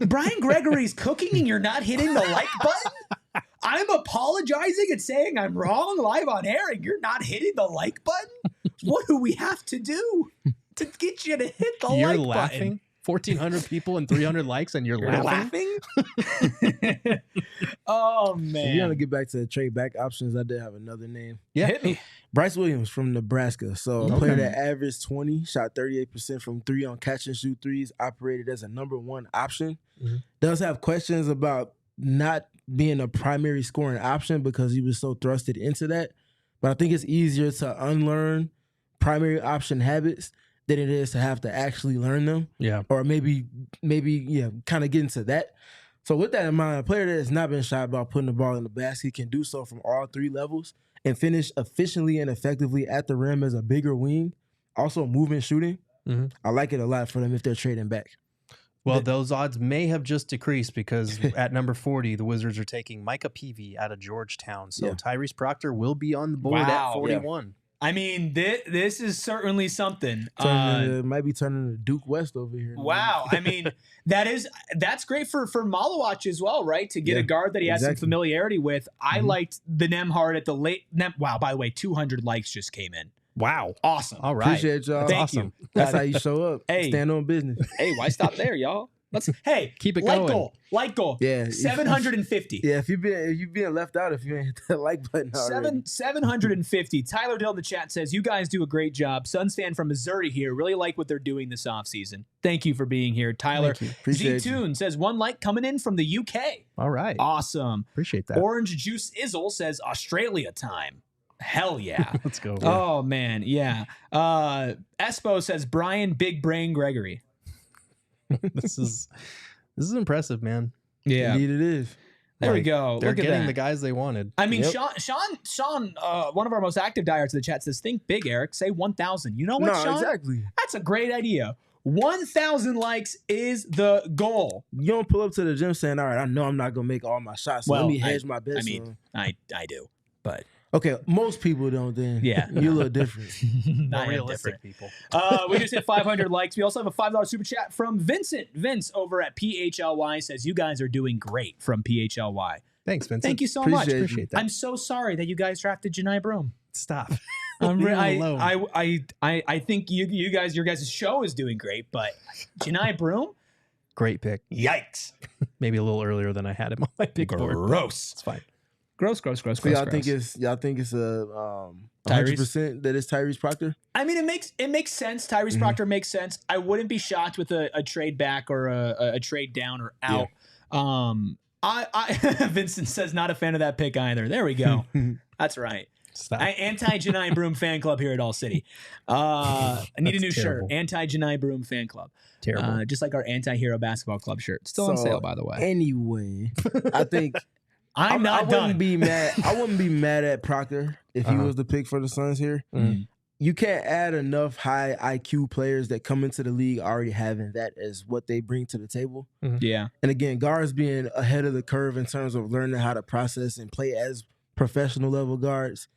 Brian Gregory's cooking and you're not hitting the like button? I'm apologizing and saying I'm wrong live on air and you're not hitting the like button? What do we have to do to get you to hit the You're like laughing? button? 1,400 people and 300 likes and you're laughing? Oh, If man. you want to get back to the trade back options, I did have another name. Yeah. Hit me. Bryce Williams from Nebraska. So a player that averaged 20, shot 38% from 3 on catch and shoot threes, operated as a number 1 option. Does have questions about not being a primary scoring option because he was so thrusted into that. But I think it's easier to unlearn primary option habits than it is to have to actually learn them. Yeah. Or maybe kind of get into that. So with that in mind, a player that has not been shy about putting the ball in the basket can do so from all 3 levels and finish efficiently and effectively at the rim as a bigger wing. Also movement shooting. I like it a lot for them if they're trading back. Well, those odds may have just decreased because at number 40, the Wizards are taking Micah Peavy out of Georgetown. So Tyrese Proctor will be on the board at 41. I mean, this is certainly something. Might be turning to Duke West over here. Wow. I mean, that's great for Malawach as well, right? To get a guard that he has some familiarity with. I liked the Nemhard at the late. Wow, by the way, 200 likes just came in. Wow. Awesome. All right. Appreciate y'all. Thank you. That's how you show up. Hey. Stand on business. Hey, why stop there, y'all? Let's Keep it like going. goal. Like goal. Yeah. 750. Yeah, if you being left out if you ain't hit that like button already. 750. Tyler Dill in the chat says, you guys do a great job. Suns fan from Missouri here. Really like what they're doing this offseason. Thank you for being here, Tyler. Thank you. Appreciate Z-Tune says, 1 like coming in from the UK. All right. Awesome. Appreciate that. Orange Juice Izzle says, Australia time. Hell yeah. Let's go. Oh, man. Yeah. Espo says, Brian Big Brain Gregory. This is impressive, man. Yeah. Indeed it is. There we go. They're Look at getting that. the guys they wanted. I mean, Yep. Sean, one of our most active diehards in the chat says, think big, Eric. Say 1,000. You know what, No, Sean? exactly. That's a great idea. 1,000 likes is the goal. You don't pull up to the gym saying, all right, I know I'm not going to make all my shots, so Well, let me hedge my bets. I mean, I do, but okay, most people don't then. Yeah. You're a little different. not Realistic people. We just hit 500 likes. We also have a $5 super chat from Vincent. Vince over at PHLY says, you guys are doing great from PHLY. Thanks, Vincent. Thank you so much. Appreciate you. Appreciate that. I'm so sorry that you guys drafted Janai Broom. Stop. Leave him him alone. I think your guys' show is doing great, but Janai Broom, Great pick. yikes, Maybe a little earlier than I had him on my pick board. but gross, It's fine. gross. So y'all think it's a 100% that it's Tyrese Proctor? I mean, it makes sense. Tyrese Proctor makes sense. I wouldn't be shocked with a trade back or a trade down or out. I Vincent says not a fan of that pick either. There we go. That's right. Stop. Anti-Janai Broom fan club here at All City. I need a That's new terrible. shirt. Anti-Janai Broom fan club. Terrible. Just like our anti-hero basketball club shirt. Still on So, sale, by the way. Anyway, I think I'm not I wouldn't done. be mad. I wouldn't be mad at Proctor if he was the pick for the Suns here. You can't add enough high IQ players that come into the league already having that as what they bring to the table. Yeah. And again, guards being ahead of the curve in terms of learning how to process and play as professional level guards.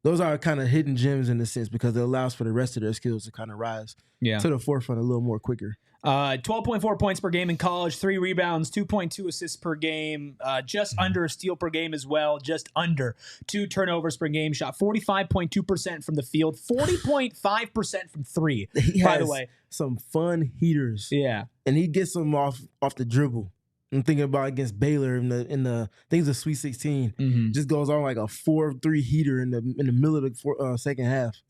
Those are kind of hidden gems in a sense because it allows for the rest of their skills to kind of rise to the forefront a little more quicker. 12.4 points per game in college, 3 rebounds, 2.2 assists per game, just under a steal per game as well, just under 2 turnovers per game, shot 45.2% from the field, 40.5% from 3, He by has the way. some fun heaters. Yeah. And he gets them off the dribble. I'm thinking about against Baylor in the things of Sweet 16. Just goes on like a 4-3 heater in the middle of the second half.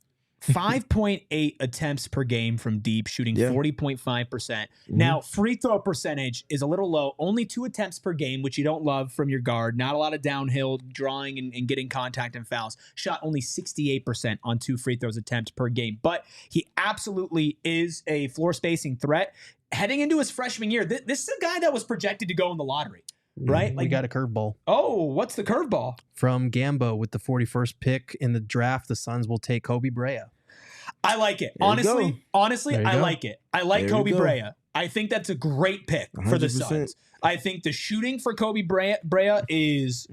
5.8 attempts per game from deep, shooting 40.5%. Now, free throw percentage is a little low. Only 2 attempts per game, which you don't love from your guard. Not a lot of downhill drawing and getting contact and fouls. Shot only 68% on 2 free throws attempts per game. But he absolutely is a floor spacing threat. Heading into his freshman year, this is a guy that was projected to go in the lottery. right? We got a curveball. Oh, what's the curveball? From Gambo with the 41st pick in the draft, the Suns will take Koby Brea. I like it. There you Honestly, There you I go. like it. I like There you Koby go. Brea. I think that's a great pick for the 100%. Suns. I think the shooting for Koby Brea is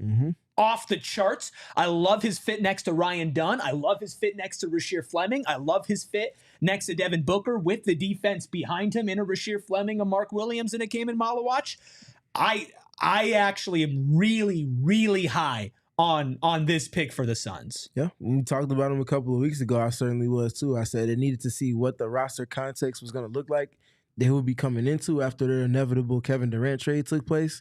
off the charts. I love his fit next to Ryan Dunn. I love his fit next to Rasheer Fleming. I love his fit next to Devin Booker with the defense behind him in a Rasheer Fleming, a Mark Williams, and a Kaman Malawach. I actually am really, really high on this pick for the Suns. Yeah, when we talked about him a couple of weeks ago, I certainly was too. I said it needed to see what the roster context was going to look like they would be coming into after their inevitable Kevin Durant trade took place.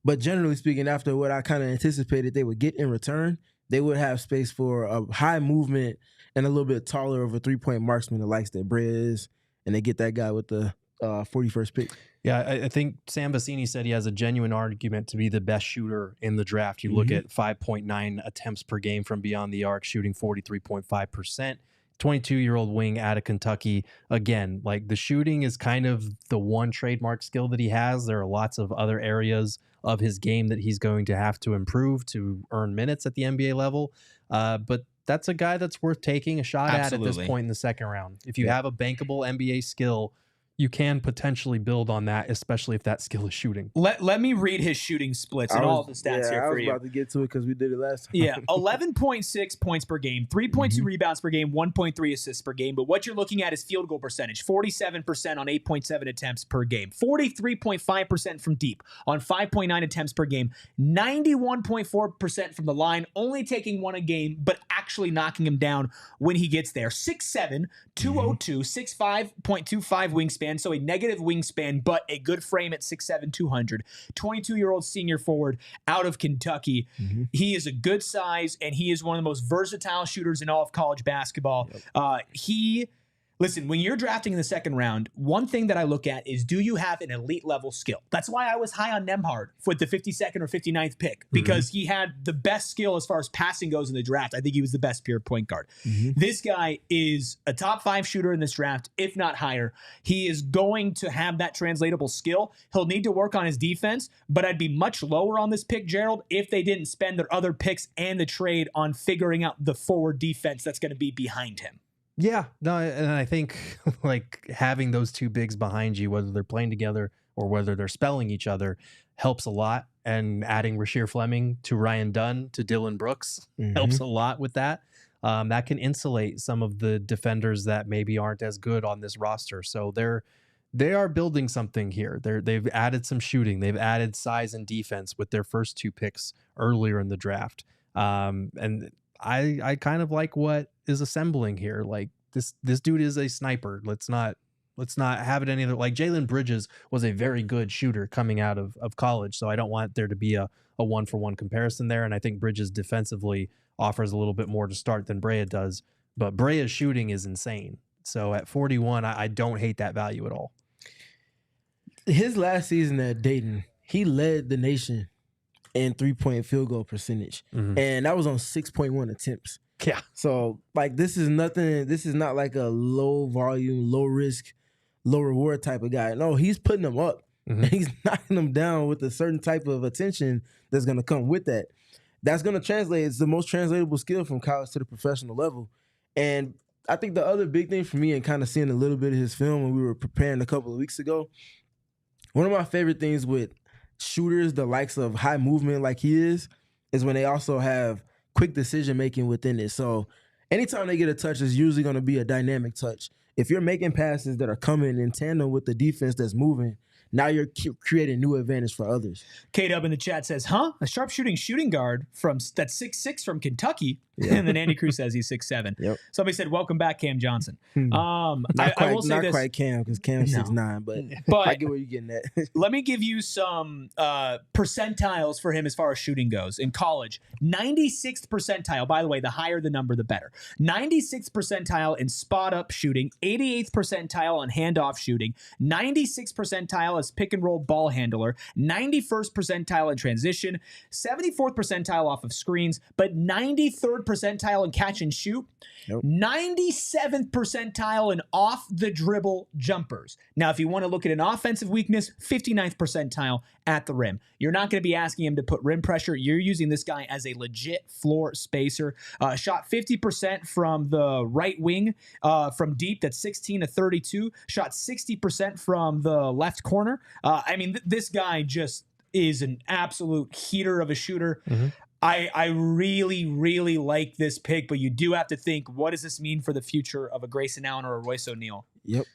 But generally speaking, after what I kind of anticipated they would get in return, they would have space for a high movement and a little bit taller of a three-point marksman, the likes that Brea is, and they get that guy with the 41st pick. Yeah, I think Sam Bassini said he has a genuine argument to be the best shooter in the draft. You look at 5.9 attempts per game from beyond the arc, shooting 43.5%. 22-year-old wing out of Kentucky. Again, like the shooting is kind of the one trademark skill that he has. There are lots of other areas of his game that he's going to have to improve to earn minutes at the NBA level. But that's a guy that's worth taking a shot at this point in the second round. If you have a bankable NBA skill, you can potentially build on that, especially if that skill is shooting. Let me read his shooting splits and all the stats here for you. I was about to get to it because we did it last time. Yeah, 11.6 points per game, 3.2 rebounds per game, 1.3 assists per game. But what you're looking at is field goal percentage, 47% on 8.7 attempts per game, 43.5% from deep on 5.9 attempts per game, 91.4% from the line, only taking one a game, but actually knocking him down when he gets there. 6'7", 202, 6'5.25 wingspan, so a negative wingspan, but a good frame at 6'7", 200. 22-year-old senior forward out of Kentucky. He is a good size, and he is one of the most versatile shooters in all of college basketball. Listen, when you're drafting in the second round, one thing that I look at is, do you have an elite level skill? That's why I was high on Nembhard with the 52nd or 59th pick, because he had the best skill as far as passing goes in the draft. I think he was the best pure point guard. This guy is a top 5 shooter in this draft, if not higher. He is going to have that translatable skill. He'll need to work on his defense, but I'd be much lower on this pick, Gerald, if they didn't spend their other picks and the trade on figuring out the forward defense that's going to be behind him. Yeah, no, and I think like having those two bigs behind you, whether they're playing together or whether they're spelling each other, helps a lot. And adding Rasheer Fleming to Ryan Dunn to Dylan Brooks helps a lot with that. That can insulate some of the defenders that maybe aren't as good on this roster. So they are building something here. They've added some shooting. They've added size and defense with their first 2 picks earlier in the draft. And I kind of like what is assembling here. Like this dude is a sniper. Let's not have it any other. Like Jalen Bridges was a very good shooter coming out of college, so I don't want there to be a 1-for-1 comparison there. And I think Bridges defensively offers a little bit more to start than Brea does, but Brea's shooting is insane. So at 41, I don't hate that value at all. His last season at Dayton, he led the nation in 3-point field goal percentage. And that was on 6.1 attempts. Yeah. So like this is not like a low volume, low risk, low reward type of guy. No, he's putting them up. And he's knocking them down with a certain type of attention that's going to come with that. That's going to translate. It's the most translatable skill from college to the professional level. And I think the other big thing for me, and kind of seeing a little bit of his film when we were preparing a couple of weeks ago, one of my favorite things with shooters, the likes of high movement like he is when they also have quick decision making within it. So anytime they get a touch, it's usually going to be a dynamic touch. If you're making passes that are coming in tandem with the defense that's moving, now you're creating new advantage for others. K-Dub in the chat says, a sharpshooting shooting guard that's 6'6" from Kentucky. Yeah. And then Andy Cruz says he's 6'7". Yep. Somebody said, welcome back, Cam Johnson. I will say not quite Cam, because Cam's 6'9", but I get where you're getting at. Let me give you some percentiles for him as far as shooting goes. In college, 96th percentile, by the way, the higher the number, the better. 96th percentile in spot-up shooting, 88th percentile on handoff shooting, 96th percentile as pick and roll ball handler, 91st percentile in transition, 74th percentile off of screens, but 93rd percentile in catch and shoot, 97th percentile in off the dribble jumpers. Now, if you want to look at an offensive weakness, 59th percentile at the rim. You're not going to be asking him to put rim pressure. You're using this guy as a legit floor spacer. Shot 50% from the right wing from deep. That's 16 to 32. Shot 60% from the left corner. I mean, this guy just is an absolute heater of a shooter. I really, really like this pick, but you do have to think, what does this mean for the future of a Grayson Allen or a Royce O'Neal? Yep.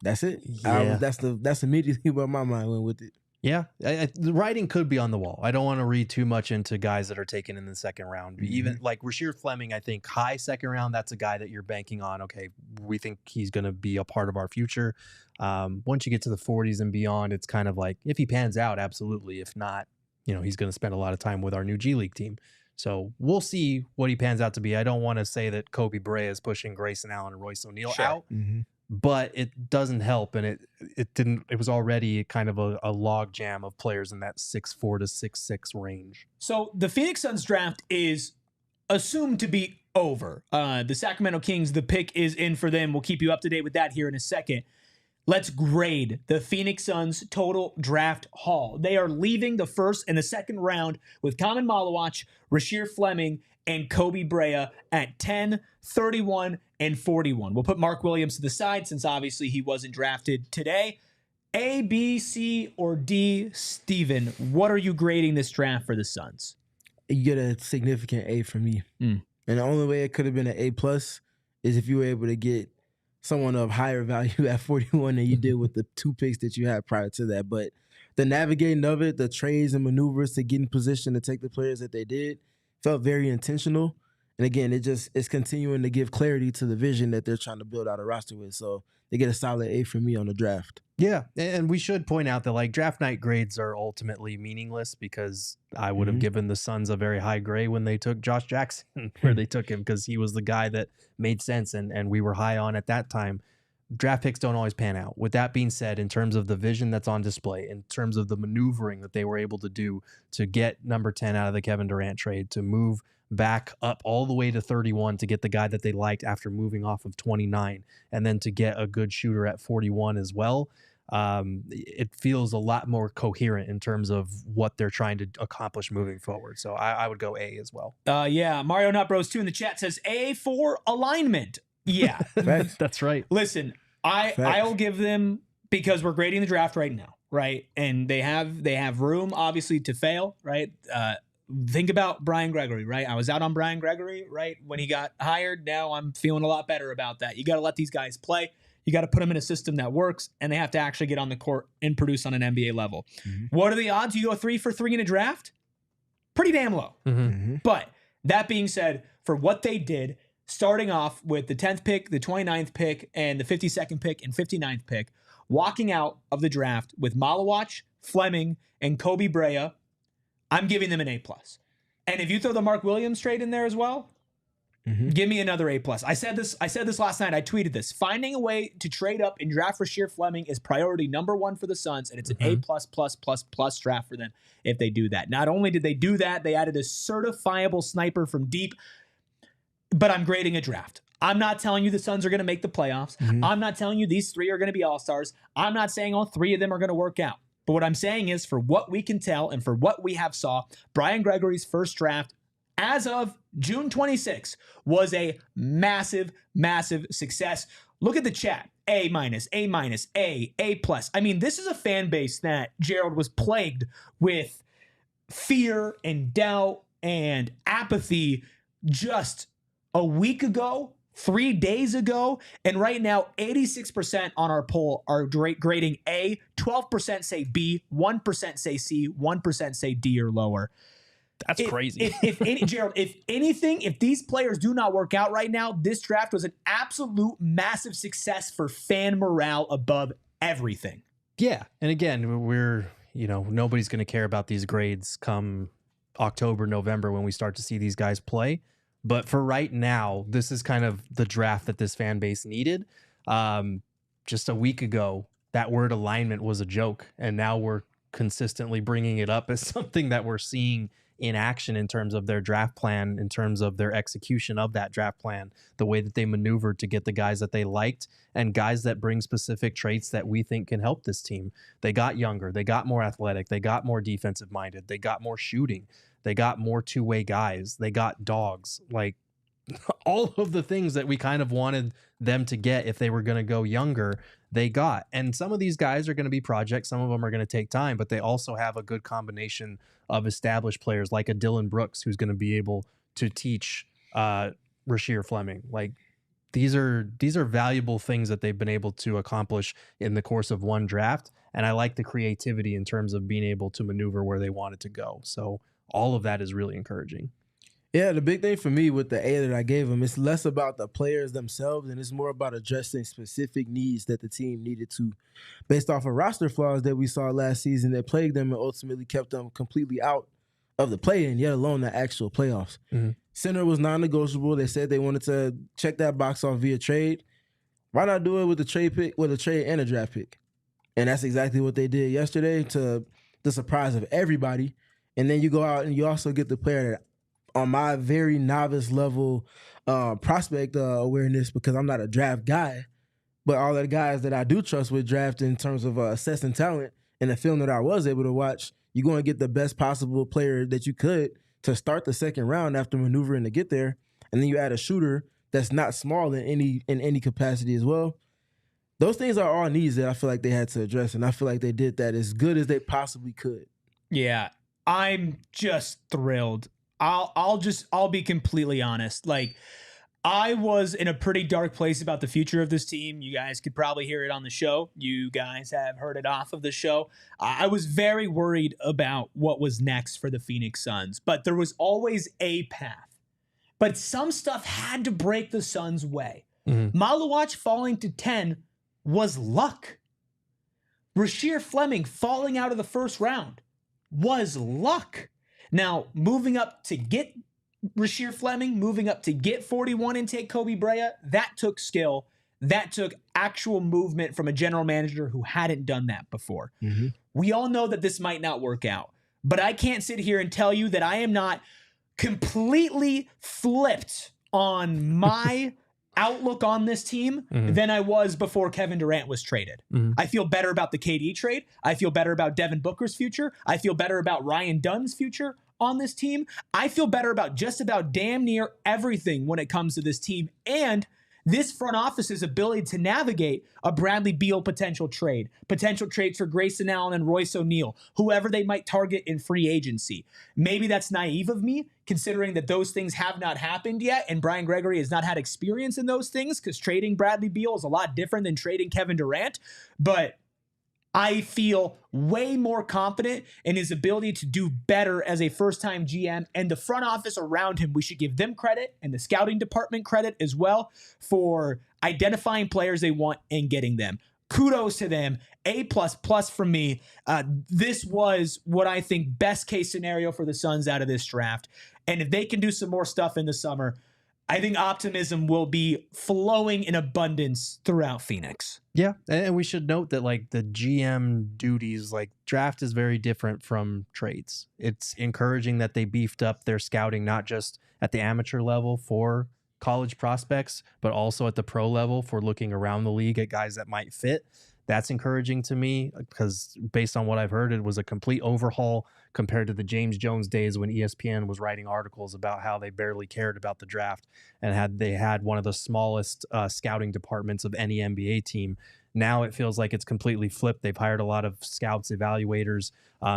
That's it. Yeah. That's immediately where my mind went with it. Yeah, the writing could be on the wall. I don't want to read too much into guys that are taken in the second round. Even like Rasheer Fleming, I think high second round, that's a guy that you're banking on. Okay, we think he's going to be a part of our future. Once you get to the 40s and beyond, it's kind of like, if he pans out, absolutely. If not, he's going to spend a lot of time with our new G League team. So we'll see what he pans out to be. I don't want to say that Koby Brea is pushing Grayson Allen and Royce O'Neal out. But it doesn't help, and it was already kind of a log jam of players in that 6'4" to 6'6" range. So the Phoenix Suns draft is assumed to be over. The Sacramento Kings, the pick is in for them. We'll keep you up to date with that here in a second. Let's grade the Phoenix Suns total draft haul. They are leaving the first and the second round with Kaman Malawach, Rasheer Fleming, and Koby Brea at 10, 31, and 41. We'll put Mark Williams to the side since obviously he wasn't drafted today. A, B, C, or D, Steven, what are you grading this draft for the Suns? You get a significant A from me. And the only way it could have been an A+ is if you were able to get someone of higher value at 41 than you did with the 2 picks that you had prior to that. But the navigating of it, the trades and maneuvers to get in position to take the players that they did, felt very intentional. And again, it's continuing to give clarity to the vision that they're trying to build out a roster with. So they get a solid A from me on the draft. Yeah, and we should point out that like draft night grades are ultimately meaningless, because I would have given the Suns a very high grade when they took Josh Jackson where they took him, because he was the guy that made sense and we were high on at that time. Draft picks don't always pan out. With that being said, in terms of the vision that's on display, in terms of the maneuvering that they were able to do to get number 10 out of the Kevin Durant trade, to move back up all the way to 31 to get the guy that they liked after moving off of 29, and then to get a good shooter at 41 as well, it feels a lot more coherent in terms of what they're trying to accomplish moving forward. So I would go A as well. Yeah, Mario Not Bros 2 in the chat says A for alignment. Yeah. That's right. Listen, I'll give them, because we're grading the draft right now, right? And they have room obviously to fail, right? Think about Brian Gregory, right? I was out on Brian Gregory, right? When he got hired. Now I'm feeling a lot better about that. You got to let these guys play. You got to put them in a system that works, and they have to actually get on the court and produce on an NBA level. What are the odds you go 3 for 3 in a draft? Pretty damn low. But that being said, for what they did, starting off with the 10th pick, the 29th pick, and the 52nd pick and 59th pick, walking out of the draft with Malawach, Fleming, and Koby Brea, I'm giving them an A+. And if you throw the Mark Williams trade in there as well, give me another A+. I said this last night. I tweeted this. Finding a way to trade up and draft Rasheer Fleming is priority number 1 for the Suns, and it's an A+++ draft for them if they do that. Not only did they do that, they added a certifiable sniper from deep, but I'm grading a draft. I'm not telling you the Suns are going to make the playoffs. I'm not telling you these 3 are going to be all-stars. I'm not saying all 3 of them are going to work out. But what I'm saying is, for what we can tell and for what we have saw, Brian Gregory's first draft as of June 26 was a massive, massive success. Look at the chat. A-, A+, A+. I mean, this is a fan base that, Gerald, was plagued with fear and doubt and apathy just a week ago, 3 days ago, and right now 86% on our poll are grading A, 12% say B, 1% say C, 1% say D or lower. That's crazy. Gerald, if anything, if these players do not work out right now, this draft was an absolute massive success for fan morale above everything. Yeah, and again, we're, nobody's going to care about these grades come October, November when we start to see these guys play. But for right now, this is kind of the draft that this fan base needed. Just a week ago, that word alignment was a joke, and now we're consistently bringing it up as something that we're seeing in action in terms of their draft plan, in terms of their execution of that draft plan, the way that they maneuvered to get the guys that they liked and guys that bring specific traits that we think can help this team. They got younger, they got more athletic, they got more defensive minded, they got more shooting, they got more two-way guys, they got dogs, like all of the things that we kind of wanted them to get if they were going to go younger, they got. And some of these guys are going to be projects, some of them are going to take time, but they also have a good combination of established players like a Dylan Brooks, who's going to be able to teach Rasheer Fleming. Like these are valuable things that they've been able to accomplish in the course of one draft. And I like the creativity in terms of being able to maneuver where they wanted to go. So all of that is really encouraging. Yeah, the big thing for me with the A that I gave him, it's less about the players themselves and it's more about addressing specific needs that the team needed to, based off of roster flaws that we saw last season that plagued them and ultimately kept them completely out of the play-in, yet alone the actual playoffs. Mm-hmm. Center was non-negotiable. They said they wanted to check that box off via trade. Why not do it with a trade pick, with a trade and a draft pick? And that's exactly what they did yesterday, to the surprise of everybody. And then you go out and you also get the player that, on my very novice level prospect awareness, because I'm not a draft guy, but all the guys that I do trust with draft in terms of assessing talent in the film that I was able to watch, you're going to get the best possible player that you could to start the second round after maneuvering to get there. And then you add a shooter that's not small in any capacity as well. Those things are all needs that I feel like they had to address, and I feel like they did that as good as they possibly could. Yeah, I'm just thrilled. I'll be completely honest. Like, I was in a pretty dark place about the future of this team. You guys could probably hear it on the show. You guys have heard it off of the show. I was very worried about what was next for the Phoenix Suns, but there was always a path. But some stuff had to break the Suns' way. Mm-hmm. Maluach falling to 10 was luck. Rasheer Fleming falling out of the first round was luck. Now, moving up to get Rasheer Fleming, moving up to get 41 and take Koby Brea, that took skill. That took actual movement from a general manager who hadn't done that before. Mm-hmm. We all know that this might not work out, but I can't sit here and tell you that I am not completely flipped on my outlook on this team than I was before Kevin Durant was traded. I feel better about the KD trade. I feel better about Devin Booker's future. I feel better about Ryan Dunn's future on this team. I feel better about just about damn near everything when it comes to this team and this front office's ability to navigate a Bradley Beal potential trades for Grayson Allen and Royce O'Neal, whoever they might target in free agency. Maybe that's naive of me, considering that those things have not happened yet, and Brian Gregory has not had experience in those things, because trading Bradley Beal is a lot different than trading Kevin Durant. But I feel way more confident in his ability to do better as a first-time GM, and the front office around him, we should give them credit and the scouting department credit as well for identifying players they want and getting them. Kudos to them. A++ from me. This was what I think best case scenario for the Suns out of this draft. And if they can do some more stuff in the summer, I think optimism will be flowing in abundance throughout Phoenix. Yeah, and we should note that like the GM duties, like draft is very different from trades. It's encouraging that they beefed up their scouting, not just at the amateur level for college prospects, but also at the pro level for looking around the league at guys that might fit. That's encouraging to me because based on what I've heard, it was a complete overhaul compared to the James Jones days when ESPN was writing articles about how they barely cared about the draft and they had one of the smallest scouting departments of any NBA team. Now it feels like it's completely flipped. They've hired a lot of scouts, evaluators,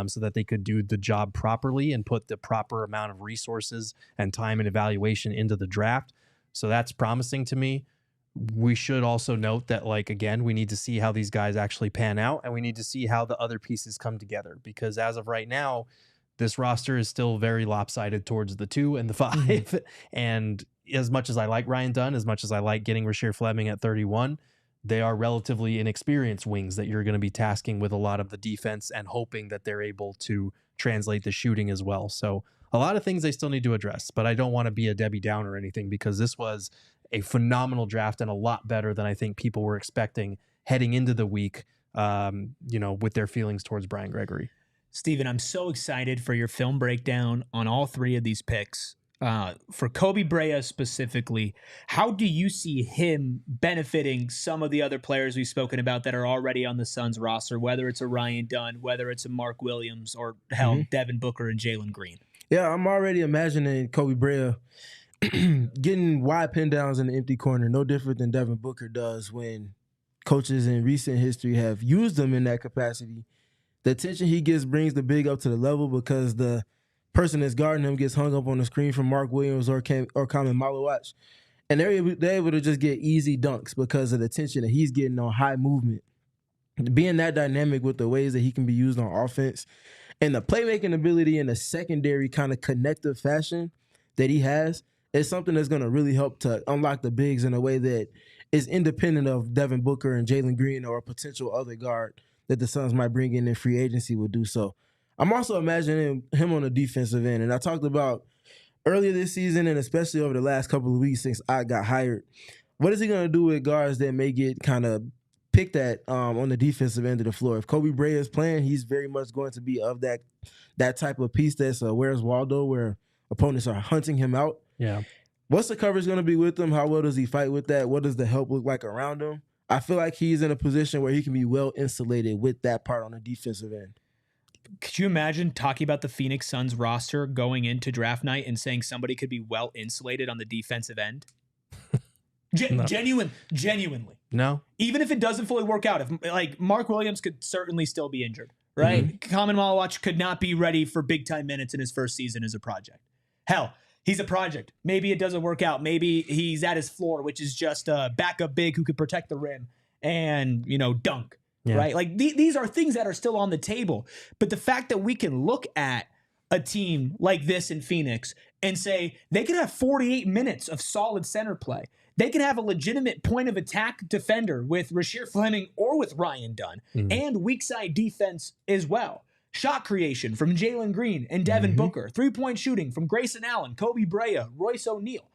so that they could do the job properly and put the proper amount of resources and time and evaluation into the draft. So that's promising to me. We should also note that, like, again, we need to see how these guys actually pan out, and we need to see how the other pieces come together, because as of right now, this roster is still very lopsided towards the 2 and the 5. Mm-hmm. And as much as I like Ryan Dunn, as much as I like getting Rasheer Fleming at 31, they are relatively inexperienced wings that you're going to be tasking with a lot of the defense and hoping that they're able to translate the shooting as well. So a lot of things they still need to address, but I don't want to be a Debbie Downer or anything, because this was a phenomenal draft and a lot better than I think people were expecting heading into the week. with their feelings towards Brian Gregory. Steven, I'm so excited for your film breakdown on all three of these picks. For Koby Brea specifically, how do you see him benefiting some of the other players we've spoken about that are already on the Suns roster, whether it's a Ryan Dunn, whether it's a Mark Williams, or hell, Devin Booker and Jalen Green? Yeah, I'm already imagining Koby Brea getting wide pin downs in the empty corner, no different than Devin Booker does when coaches in recent history have used him in that capacity. The attention he gets brings the big up to the level because the person that's guarding him gets hung up on the screen from Mark Williams or Kamen Malawach. And they're able to just get easy dunks because of the attention that he's getting on high movement. Being that dynamic with the ways that he can be used on offense and the playmaking ability in a secondary kind of connective fashion that he has is something that's going to really help to unlock the bigs in a way that is independent of Devin Booker and Jalen Green or a potential other guard that the Suns might bring in free agency would do so. I'm also imagining him on the defensive end. And I talked about earlier this season and especially over the last couple of weeks since I got hired, what is he going to do with guards that may get kind of picked at on the defensive end of the floor? If Koby Brea is playing, he's very much going to be of that type of piece that's Where's Waldo, where opponents are hunting him out. Yeah. What's the coverage going to be with him? How well does he fight with that? What does the help look like around him? I feel like he's in a position where he can be well insulated with that part on the defensive end. Could you imagine talking about the Phoenix Suns roster going into draft night and saying somebody could be well insulated on the defensive end? No. Genuinely. No. Even if it doesn't fully work out, if Mark Williams could certainly still be injured, right? Kamen Malawach could not be ready for big time minutes in his first season as a project. Hell, he's a project. Maybe it doesn't work out. Maybe he's at his floor, which is just a backup big who could protect the rim and, dunk, right? Like these are things that are still on the table. But the fact that we can look at a team like this in Phoenix and say they can have 48 minutes of solid center play. They can have a legitimate point of attack defender with Rasheer Fleming or with Ryan Dunn and weak side defense as well. Shot creation from Jalen Green and Devin Booker. 3-point shooting from Grayson Allen, Koby Brea, Royce O'Neal.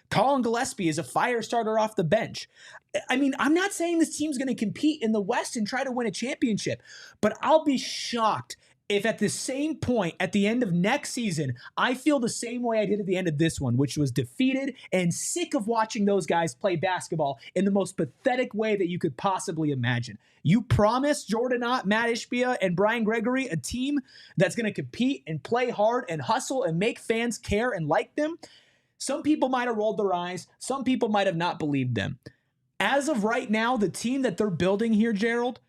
Colin Gillespie is a fire starter off the bench. I mean, I'm not saying this team's going to compete in the West and try to win a championship, but I'll be shocked if at the same point at the end of next season, I feel the same way I did at the end of this one, which was defeated and sick of watching those guys play basketball in the most pathetic way that you could possibly imagine. You promised Jordan Ott, Matt Ishbia, and Brian Gregory a team that's going to compete and play hard and hustle and make fans care and like them. Some people might have rolled their eyes. Some people might have not believed them. As of right now, the team that they're building here, Gerald,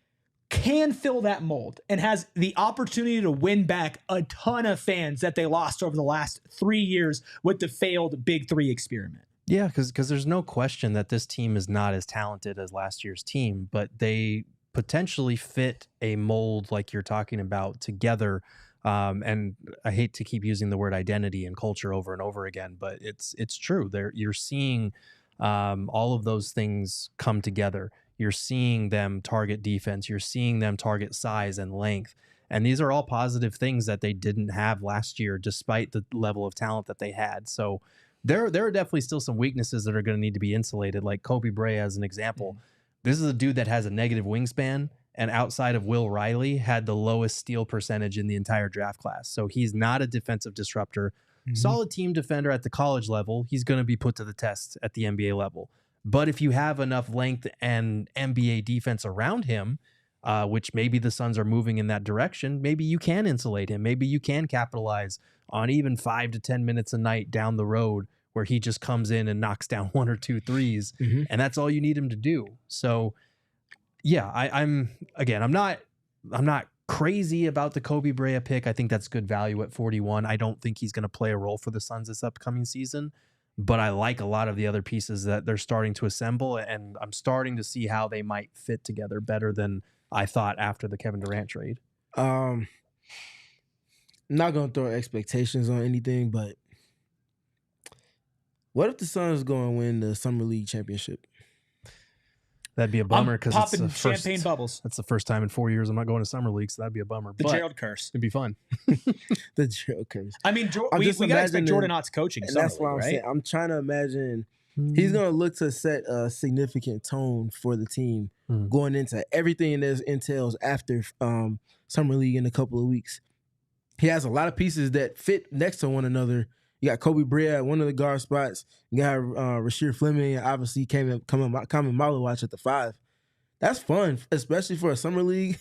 can fill that mold and has the opportunity to win back a ton of fans that they lost over the last 3 years with the failed Big Three experiment. Yeah, because there's no question that this team is not as talented as last year's team, but they potentially fit a mold like you're talking about together. And I hate to keep using the word identity and culture over and over again, but it's true. You're seeing all of those things come together. You're seeing them target defense. You're seeing them target size and length. And these are all positive things that they didn't have last year, despite the level of talent that they had. So there are definitely still some weaknesses that are going to need to be insulated, like Koby Brea as an example. This is a dude that has a negative wingspan, and outside of Will Riley, had the lowest steal percentage in the entire draft class. So he's not a defensive disruptor. Solid team defender at the college level. He's going to be put to the test at the NBA level. But if you have enough length and NBA defense around him, which maybe the Suns are moving in that direction, maybe you can insulate him. Maybe you can capitalize on even 5 to 10 minutes a night down the road where he just comes in and knocks down 1 or 2 threes, and that's all you need him to do. So, yeah, I'm not crazy about the Koby Brea pick. I think that's good value at 41. I don't think he's going to play a role for the Suns this upcoming season, but I like a lot of the other pieces that they're starting to assemble, and I'm starting to see how they might fit together better than I thought after the Kevin Durant trade. I'm not going to throw expectations on anything, but what if the Suns go and win the Summer League championship? That'd be a bummer because it's popping champagne bubbles. That's the first time in 4 years I'm not going to Summer League, so that'd be a bummer. The Gerald curse. It'd be fun. The Gerald curse. I mean, we got to expect Jordan Ott's coaching. And that's League, what I'm right? saying. I'm trying to imagine He's going to look to set a significant tone for the team going into everything that entails after Summer League in a couple of weeks. He has a lot of pieces that fit next to one another. You got Koby Brea at one of the guard spots. You got Rasheer Fleming, obviously coming Malawach at the 5. That's fun, especially for a Summer League.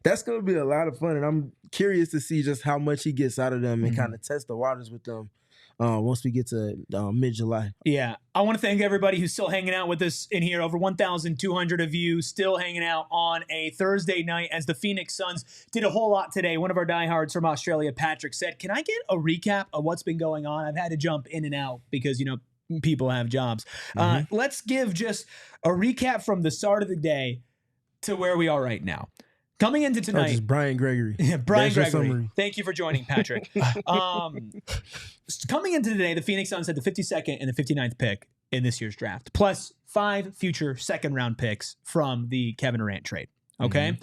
That's going to be a lot of fun, and I'm curious to see just how much he gets out of them and kind of test the waters with them once we get to mid-July. Yeah. I want to thank everybody who's still hanging out with us in here. Over 1,200 of you still hanging out on a Thursday night as the Phoenix Suns did a whole lot today. One of our diehards from Australia, Patrick, said, can I get a recap of what's been going on? I've had to jump in and out because, people have jobs. Let's give just a recap from the start of the day to where we are right now. Coming into tonight, just Brian Gregory. Brian Gregory. Thank you for joining, Patrick. Coming into today, the Phoenix Suns had the 52nd and the 59th pick in this year's draft, plus 5 future second-round picks from the Kevin Durant trade. Okay,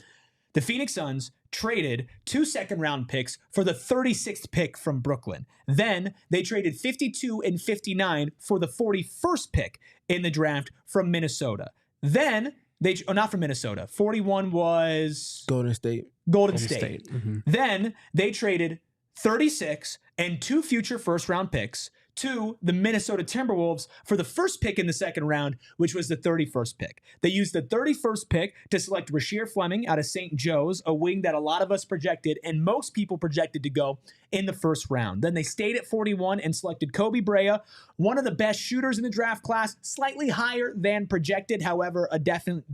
the Phoenix Suns traded 2 second-round picks for the 36th pick from Brooklyn. Then they traded 52 and 59 for the 41st pick in the draft from Minnesota. Then not from Minnesota. 41 was Golden State. Golden State. Then they traded 36 and 2 future first-round picks to the Minnesota Timberwolves for the first pick in the second round, which was the 31st pick. They used the 31st pick to select Rasheer Fleming out of St. Joe's, a wing that a lot of us projected and most people projected to go in the first round. Then they stayed at 41 and selected Koby Brea, one of the best shooters in the draft class, slightly higher than projected, however, a definite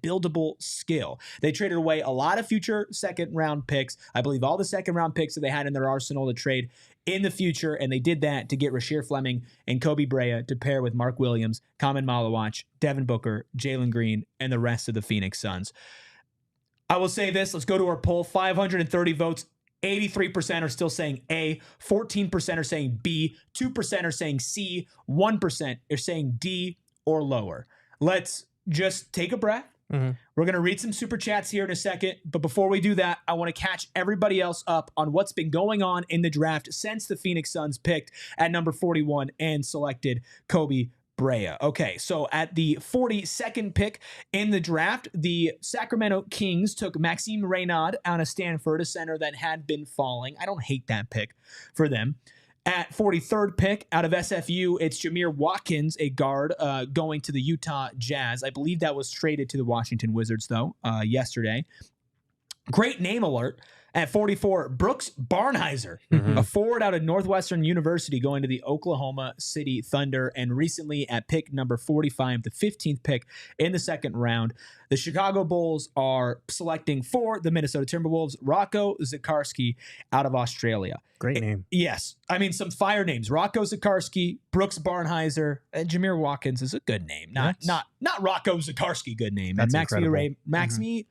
buildable skill. They traded away a lot of future second-round picks. I believe all the second-round picks that they had in their arsenal to trade in the future, and they did that to get Rasheer Fleming and Koby Brea to pair with Mark Williams, Kamen Malawach, Devin Booker, Jalen Green, and the rest of the Phoenix Suns. I will say this. Let's go to our poll. 530 votes. 83% are still saying A, 14% are saying B, 2% are saying C, 1% are saying D or lower. Let's just take a breath. We're going to read some super chats here in a second. But before we do that, I want to catch everybody else up on what's been going on in the draft since the Phoenix Suns picked at number 41 and selected Koby Brea. Okay, so at the 42nd pick in the draft, the Sacramento Kings took Maxime Reynaud out of Stanford, a center that had been falling. I don't hate that pick for them. At 43rd pick out of SFU, it's Jameer Watkins, a guard, going to the Utah Jazz. I believe that was traded to the Washington Wizards, though, yesterday. Great name alert. At 44, Brooks Barnhizer, a forward out of Northwestern University going to the Oklahoma City Thunder. And recently at pick number 45, the 15th pick in the second round, the Chicago Bulls are selecting for the Minnesota Timberwolves, Rocco Zikarsky out of Australia. Great name. Yes. I mean, some fire names. Rocco Zikarsky, Brooks Barnhizer, and Jameer Watkins is a good name. Not Rocco Zikarsky, good name. That's and incredible. Maxime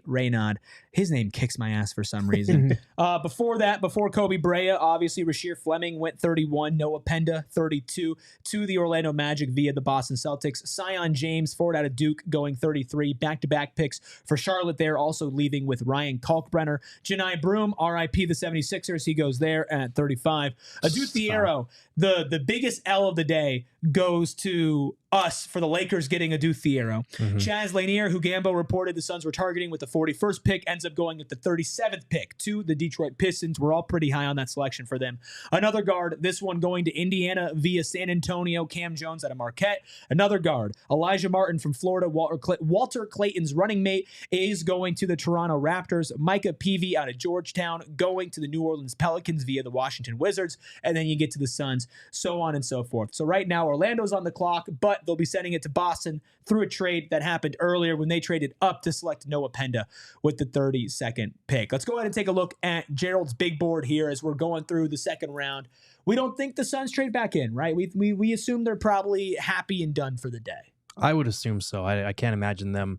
Reynaud. His name kicks my ass for some reason. Before Koby Brea, obviously Rasheer Fleming went 31. Noah Penda, 32 to the Orlando Magic via the Boston Celtics. Sion James, forward out of Duke, going 33. Back-to-back picks for Charlotte there, also leaving with Ryan Kalkbrenner. Janai Broom, RIP the 76ers. He goes there at 35. Adou Thiero, the biggest L of the day, goes to us for the Lakers getting Adou Thiero. Chaz Lanier, who Gambo reported the Suns were targeting with the 41st pick, ends up going with the 37th pick to the Detroit Pistons. We're all pretty high on that selection for them. Another guard, this one going to Indiana via San Antonio, Cam Jones out of Marquette. Another guard, Elijah Martin from Florida. Walter Clayton's running mate is going to the Toronto Raptors. Micah Peavy out of Georgetown going to the New Orleans Pelicans via the Washington Wizards. And then you get to the Suns, so on and so forth. So right now, Orlando's on the clock, but they'll be sending it to Boston through a trade that happened earlier when they traded up to select Noah Penda with the 32nd pick. Let's go ahead and take a look at Gerald's big board here as we're going through the second round. We don't think the Suns trade back in, right? We assume they're probably happy and done for the day. I would assume so. I can't imagine them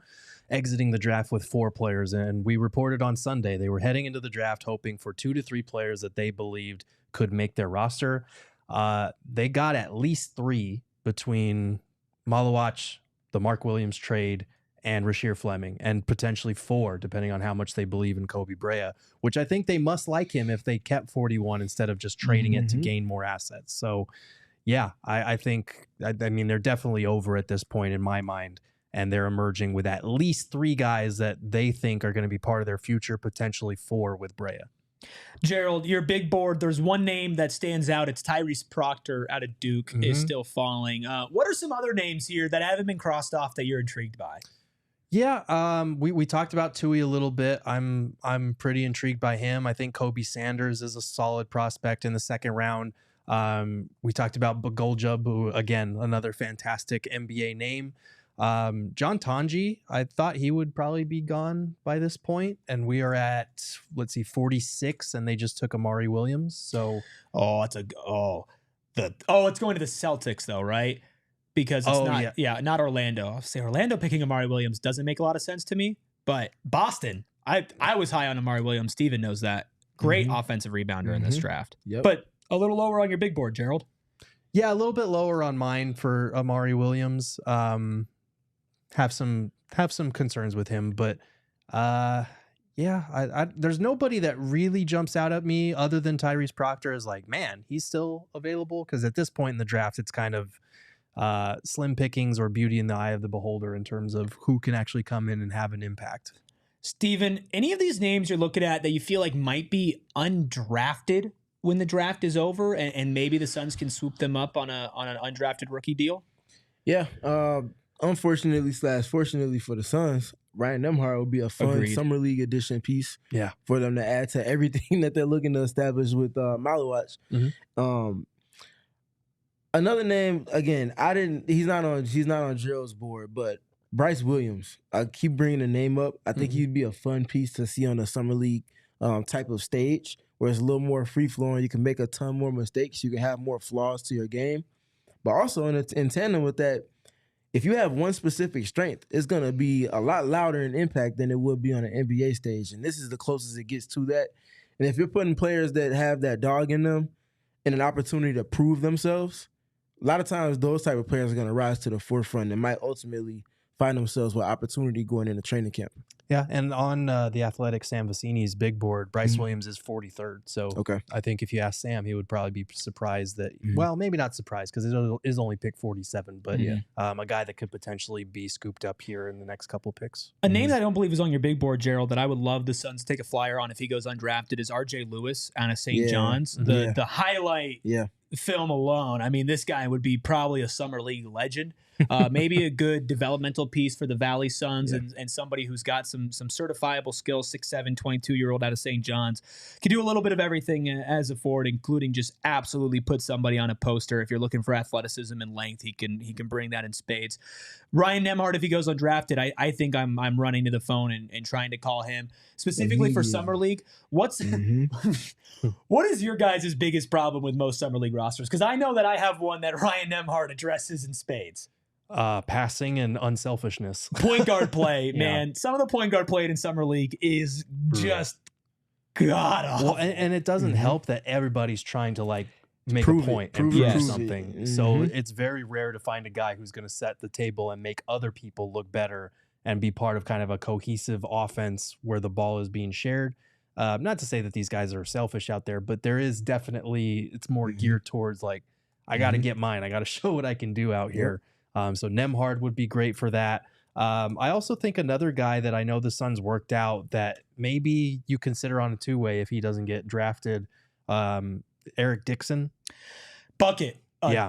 exiting the draft with 4 players. And we reported on Sunday they were heading into the draft hoping for 2 to 3 players that they believed could make their roster. They got at least 3 between Malawach, the Mark Williams trade, and Rasheer Fleming, and potentially 4, depending on how much they believe in Koby Brea, which I think they must like him if they kept 41 instead of just trading it to gain more assets. So, yeah, I think, I mean, they're definitely over at this point in my mind, and they're emerging with at least 3 guys that they think are going to be part of their future, potentially 4 with Brea. Gerald, your big board, there's one name that stands out. It's Tyrese Proctor out of Duke is still falling. What are some other names here that haven't been crossed off that you're intrigued by? Yeah, we talked about Tui a little bit. I'm pretty intrigued by him. I think Koby Sanders is a solid prospect in the second round. We talked about Bagoljub, who, again, another fantastic NBA name. John Tonji, I thought he would probably be gone by this point, and we are at, let's see, 46, and they just took Amari Williams. So, it's going to the Celtics though, right? Because it's not Orlando. I'll say Orlando picking Amari Williams doesn't make a lot of sense to me, but Boston, I was high on Amari Williams. Steven knows that. Great offensive rebounder in this draft. Yep. But a little lower on your big board, Gerald. Yeah, a little bit lower on mine for Amari Williams. Have some concerns with him, but there's nobody that really jumps out at me other than Tyrese Proctor as like, man, he's still available, because at this point in the draft, it's kind of slim pickings or beauty in the eye of the beholder in terms of who can actually come in and have an impact. Steven, any of these names you're looking at that you feel like might be undrafted when the draft is over, and maybe the Suns can swoop them up on an undrafted rookie deal? Yeah. Unfortunately / fortunately for the Suns, Ryan Nembhard would be a fun summer league edition piece for them to add to everything that they're looking to establish with Malowatch. Another name, again, he's not on Gerald's board, but Bryce Williams. I keep bringing the name up. I think he'd be a fun piece to see on a summer league type of stage where it's a little more free flowing. You can make a ton more mistakes. You can have more flaws to your game. But also in tandem with that, if you have one specific strength, it's going to be a lot louder in impact than it would be on an NBA stage. And this is the closest it gets to that. And if you're putting players that have that dog in them and an opportunity to prove themselves, a lot of times those type of players are going to rise to the forefront and might ultimately find themselves with opportunity going into training camp. Yeah, and on the Athletic Sam Vecini's big board, Bryce Williams is 43rd. So I think if you ask Sam, he would probably be surprised that, well, maybe not surprised because it is only pick 47, but a guy that could potentially be scooped up here in the next couple picks. A name that I don't believe is on your big board, Gerald, that I would love the Suns to take a flyer on if he goes undrafted is RJ Lewis out of St. John's. The highlight film alone, I mean, this guy would be probably a summer league legend. Maybe a good developmental piece for the Valley Suns and somebody who's got some certifiable skills, 6'7", 22-year-old out of St. John's. Can do a little bit of everything as a forward, including just absolutely put somebody on a poster. If you're looking for athleticism and length, he can bring that in spades. Ryan Nembhard, if he goes undrafted, I think I'm running to the phone and trying to call him. Specifically for Summer League, what is your guys' biggest problem with most Summer League rosters? Because I know that I have one that Ryan Nembhard addresses in spades. Passing and unselfishness. Point guard play, man. Some of the point guard played in Summer League is just god awful. Well, and it doesn't help that everybody's trying to like make a point and prove something. So it's very rare to find a guy who's going to set the table and make other people look better and be part of kind of a cohesive offense where the ball is being shared. Not to say that these guys are selfish out there, but there is definitely, it's more geared towards like, I got to get mine. I got to show what I can do out here. So Nembhard would be great for that. I also think another guy that I know the Suns worked out that maybe you consider on a two-way if he doesn't get drafted, Eric Dixon. Bucket.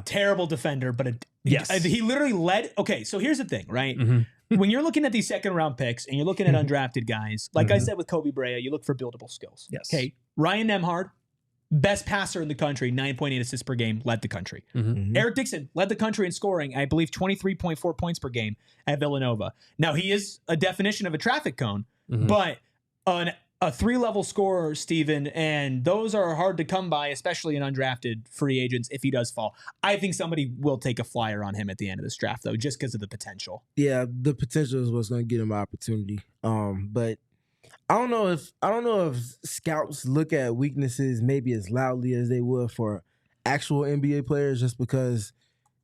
Terrible defender, but he literally led. Okay, so here's the thing, right? When you're looking at these second-round picks and you're looking at undrafted guys, like I said with Koby Brea, you look for buildable skills. Yes. Okay, Ryan Nembhard, best passer in the country, 9.8 assists per game, led the country. Eric Dixon led the country in scoring, I believe 23.4 points per game at Villanova. Now, he is a definition of a traffic cone, but a three-level scorer, Steven, and those are hard to come by, especially in undrafted free agents if he does fall. I think somebody will take a flyer on him at the end of this draft, though, just because of the potential. Yeah, the potential is what's going to get him an opportunity. But I don't know if scouts look at weaknesses maybe as loudly as they would for actual NBA players, just because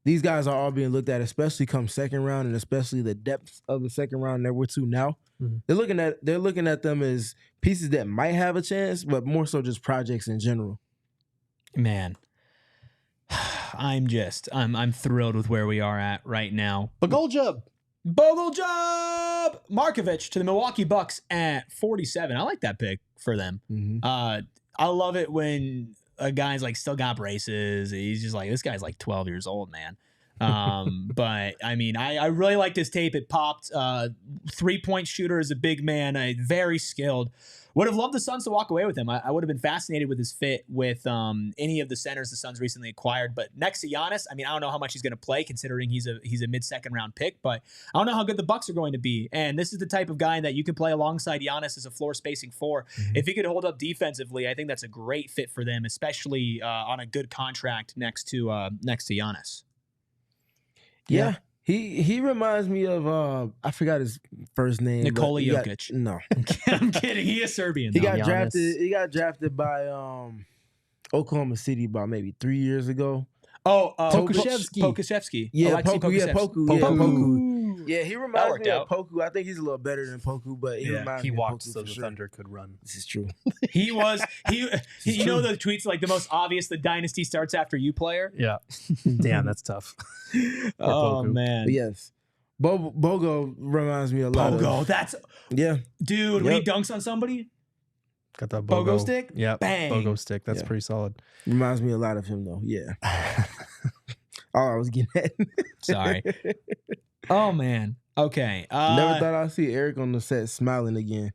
these guys are all being looked at, especially come second round, and especially the depth of the second round that we're to now. They're looking at them as pieces that might have a chance, but more so just projects in general. Man. I'm thrilled with where we are at right now. Bogoljub. Bogoljub Markovich to the Milwaukee Bucks at 47. I like that pick for them. I love it when a guy's like still got braces. He's just like, this guy's like 12 years old, man. But I mean, I really like this tape. It popped. 3-point shooter is a big man, very skilled. Would have loved the Suns to walk away with him. I would have been fascinated with his fit with any of the centers the Suns recently acquired. But next to Giannis, I mean, I don't know how much he's going to play, considering he's a mid-second round pick. But I don't know how good the Bucks are going to be. And this is the type of guy that you can play alongside Giannis as a floor spacing four. If he could hold up defensively, I think that's a great fit for them, especially on a good contract next to Giannis. Yeah. He reminds me of I forgot his first name. Nikola Jokic. No. I'm kidding. He is Serbian. He though. got drafted by Oklahoma City about maybe 3 years ago. Pokusevski. Yeah, Alexei Poku. Poku. Yeah, he reminds me of Poku. I think he's a little better than Poku, but he reminds me of walked Poku so for the sure. Thunder could run. This is true. He you know the tweets like the most obvious, the dynasty starts after you player? Yeah. Damn, that's tough. Oh, man. But yes. Bogo reminds me a lot Bogo, of... that's... Yeah. Dude, when he dunks on somebody, Got that Bogo stick? Yeah, Bang. Bogo stick. That's pretty solid. Reminds me a lot of him, though. Yeah. All I was getting at. Sorry. Oh, man. Okay. Never thought I'd see Eric on the set smiling again.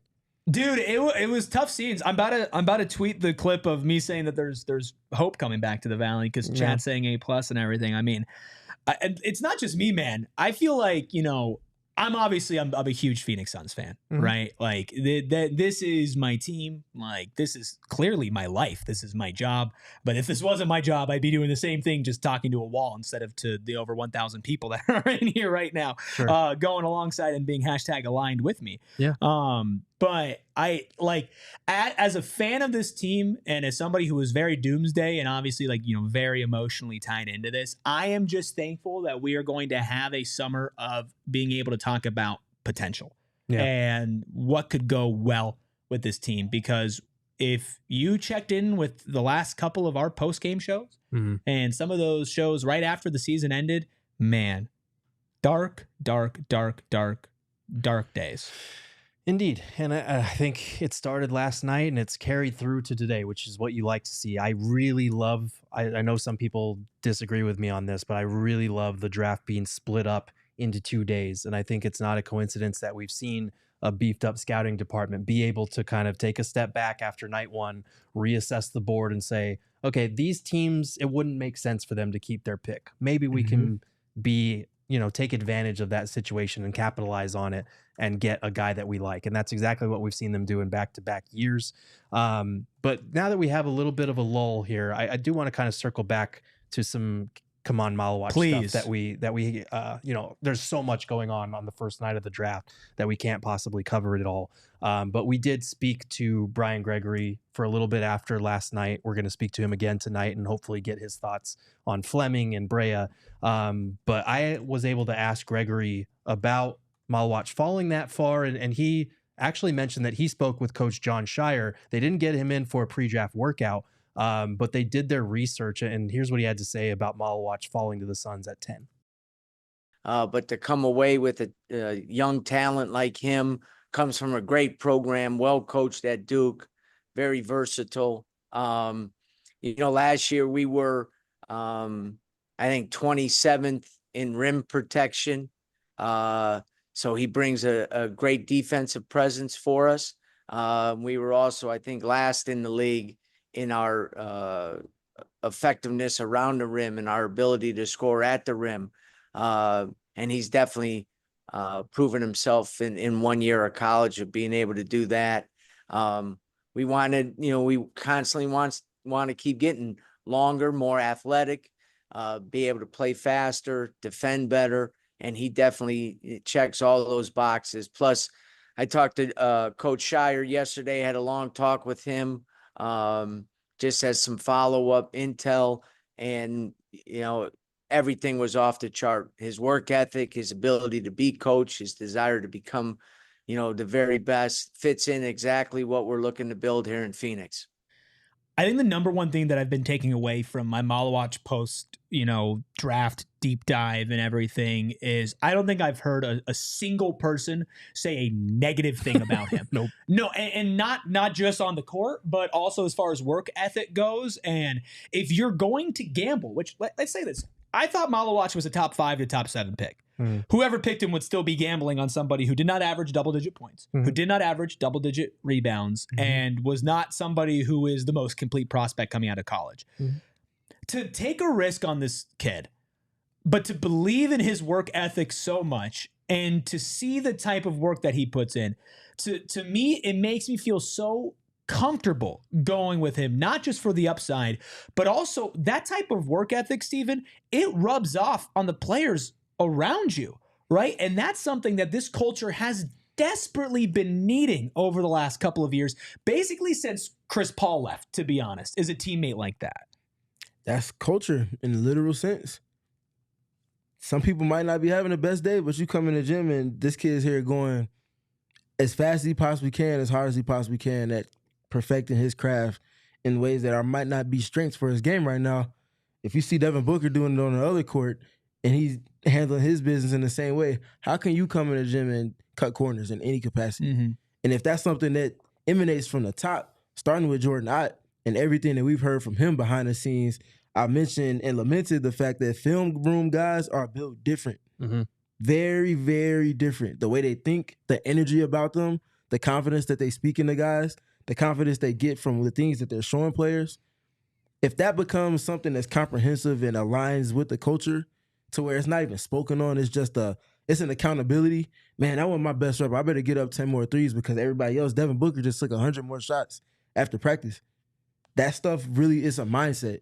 Dude, it was tough scenes. I'm about to tweet the clip of me saying that there's hope coming back to the Valley because Chad's saying A+ and everything. I mean, it's not just me, man. I feel like, I'm a huge Phoenix Suns fan, right? Like this is my team. Like this is clearly my life. This is my job. But if this wasn't my job, I'd be doing the same thing, just talking to a wall instead of to the over 1,000 people that are in here right now, going alongside and being #aligned with me. Yeah. But I like as a fan of this team and as somebody who was very doomsday and obviously very emotionally tied into this, I am just thankful that we are going to have a summer of being able to talk about potential and what could go well with this team. Because if you checked in with the last couple of our post-game shows and some of those shows right after the season ended, man, dark days. Indeed. And I think it started last night and it's carried through to today, which is what you like to see. I really love, I know some people disagree with me on this, but I really love the draft being split up into 2 days. And I think it's not a coincidence that we've seen a beefed up scouting department be able to kind of take a step back after night one, reassess the board and say, okay, these teams, it wouldn't make sense for them to keep their pick. Maybe we can take advantage of that situation and capitalize on it and get a guy that we like. And that's exactly what we've seen them do in back-to-back years. But now that we have a little bit of a lull here, I do want to kind of circle back to some Come On Malawatch stuff that we there's so much going on the first night of the draft that we can't possibly cover it all. But we did speak to Brian Gregory for a little bit after last night. We're going to speak to him again tonight and hopefully get his thoughts on Fleming and Brea. But I was able to ask Gregory about Malawatch falling that far, and he actually mentioned that he spoke with Coach John Shire. They didn't get him in for a pre-draft workout, but they did their research, and here's what he had to say about Malawatch falling to the Suns at 10. But to come away with a young talent like him, comes from a great program, well coached at Duke, very versatile. Last year we were, I think, 27th in rim protection. So he brings a great defensive presence for us. We were also, I think, last in the league in our effectiveness around the rim and our ability to score at the rim. And he's definitely proven himself in 1 year of college of being able to do that. We constantly want to keep getting longer, more athletic, be able to play faster, defend better. And he definitely checks all those boxes. Plus, I talked to Coach Shire yesterday, had a long talk with him, just as some follow-up intel. And, everything was off the chart. His work ethic, his ability to be coach, his desire to become, the very best fits in exactly what we're looking to build here in Phoenix. I think the number one thing that I've been taking away from my Malawach post, draft deep dive and everything is I don't think I've heard a single person say a negative thing about him. Nope. No, and not just on the court, but also as far as work ethic goes. And if you're going to gamble, which let's say this, I thought Malawach was a top 5 to top 7 pick. Whoever picked him would still be gambling on somebody who did not average double-digit points, who did not average double-digit rebounds, and was not somebody who is the most complete prospect coming out of college. To take a risk on this kid, but to believe in his work ethic so much and to see the type of work that he puts in, to me, it makes me feel so comfortable going with him, not just for the upside, but also that type of work ethic, Steven, it rubs off on the players around you, right? And that's something that this culture has desperately been needing over the last couple of years, basically since Chris Paul left, to be honest, is a teammate like that. That's culture in the literal sense. Some people might not be having the best day, but you come in the gym and this kid's here going as fast as he possibly can, as hard as he possibly can at perfecting his craft in ways that might not be strengths for his game right now. If you see Devin Booker doing it on the other court and he's handling his business in the same way, how can you come in the gym and cut corners in any capacity? And if that's something that emanates from the top, starting with Jordan Ott and everything that we've heard from him behind the scenes, I mentioned and lamented the fact that film room guys are built different. Very, very different. The way they think, the energy about them, the confidence that they speak in the guys, the confidence they get from the things that they're showing players. If that becomes something that's comprehensive and aligns with the culture to where it's not even spoken on, it's just it's an accountability. Man, I want my best rep. I better get up 10 more threes because everybody else, Devin Booker just took 100 more shots after practice. That stuff really is a mindset.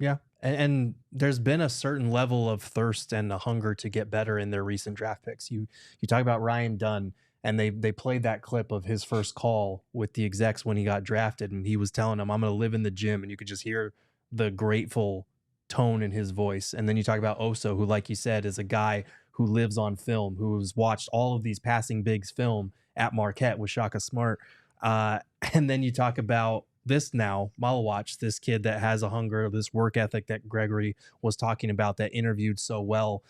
Yeah. And there's been a certain level of thirst and a hunger to get better in their recent draft picks. You talk about Ryan Dunn, and they played that clip of his first call with the execs when he got drafted, and he was telling them, I'm going to live in the gym, and you could just hear the grateful tone in his voice. And then you talk about Oso, who, like you said, is a guy who lives on film, who's watched all of these passing bigs film at Marquette with Shaka Smart. And then you talk about this now, Malawach, this kid that has a hunger, this work ethic that Gregory was talking about that interviewed so well.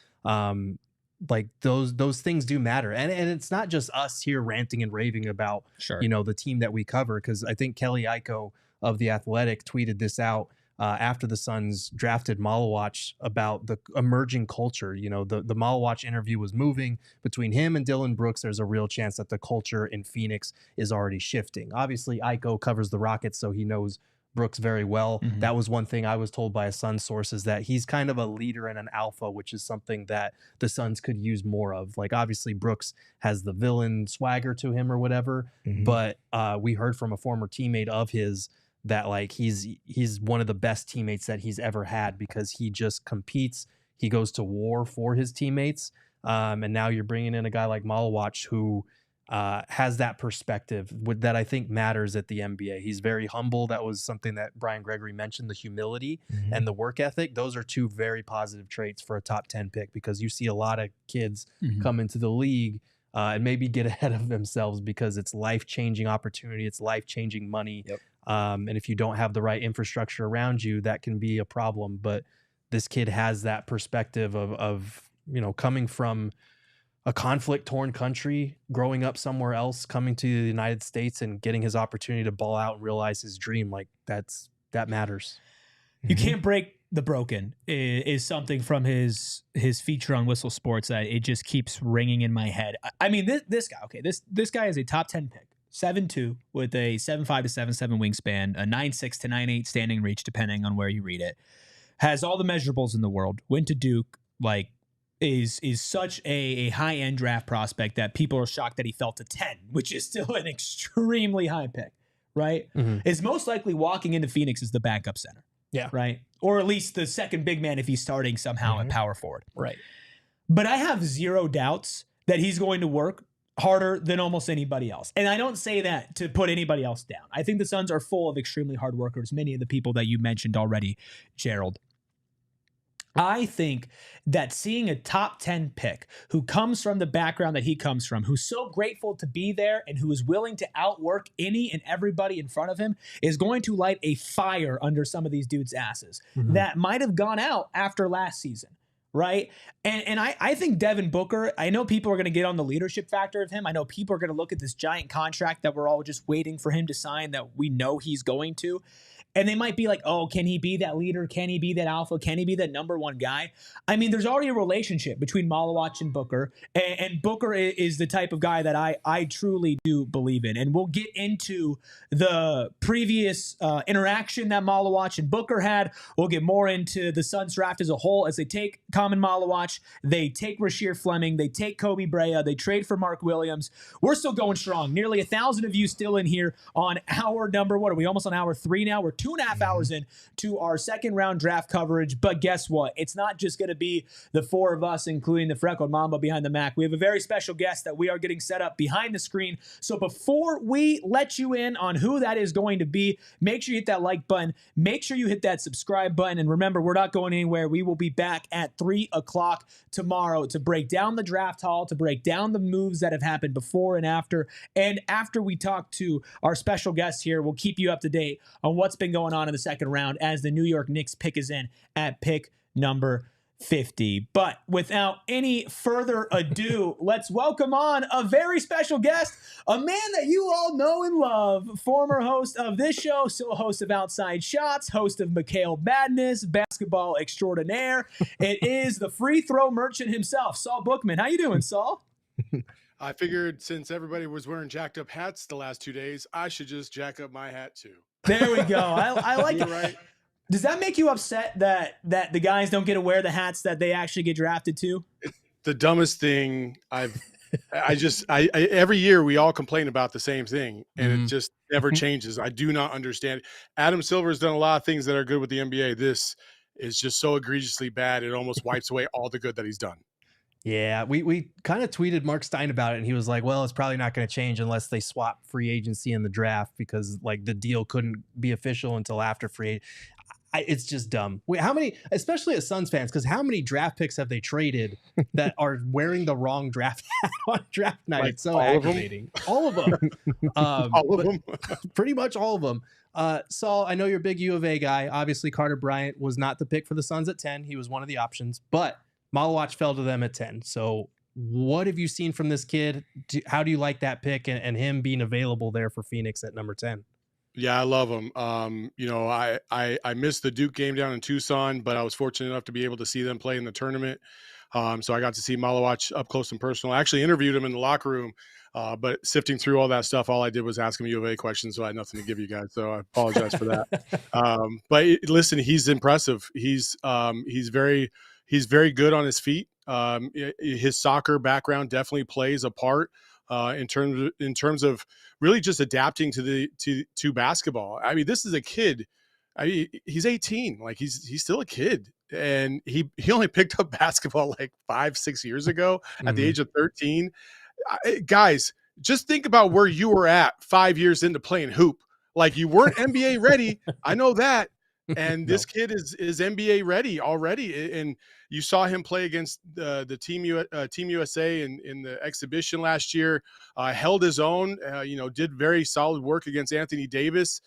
Like those things do matter. And it's not just us here ranting and raving about, the team that we cover. Cause I think Kelly Iko of The Athletic tweeted this out after the Suns drafted Malawach about the emerging culture. The Malawach interview was moving between him and Dylan Brooks. There's a real chance that the culture in Phoenix is already shifting. Obviously, Iko covers the Rockets, so he knows Brooks very well. That was one thing I was told by a Suns source, is that he's kind of a leader and an alpha, which is something that the Suns could use more of. Like, obviously, Brooks has the villain swagger to him or whatever, but we heard from a former teammate of his that like he's one of the best teammates that he's ever had, because he just competes. He goes to war for his teammates. And now you're bringing in a guy like Malawach who has that perspective that I think matters at the NBA. He's very humble. That was something that Brian Gregory mentioned, the humility and the work ethic. Those are two very positive traits for a top 10 pick, because you see a lot of kids come into the league and maybe get ahead of themselves because it's life-changing opportunity. It's life-changing money. And if you don't have the right infrastructure around you, that can be a problem. But this kid has that perspective of coming from a conflict-torn country, growing up somewhere else, coming to the United States and getting his opportunity to ball out and realize his dream. Like that matters. You can't break the broken is something from his feature on Whistle Sports that it just keeps ringing in my head. I mean, this guy, okay, this guy is a top 10 pick. 7'2" with a 7'5" to 7'7" wingspan, a 9'6" to 9'8" standing reach, depending on where you read it. Has all the measurables in the world. Went to Duke, like is such a high-end draft prospect that people are shocked that he fell to 10, which is still an extremely high pick, right? Is most likely walking into Phoenix as the backup center. Yeah. Right? Or at least the second big man if he's starting somehow at power forward. Right. But I have zero doubts that he's going to work harder than almost anybody else. And I don't say that to put anybody else down. I think the Suns are full of extremely hard workers, many of the people that you mentioned already, Gerald. I think that seeing a top 10 pick who comes from the background that he comes from, who's so grateful to be there and who is willing to outwork any and everybody in front of him, is going to light a fire under some of these dudes' asses that might have gone out after last season. Right. And I think Devin Booker, I know people are going to get on the leadership factor of him. I know people are going to look at this giant contract that we're all just waiting for him to sign that we know he's going to. And they might be like, oh, can he be that leader? Can he be that alpha? Can he be that number one guy? I mean, there's already a relationship between Malawach and Booker. And Booker is the type of guy that I truly do believe in. And we'll get into the previous interaction that Malawach and Booker had. We'll get more into the Suns draft as a whole as they take Common Malawach, they take Rasheer Fleming, they take Koby Brea, they trade for Mark Williams. We're still going strong. Nearly 1,000 of you still in here on hour number, what are we, almost on hour 3 now? We're 2.5 hours in to our second round draft coverage. But guess what? It's not just going to be the 4 of us, including the freckled Mamba behind the Mac. We have a very special guest that we are getting set up behind the screen. So before we let you in on who that is going to be, make sure you hit that like button. Make sure you hit that subscribe button. And remember, we're not going anywhere. We will be back at 3 o'clock tomorrow to break down the draft haul, to break down the moves that have happened before and after. And after we talk to our special guests here, we'll keep you up to date on what's been going on in the second round as the New York Knicks pick is in at pick number 50. But without any further ado, let's welcome on a very special guest, a man that you all know and love, former host of this show, still host of Outside Shots, host of McHale Madness, basketball extraordinaire. It is the free throw merchant himself, Saul Bookman. How you doing, Saul? I figured since everybody was wearing jacked up hats the last 2 days, I should just jack up my hat too. There we go. I like it. Right. Does that make you upset that the guys don't get to wear the hats that they actually get drafted to? It's the dumbest thing I every year we all complain about the same thing and it just never changes. I do not understand. Adam Silver has done a lot of things that are good with the NBA. This is just so egregiously bad. It almost wipes away all the good that he's done. Yeah, we kind of tweeted Mark Stein about it, and he was like, well, it's probably not going to change unless they swap free agency in the draft because like the deal couldn't be official until after free. It's just dumb. Wait, how many, especially as Suns fans, because how many draft picks have they traded that are wearing the wrong draft hat on draft night? Like it's so aggravating. All of them. All of them. Pretty much all of them. Saul, I know you're a big U of A guy. Obviously, Carter Bryant was not the pick for the Suns at 10. He was one of the options, but Malawach fell to them at 10. So what have you seen from this kid? How do you like that pick and him being available there for Phoenix at number 10? Yeah, I love him. You know, I missed the Duke game down in Tucson, but I was fortunate enough to be able to see them play in the tournament. So I got to see Malawach up close and personal. I actually interviewed him in the locker room, but sifting through all that stuff, all I did was ask him U of A questions, so I had nothing to give you guys. So I apologize for that. But listen, he's impressive. He's very good on his feet. His soccer background definitely plays a part in terms of really just adapting to basketball. I mean, this is a kid. I mean, he's 18. Like he's still a kid, and he only picked up basketball like 5-6 years ago at the age of 13. Guys, just think about where you were at 5 years into playing hoop. Like you weren't NBA ready. I know that. And this kid is NBA ready already. And you saw him play against the Team USA in the exhibition last year, held his own, did very solid work against Anthony Davis.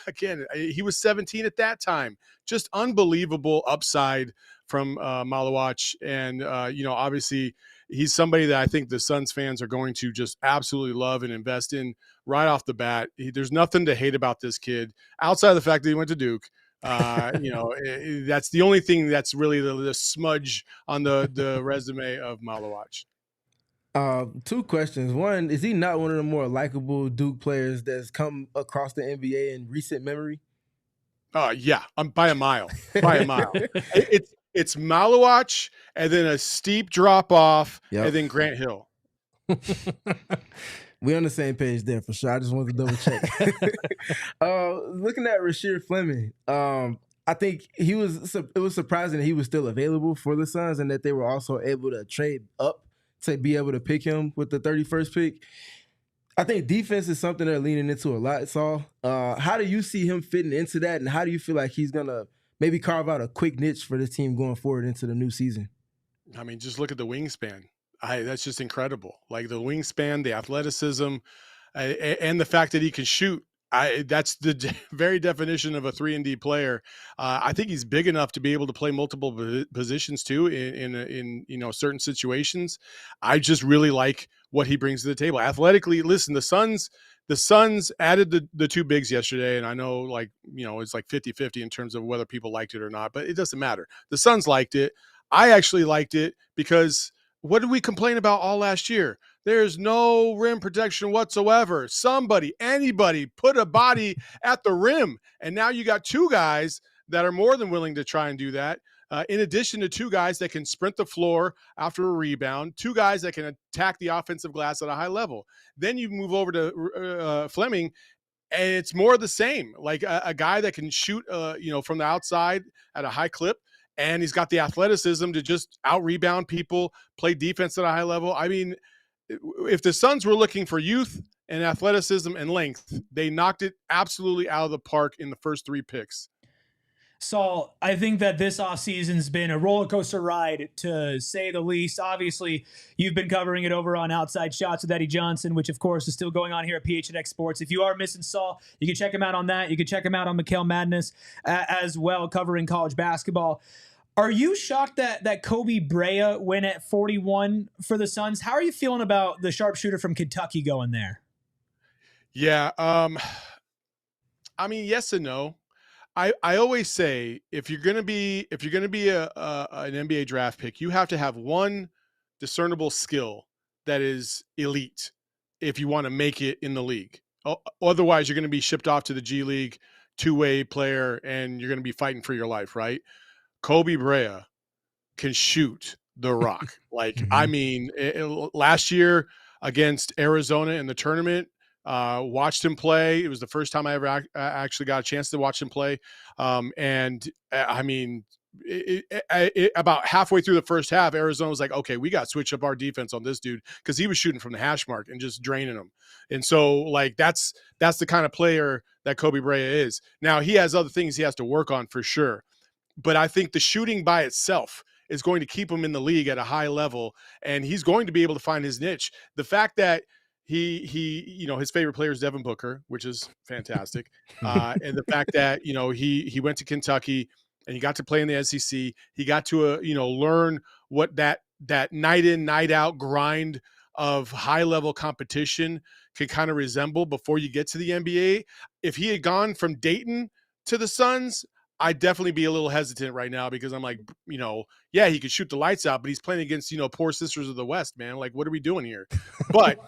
Again, he was 17 at that time. Just unbelievable upside from Malawach. And, obviously he's somebody that I think the Suns fans are going to just absolutely love and invest in right off the bat. There's nothing to hate about this kid outside of the fact that he went to Duke. That's the only thing that's really the smudge on the resume of Malawach. 2 questions. One, is he not one of the more likable Duke players that's come across the NBA in recent memory? Yeah, by a mile. It's Malawach and then a steep drop off and then Grant Hill. We're on the same page there for sure. I just wanted to double check. Looking at Rasheer Fleming, I think it was surprising that he was still available for the Suns and that they were also able to trade up to be able to pick him with the 31st pick. I think defense is something they're leaning into a lot, Saul. How do you see him fitting into that, and how do you feel like he's going to maybe carve out a quick niche for this team going forward into the new season? I mean, just look at the wingspan. That's just incredible. Like the wingspan, the athleticism, and the fact that he can shoot. That's the very definition of a 3-and-D player. I think he's big enough to be able to play multiple positions too in certain situations. I just really like what he brings to the table athletically. Listen, the Suns added the two bigs yesterday, and I know it's like 50-50 in terms of whether people liked it or not, but it doesn't matter. The Suns liked it. I actually liked it because what did we complain about all last year? There's no rim protection whatsoever. Anybody put a body at the rim. And now you got two guys that are more than willing to try and do that. In addition to two guys that can sprint the floor after a rebound, two guys that can attack the offensive glass at a high level. Then you move over to Fleming, and it's more of the same. Like a guy that can shoot, from the outside at a high clip, and he's got the athleticism to just out-rebound people, play defense at a high level. I mean, if the Suns were looking for youth and athleticism and length, they knocked it absolutely out of the park in the first 3 picks. Saul, I think that this offseason's been a roller coaster ride, to say the least. Obviously, you've been covering it over on Outside Shots with Eddie Johnson, which, of course, is still going on here at PHNX Sports. If you are missing Saul, you can check him out on that. You can check him out on Mikhail Madness as well, covering college basketball. Are you shocked that Koby Brea went at 41 for the Suns? How are you feeling about the sharpshooter from Kentucky going there? Yeah, I mean, yes and no. I always say if you're gonna be an NBA draft pick, you have to have one discernible skill that is elite if you want to make it in the league. Otherwise, you're going to be shipped off to the G League, two-way player, and you're going to be fighting for your life, right? Koby Brea can shoot the rock. I mean, last year against Arizona in the tournament, watched him play. It was the first time I ever actually got a chance to watch him play. I mean, about halfway through the first half, Arizona was like, okay, we got to switch up our defense on this dude, because he was shooting from the hash mark and just draining them. And so that's the kind of player that Koby Brea is. Now, he has other things he has to work on for sure. But I think the shooting by itself is going to keep him in the league at a high level, and he's going to be able to find his niche. The fact that his favorite player is Devin Booker, which is fantastic. And the fact that, he went to Kentucky and he got to play in the SEC. He got to, learn what that night in, night out grind of high level competition can kind of resemble before you get to the NBA. If he had gone from Dayton to the Suns, I'd definitely be a little hesitant right now, because I'm like, yeah, he could shoot the lights out, but he's playing against, poor sisters of the West, man. Like, what are we doing here? But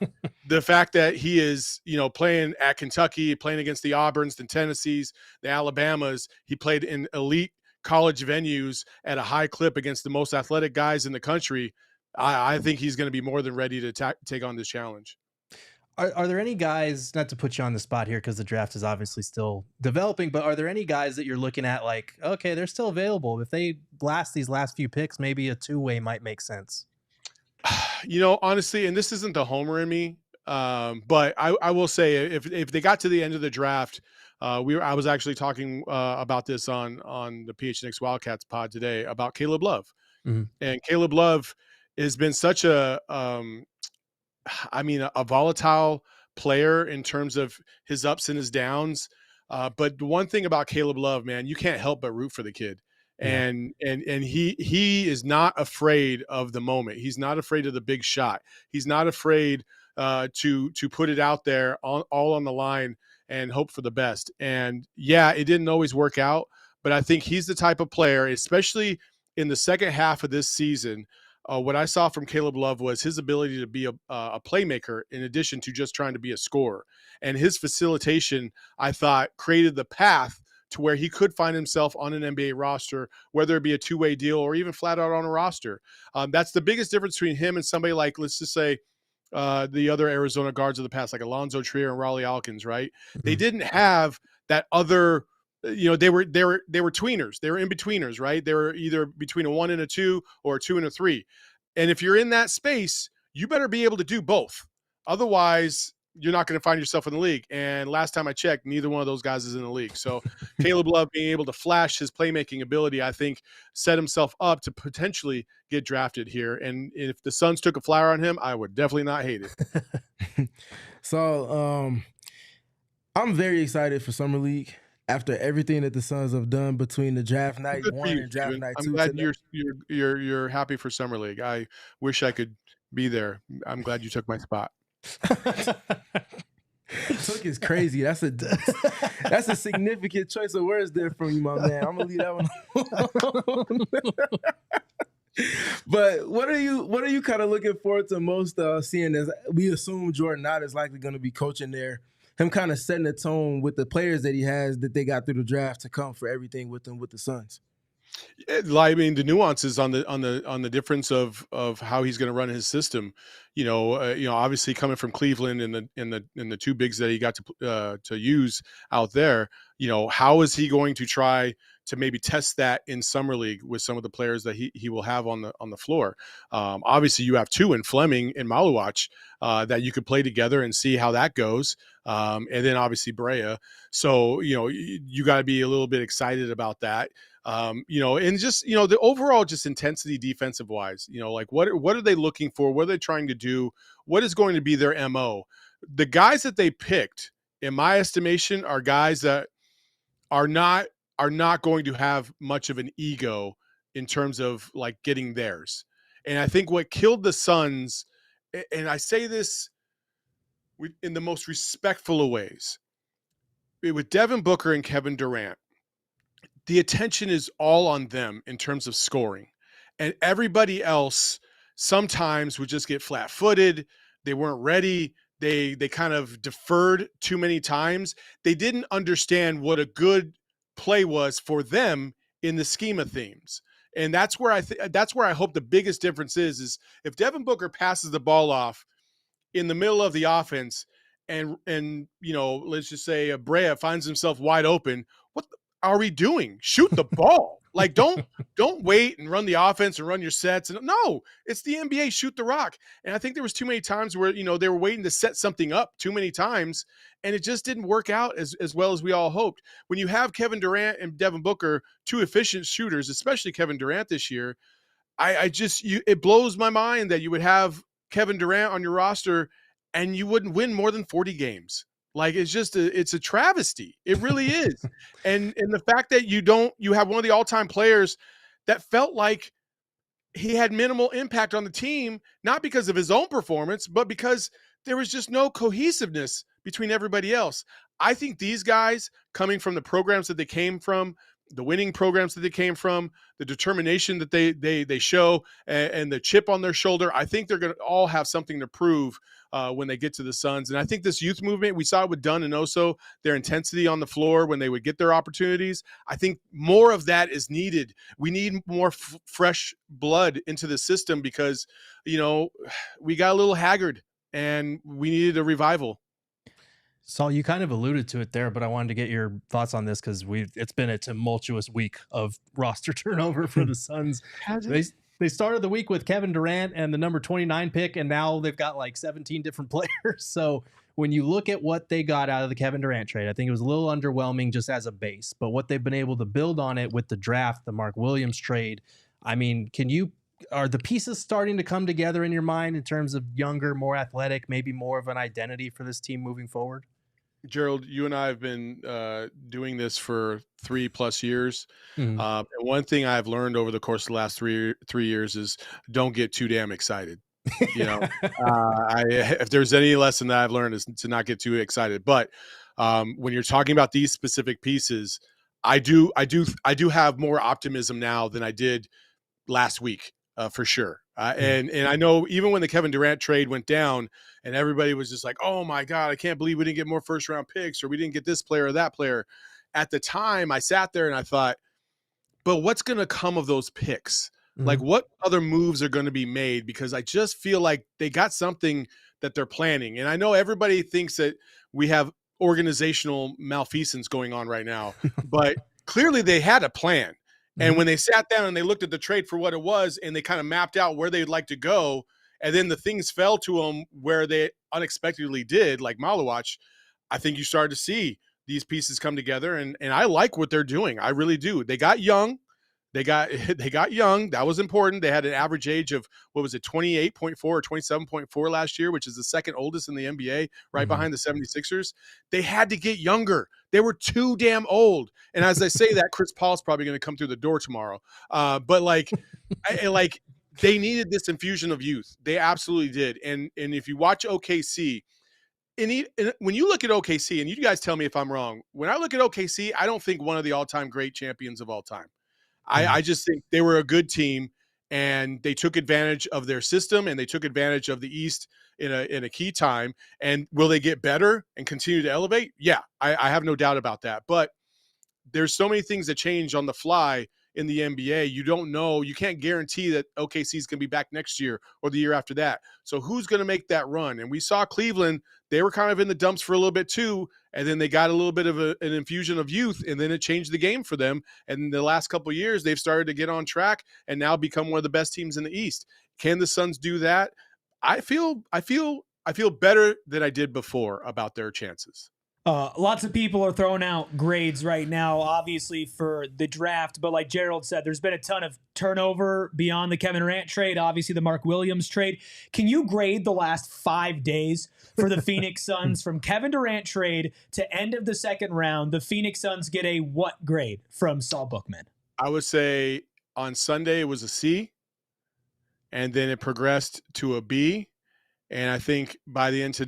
the fact that he is, playing at Kentucky, playing against the Auburns, the Tennessees, the Alabamas, he played in elite college venues at a high clip against the most athletic guys in the country. I think he's going to be more than ready to take on this challenge. Are there any guys, not to put you on the spot here because the draft is obviously still developing, but are there any guys that you're looking at like, okay, they're still available? If they blast these last few picks, maybe a two-way might make sense. Honestly, and this isn't the homer in me, but I will say if they got to the end of the draft, I was actually talking about this on the PHNX Wildcats pod today about Caleb Love. Mm-hmm. And Caleb Love has been such a volatile player in terms of his ups and his downs. But the one thing about Caleb Love, man, you can't help but root for the kid. Yeah. And he is not afraid of the moment. He's not afraid of the big shot. He's not afraid to put it out there all on the line and hope for the best. And yeah, it didn't always work out, but I think he's the type of player, especially in the second half of this season. What I saw from Caleb Love was his ability to be a playmaker in addition to just trying to be a scorer. And his facilitation, I thought, created the path to where he could find himself on an NBA roster, whether it be a two-way deal or even flat out on a roster. That's the biggest difference between him and somebody like, let's just say, the other Arizona guards of the past, like Alonzo Trier and Raleigh Alkins, right? Mm-hmm. They didn't have that other – they were tweeners. They were in-betweeners, right? They were either between a 1 and a 2 or a 2 and a 3. And if you're in that space, you better be able to do both. Otherwise, you're not going to find yourself in the league. And last time I checked, neither one of those guys is in the league. So Caleb Love being able to flash his playmaking ability, I think set himself up to potentially get drafted here. And if the Suns took a flyer on him, I would definitely not hate it. So I'm very excited for Summer League after everything that the Suns have done between the draft night Good for 1 you, and draft Steven. night I'm 2. glad tonight. you're happy for Summer League. I wish I could be there. I'm glad you took my spot. Took is crazy. That's a significant choice of words there from you, my man. I'm gonna leave that one alone. But what are you kind of looking forward to most, seeing as we assume Jordan Knott is likely going to be coaching there, him kind of setting the tone with the players that he has that they got through the draft to come for everything with them with the Suns? I mean, the nuances on the difference of how he's going to run his system. Obviously coming from Cleveland and the two bigs that he got to use out there. How is he going to try to maybe test that in Summer League with some of the players that he will have on the floor? Obviously, you have two in Fleming and Malawach that you could play together and see how that goes. And then obviously Brea. So you got to be a little bit excited about that. And just, the overall just intensity defensive wise, like what are they looking for? What are they trying to do? What is going to be their MO? The guys that they picked, in my estimation, are guys that are not going to have much of an ego in terms of like getting theirs. And I think what killed the Suns, and I say this in the most respectful of ways, with Devin Booker and Kevin Durant, the attention is all on them in terms of scoring. And everybody else sometimes would just get flat-footed. They weren't ready. They kind of deferred too many times. They didn't understand what a good play was for them in the scheme of things. And that's where I hope the biggest difference is if Devin Booker passes the ball off in the middle of the offense and let's just say Brea finds himself wide open, what are we doing? Shoot the ball. Like, don't wait and run the offense and run your sets. And no, it's the NBA. Shoot the rock. And I think there was too many times where, they were waiting to set something up too many times, and it just didn't work out as well as we all hoped. When you have Kevin Durant and Devin Booker, two efficient shooters, especially Kevin Durant this year, it blows my mind that you would have Kevin Durant on your roster and you wouldn't win more than 40 games. Like, it's a travesty. It really is. And the fact that you have one of the all-time players that felt like he had minimal impact on the team, not because of his own performance, but because there was just no cohesiveness between everybody else. I think these guys, coming from the programs that they came from, the winning programs that they came from, the determination that they show, and the chip on their shoulder, I think they're going to all have something to prove when they get to the Suns. And I think this youth movement, we saw it with Dunn and Oso, their intensity on the floor when they would get their opportunities. I think more of that is needed. We need more fresh blood into the system because, we got a little haggard and we needed a revival. Saul, you kind of alluded to it there, but I wanted to get your thoughts on this because it's been a tumultuous week of roster turnover for the Suns. They started the week with Kevin Durant and the number 29 pick, and now they've got like 17 different players. So when you look at what they got out of the Kevin Durant trade, I think it was a little underwhelming just as a base. But what they've been able to build on it with the draft, the Mark Williams trade, I mean, are the pieces starting to come together in your mind in terms of younger, more athletic, maybe more of an identity for this team moving forward? Gerald, you and I have been doing this for 3+ years. Mm-hmm. And one thing I've learned over the course of the last three years is don't get too damn excited. If there's any lesson that I've learned is to not get too excited. But when you're talking about these specific pieces, I do have more optimism now than I did last week, for sure. And I know even when the Kevin Durant trade went down and everybody was just like, oh my God, I can't believe we didn't get more first round picks or we didn't get this player or that player. At the time I sat there and I thought, but what's going to come of those picks? Mm-hmm. Like what other moves are going to be made? Because I just feel like they got something that they're planning. And I know everybody thinks that we have organizational malfeasance going on right now, but clearly they had a plan. And when they sat down and they looked at the trade for what it was and they kind of mapped out where they'd like to go and then the things fell to them where they unexpectedly did, like Malawach. I think you started to see these pieces come together, and I like what they're doing. I really do. They got young. They got young. That was important. They had an average age of, what was it, 28.4 or 27.4 last year, which is the second oldest in the NBA, right behind the 76ers. They had to get younger. They were too damn old. And as I say that, Chris Paul's probably going to come through the door tomorrow. But like, they needed this infusion of youth. They absolutely did. And if you watch OKC, and when you look at OKC, and you guys tell me if I'm wrong, when I look at OKC, I don't think one of the all-time great champions of all time. I just think they were a good team, and they took advantage of their system, and they took advantage of the East in a key time. And will they get better and continue to elevate? Yeah, I have no doubt about that. But there's so many things that change on the fly in the NBA. You don't know. You can't guarantee that OKC is going to be back next year or the year after that. So who's going to make that run? And we saw Cleveland, they were kind of in the dumps for a little bit too, and then they got a little bit of an infusion of youth, and then it changed the game for them. And in the last couple of years, they've started to get on track and now become one of the best teams in the East. Can the Suns do that? I feel better than I did before about their chances. Lots of people are throwing out grades right now, obviously, for the draft. But like Gerald said, there's been a ton of turnover beyond the Kevin Durant trade, obviously the Mark Williams trade. Can you grade the last 5 days for the Phoenix Suns from Kevin Durant trade to end of the second round? The Phoenix Suns get a what grade from Saul Bookman? I would say on Sunday it was a C, and then it progressed to a B. And I think by the end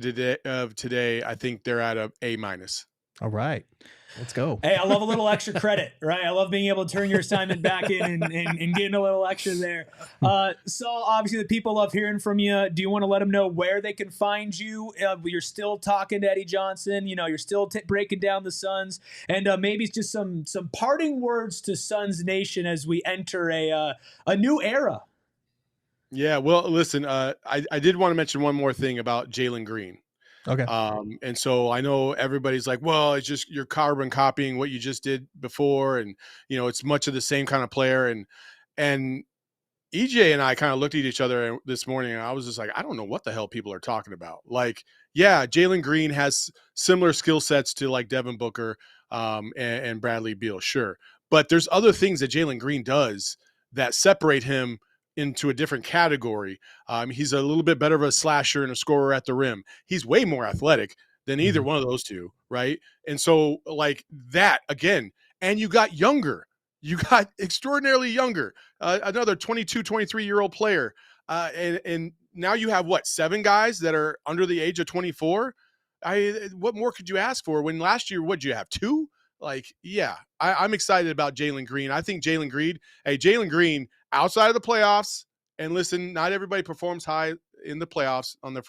of today, I think they're at a A-. All right, let's go. Hey, I love a little extra credit, right? I love being able to turn your assignment back in and getting a little extra there. So obviously the people love hearing from you. Do you want to let them know where they can find you? You're still talking to Eddie Johnson. You're still breaking down the Suns, and maybe it's just some parting words to Suns Nation as we enter a new era. Yeah, well, listen, I did want to mention one more thing about Jalen Green. Okay. And so I know everybody's like, well, it's just you're carbon copying what you just did before, and it's much of the same kind of player. And EJ and I kind of looked at each other this morning, and I was just like, I don't know what the hell people are talking about. Like, yeah, Jalen Green has similar skill sets to like Devin Booker and Bradley Beal, sure, but there's other things that Jalen Green does that separate him into a different category. He's a little bit better of a slasher and a scorer at the rim. He's way more athletic than either one of those two, right? And so like that again, and you got younger. You got extraordinarily younger, another 22, 23-year-old player. And now you have, 7 guys that are under the age of 24? What more could you ask for? When last year, what'd you have, 2? Like, yeah, I'm excited about Jalen Green. I think Jalen Green, outside of the playoffs, and listen, not everybody performs high in the playoffs on their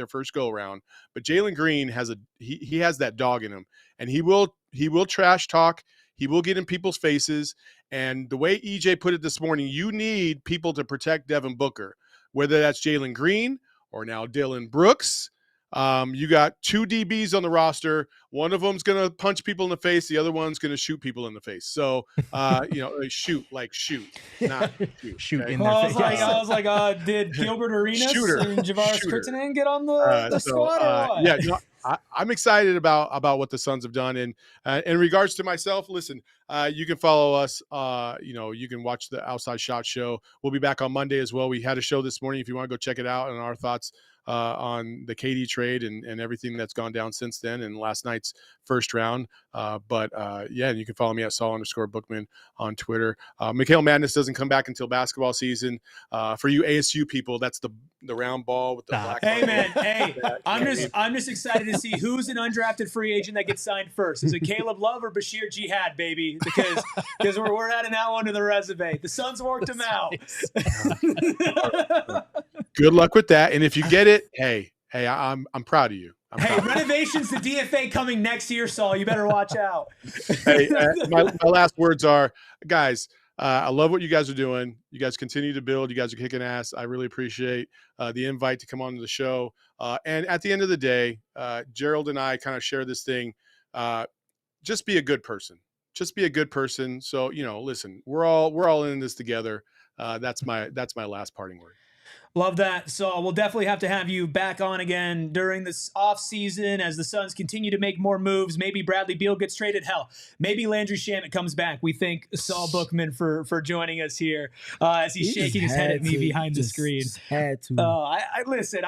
first go around, but Jalen Green has he has that dog in him, and he will trash talk. He will get in people's faces. And the way EJ put it this morning, you need people to protect Devin Booker, whether that's Jalen Green or now Dylan Brooks. You got 2 DBs on the roster. One of them's going to punch people in the face. The other one's going to shoot people in the face. So, shoot, not shoot. Shoot okay? in their face. I was like, did Gilbert Arenas and Javaris Kurtanen get on the squad or what? I'm excited about what the Suns have done. And in regards to myself, listen, you can follow us. You can watch the Outside Shot show. We'll be back on Monday as well. We had a show this morning if you want to go check it out, and our thoughts on the KD trade and everything that's gone down since then and last night's first round. And you can follow me at Saul_Bookman on Twitter. Mikhail Madness doesn't come back until basketball season. For you ASU people, that's the round ball with the black. Hey man, I'm just excited to see who's an undrafted free agent that gets signed first. Is it Caleb Love or Bashir Jihad, baby? Because we're adding that one to the resume. The Suns worked him out. Good luck with that. And if you get it, hey, I'm proud of you. Renovations to DFA coming next year, Saul. You better watch out. My last words are, guys, I love what you guys are doing. You guys continue to build. You guys are kicking ass. I really appreciate the invite to come on to the show. And at the end of the day, Gerald and I kind of share this thing. Just be a good person. Just be a good person. So, listen, we're all in this together. That's my last parting word. Love that. So we'll definitely have to have you back on again during this off season as the Suns continue to make more moves. Maybe Bradley Beal gets traded. Hell, maybe Landry Shamet comes back. We thank Saul Bookman for joining us here as he's shaking his head at me behind the screen. Just had to. I listen.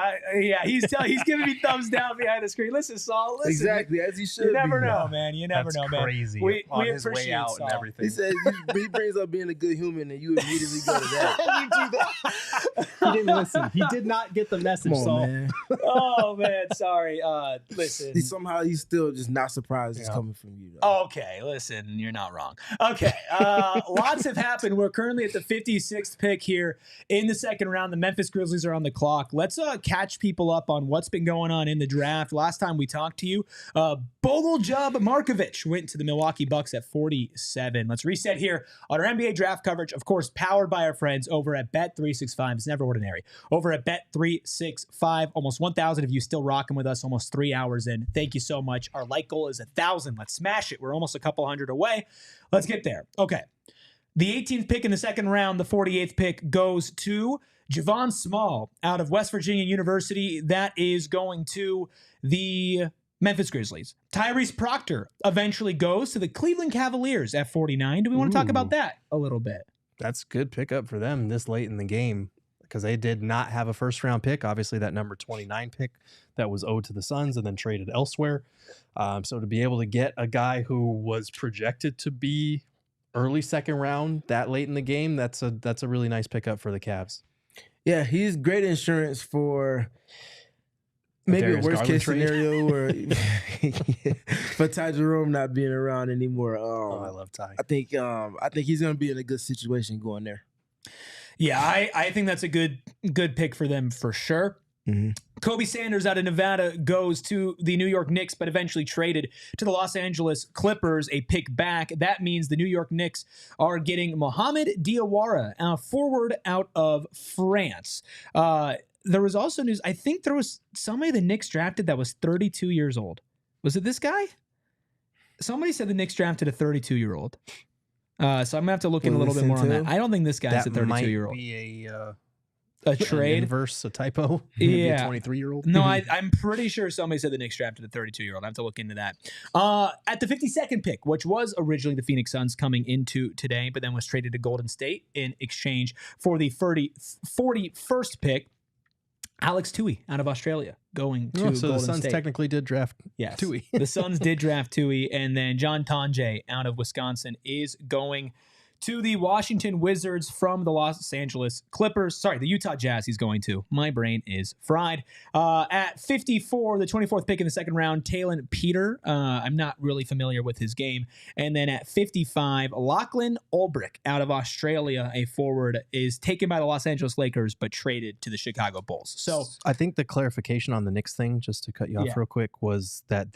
He's giving me thumbs down behind the screen. Listen, Saul. Listen, exactly as he should. You never know, man. You never know, man. Crazy. We his appreciate way out Saul. and everything. He said he brings up being a good human, and you immediately go to that. You do that. He didn't listen. He did not get the message. Come on, Saul. man. Oh man, sorry. Listen. He's still just not surprised it's coming from you. Though. Okay, listen, you're not wrong. Okay, lots have happened. We're currently at the 56th pick here in the second round. The Memphis Grizzlies are on the clock. Let's catch people up on what's been going on in the draft. Last time we talked to you, Bogoljob Markovic went to the Milwaukee Bucks at 47. Let's reset here on our NBA draft coverage, of course, powered by our friends over at Bet365. It's never ordinary. Over at Bet365, almost 1,000 of you still rocking with us, almost 3 hours in. Thank you so much. Our like goal is 1,000. Let's smash it. We're almost a couple hundred away. Let's get there. Okay. The 18th pick in the second round, the 48th pick goes to Javon Small out of West Virginia University. That is going to the Memphis Grizzlies. Tyrese Proctor eventually goes to the Cleveland Cavaliers at 49. Do we want to talk about that a little bit? That's a good pickup for them this late in the game because they did not have a first round pick. Obviously, that number 29 pick that was owed to the Suns and then traded elsewhere. So to be able to get a guy who was projected to be early second round that late in the game, that's a really nice pickup for the Cavs. Yeah, he's great insurance for maybe a worst case scenario where for Ty Jerome not being around anymore. I love Ty. I think he's gonna be in a good situation going there. Yeah, I think that's a good pick for them for sure. Mm-hmm. Koby Sanders out of Nevada goes to the New York Knicks, but eventually traded to the Los Angeles Clippers, a pick back. That means the New York Knicks are getting Mohamed Diawara, a forward out of France. There was also news. I think there was somebody the Knicks drafted that was 32 years old. Was it this guy? Somebody said the Knicks drafted a 32-year-old. So I'm going to have to look in a little bit more on that. I don't think this guy's a 32-year-old. That might be a trade. Inverse, a typo. Yeah. A 23-year-old. No, I'm pretty sure somebody said the Knicks drafted a 32-year-old. I have to look into that. At the 52nd pick, which was originally the Phoenix Suns coming into today, but then was traded to Golden State in exchange for the 41st pick, Alex Tui out of Australia going to Golden so the Suns State. Technically did draft Tui. The Suns did draft Tui, and then John Tonje out of Wisconsin is going to the Washington Wizards from the Los Angeles Clippers. Sorry, the Utah Jazz he's going to. My brain is fried. At 54, the 24th pick in the second round, Talon Peter. I'm not really familiar with his game. And then at 55, Lachlan Ulbrich out of Australia, a forward, is taken by the Los Angeles Lakers but traded to the Chicago Bulls. So I think the clarification on the Knicks thing, just to cut you off real quick, was that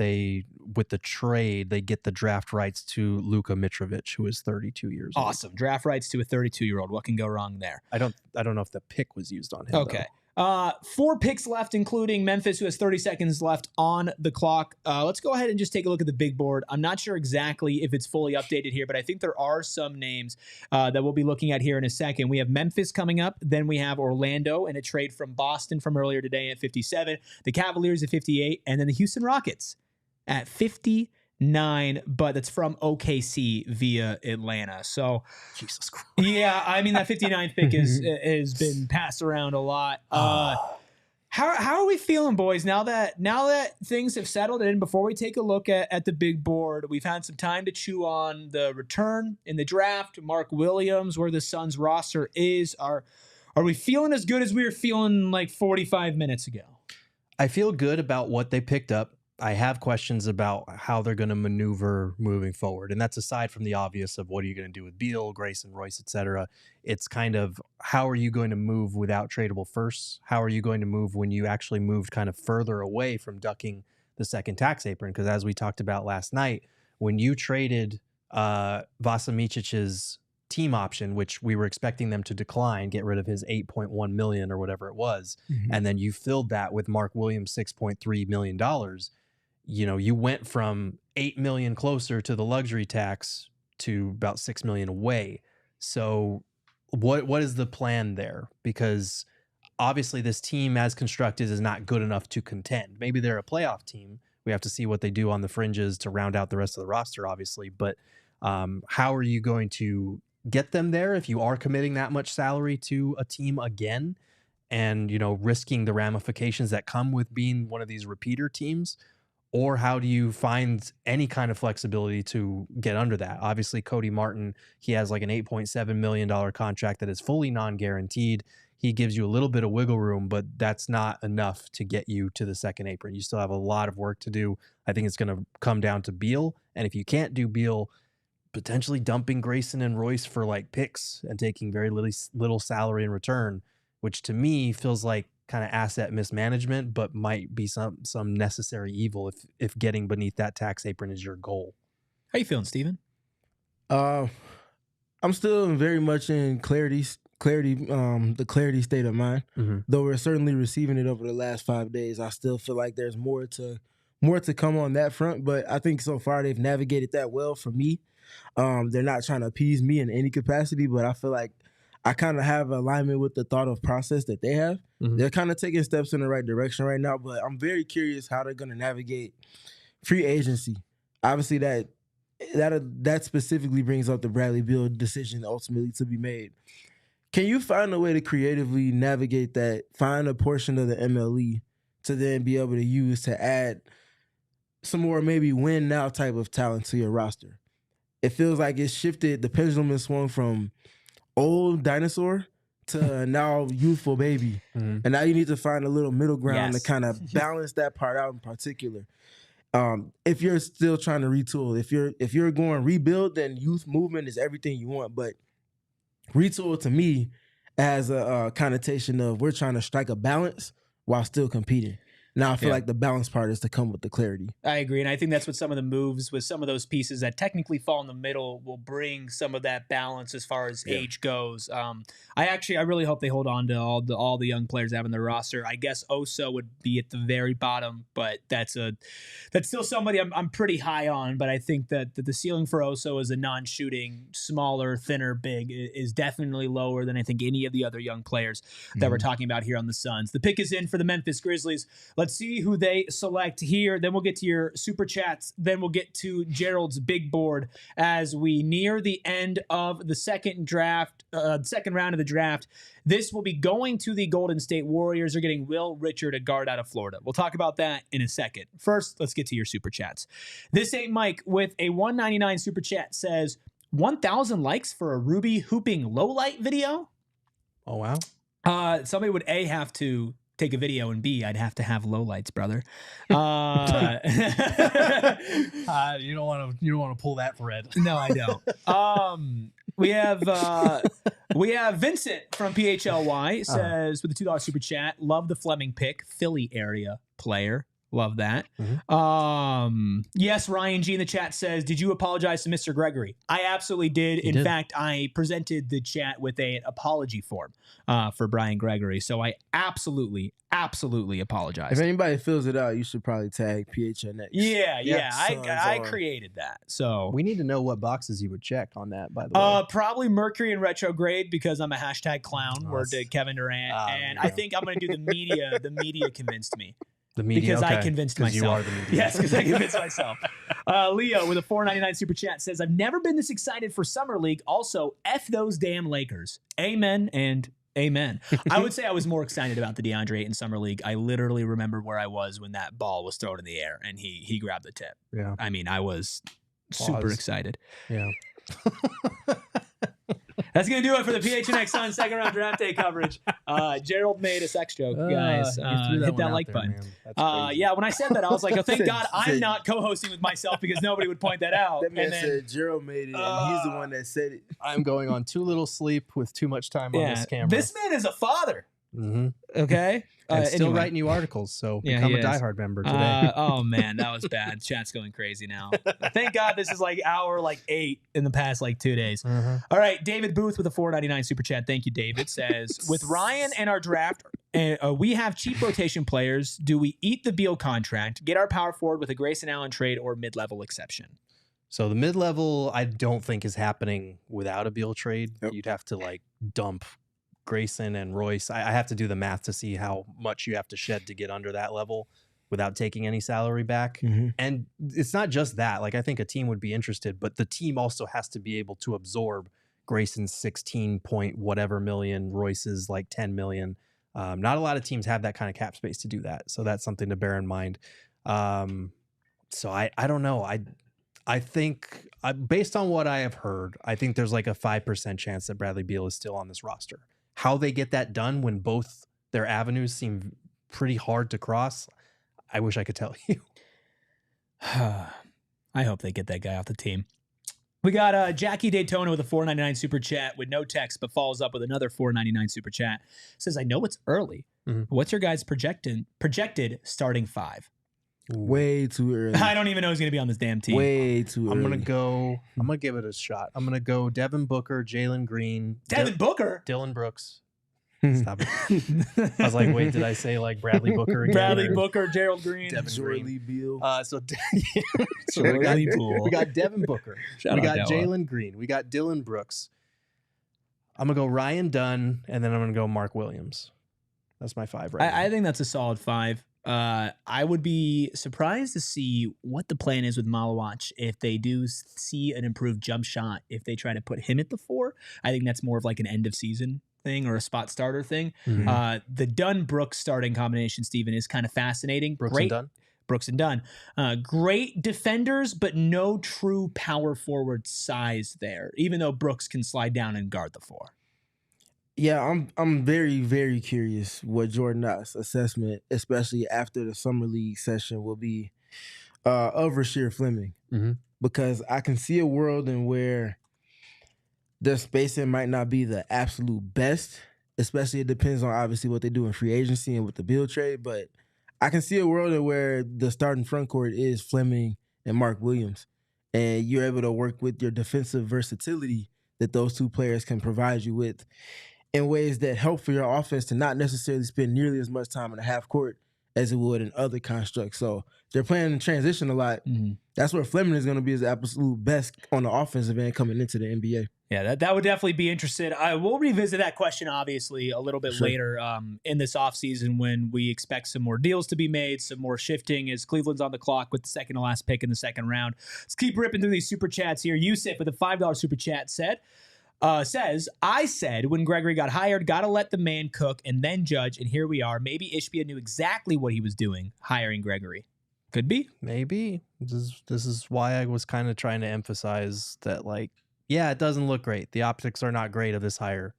with the trade, they get the draft rights to Luka Mitrovic, who is 32 years old. Awesome. Draft rights to a 32-year-old. What can go wrong there? I don't know if the pick was used on him. Okay. 4 picks left, including Memphis, who has 30 seconds left on the clock. Let's go ahead and just take a look at the big board. I'm not sure exactly if it's fully updated here, but I think there are some names that we'll be looking at here in a second. We have Memphis coming up. Then we have Orlando in a trade from Boston from earlier today at 57. The Cavaliers at 58. And then the Houston Rockets at 59, but that's from OKC via Atlanta. So, Jesus Christ. Yeah, I mean, that 59th pick has been passed around a lot. How are we feeling, boys, now that things have settled in? Before we take a look at the big board, we've had some time to chew on the return in the draft, Mark Williams, where the Suns roster is. Are we feeling as good as we were feeling like 45 minutes ago? I feel good about what they picked up. I have questions about how they're going to maneuver moving forward. And that's aside from the obvious of what are you going to do with Beal, Grayson, Royce, et cetera. It's kind of how are you going to move without tradable firsts? How are you going to move when you actually moved kind of further away from ducking the second tax apron? Because as we talked about last night, when you traded Vasamicic's team option, which we were expecting them to decline, get rid of his $8.1 million or whatever it was, and then you filled that with Mark Williams' $6.3 million, you went from $8 million closer to the luxury tax to about $6 million away. So what is the plan there? Because obviously this team as constructed is not good enough to contend. Maybe they're a playoff team. We have to see what they do on the fringes to round out the rest of the roster, obviously. But how are you going to get them there if you are committing that much salary to a team again and, you know, risking the ramifications that come with being one of these repeater teams? Or how do you find any kind of flexibility to get under that? Obviously, Cody Martin, he has like an $8.7 million contract that is fully non-guaranteed. He gives you a little bit of wiggle room, but that's not enough to get you to the second apron. You still have a lot of work to do. I think it's going to come down to Beal. And if you can't do Beal, potentially dumping Grayson and Royce for like picks and taking very little salary in return, which to me feels like kind of asset mismanagement, but might be some necessary evil if getting beneath that tax apron is your goal. How you feeling, Steven? I'm still very much in the clarity state of mind. Mm-hmm. Though we're certainly receiving it over the last 5 days, I still feel like there's more to come on that front. But I think so far they've navigated that well for me. They're not trying to appease me in any capacity, but I feel like I kind of have alignment with the thought of process that they have. Mm-hmm. They're kind of taking steps in the right direction right now, but I'm very curious how they're going to navigate free agency. Obviously, that specifically brings up the Bradley Beal decision ultimately to be made. Can you find a way to creatively navigate that, find a portion of the MLE to then be able to use to add some more maybe win now type of talent to your roster? It feels like it's shifted, the pendulum has swung from old dinosaur to now youthful baby. Mm-hmm. And now you need to find a little middle ground Yes. to kind of balance that part out in particular. If you're still trying to retool, if you're going rebuild, then youth movement is everything you want. But retool to me has a connotation of we're trying to strike a balance while still competing. Now I feel like the balance part is to come with the clarity. I agree, and I think that's what some of the moves with some of those pieces that technically fall in the middle will bring some of that balance as far as age goes. I really hope they hold on to all the young players they have in their roster. I guess Oso would be at the very bottom, but that's still somebody I'm pretty high on. But I think that the ceiling for Oso as a non-shooting, smaller, thinner, big is definitely lower than I think any of the other young players that we're talking about here on the Suns. The pick is in for the Memphis Grizzlies. Let's see who they select here. Then we'll get to your super chats. Then we'll get to Gerald's big board as we near the end of the second round of the draft. This will be going to the Golden State Warriors. They're getting Will Richard, a guard out of Florida. We'll talk about that in a second. First, let's get to your super chats. This ain't Mike with a $1.99 super chat says 1,000 likes for a Ruby hooping lowlight video. Oh, wow. Somebody would have to take a video, and B, I'd have to have lowlights, brother. You don't want to pull that thread. No, I don't. We have Vincent from PHLY says with a $2 super chat, love the Fleming pick, Philly area player. Love that. Mm-hmm. Yes, Ryan G in the chat says, did you apologize to Mr. Gregory? I absolutely did. In fact, I presented the chat with an apology form for Brian Gregory. So I absolutely apologize. If anybody fills it out, you should probably tag PHNX. Yeah. I created that. So We need to know what boxes you would check on that, by the way. probably Mercury in retrograde because I'm a hashtag clown. Word to Kevin Durant. And I think I'm going to do the media. The media convinced me. The media, Because I okay. convinced 'Cause myself. you are the media. Yes, because I convinced myself. Leo with a $4.99 super chat says, I've never been this excited for Summer League. Also, F those damn Lakers. Amen and amen. I would say I was more excited about the DeAndre Ayton Summer League. I literally remember where I was when that ball was thrown in the air and he grabbed the tip. Yeah. I mean, I was super excited. Yeah. That's going to do it for the PHNX Suns second round draft day coverage. Gerald made a sex joke, guys. You threw Hit one that out like there, button. man. That's crazy. Yeah, when I said that, I was like, oh, thank God I'm not co-hosting with myself because nobody would point that out. That man And then, said Gerald made it, and he's the one that said it. I'm going on too little sleep with too much time on this camera. this man is a father. Mm-hmm. Okay. And still Anyway. writing you articles, so Yeah, become he a is. diehard member today. Oh man, that was bad. Chat's going crazy now. Thank God this is like hour 8 in the past 2 days. All right, David Booth with a $4.99 super chat. Thank you, David. Says with Ryan and our draft, we have cheap rotation players. Do we eat the Beal contract, get our power forward with a Grayson Allen trade, or mid-level exception? So the mid-level, I don't think is happening without a Beal trade. Yep. You'd have to dump Grayson and Royce, I have to do the math to see how much you have to shed to get under that level without taking any salary back. And it's not just that. Like, I think a team would be interested, but the team also has to be able to absorb Grayson's 16 point whatever million, Royce's like 10 million. Not a lot of teams have that kind of cap space to do that. So that's something to bear in mind. So I don't know. I think based on what I have heard, I think there's like a 5% chance that Bradley Beal is still on this roster. How they get that done when both their avenues seem pretty hard to cross, I wish I could tell you. I hope they get that guy off the team. We got Jackie Daytona with a $4.99 super chat with no text, but follows up with another $4.99 super chat. Says, I know it's early. What's your guys' projected starting five? Way too early. I don't even know who's going to be on this damn team. Way too early. I'm going to give it a shot. I'm going to go Devin Booker, Jalen Green. Devin Booker? Dylan Brooks. Stop it. I was like, wait, did I say like Bradley Booker again? Bradley Booker, Gerald Green. Devin Green. Beal. So we got Devin Booker. We got Jalen Green. We got Dylan Brooks. I'm going to go Ryan Dunn, and then I'm going to go Mark Williams. That's my five right now. I think that's a solid five. I would be surprised to see what the plan is with Malawach if they do see an improved jump shot. If they try to put him at the 4, I think that's more of like an end of season thing or a spot starter thing. The Dunn-Brooks starting combination, Steven, is kind of fascinating. Brooks and Dunn. Great defenders, but no true power forward size there, even though Brooks can slide down and guard the 4. Yeah, I'm very, very curious what Jordan Knott's assessment, especially after the summer league session, will be of Rasheer Fleming. Because I can see a world in where their spacing might not be the absolute best, especially it depends on obviously what they do in free agency and with the Beal trade, but I can see a world in where the starting front court is Fleming and Mark Williams, and you're able to work with your defensive versatility that those two players can provide you with in ways that help for your offense to not necessarily spend nearly as much time in the half court as it would in other constructs. So they're playing in transition a lot. That's where Fleming is going to be his absolute best on the offensive end coming into the NBA. Yeah, that would definitely be interested. I will revisit that question, obviously, a little bit later in this offseason when we expect some more deals to be made, some more shifting as Cleveland's on the clock with the second to last pick in the second round. Let's keep ripping through these super chats here. Yusuf with a $5 super chat says, I said when Gregory got hired, got to let the man cook and then judge, and here we are. Maybe Ishbia knew exactly what he was doing hiring Gregory. Could be. Maybe. This is why I was kind of trying to emphasize that, like, yeah, it doesn't look great. The optics are not great of this hire.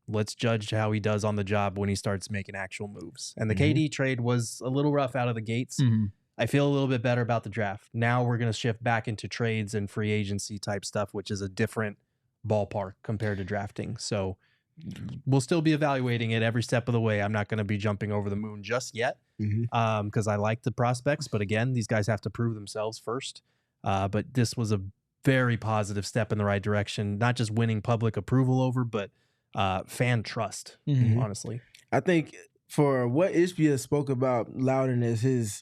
Let's judge how he does on the job when he starts making actual moves. And the KD trade was a little rough out of the gates. I feel a little bit better about the draft. Now we're going to shift back into trades and free agency type stuff, which is a different ballpark compared to drafting. So we'll still be evaluating it every step of the way. I'm not going to be jumping over the moon just yet because I like the prospects. But again, these guys have to prove themselves first. But this was a very positive step in the right direction, not just winning public approval over, but fan trust, honestly. I think for what Ishbia spoke about Loudon as his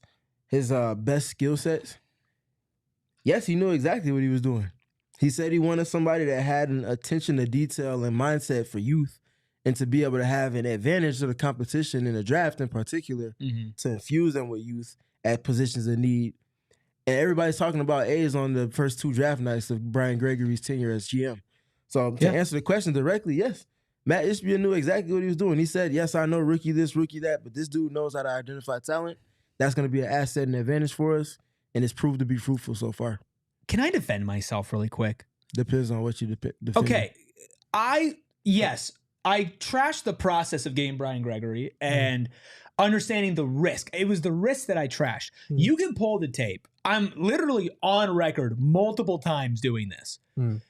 best skill sets, yes, he knew exactly what he was doing. He said he wanted somebody that had an attention to detail and mindset for youth and to be able to have an advantage to the competition in the draft in particular to infuse them with youth at positions of need. And everybody's talking about A's on the first 2 draft nights of Brian Gregory's tenure as GM. So to answer the question directly, yes, Matt Ishbia knew exactly what he was doing. He said, yes, I know rookie this, rookie that, but this dude knows how to identify talent. That's going to be an asset and advantage for us, and it's proved to be fruitful so far. Can I defend myself really quick? Depends on what you defend. Okay. I trashed the process of getting Brian Gregory and understanding the risk. It was the risk that I trashed. You can pull the tape. I'm literally on record multiple times doing this,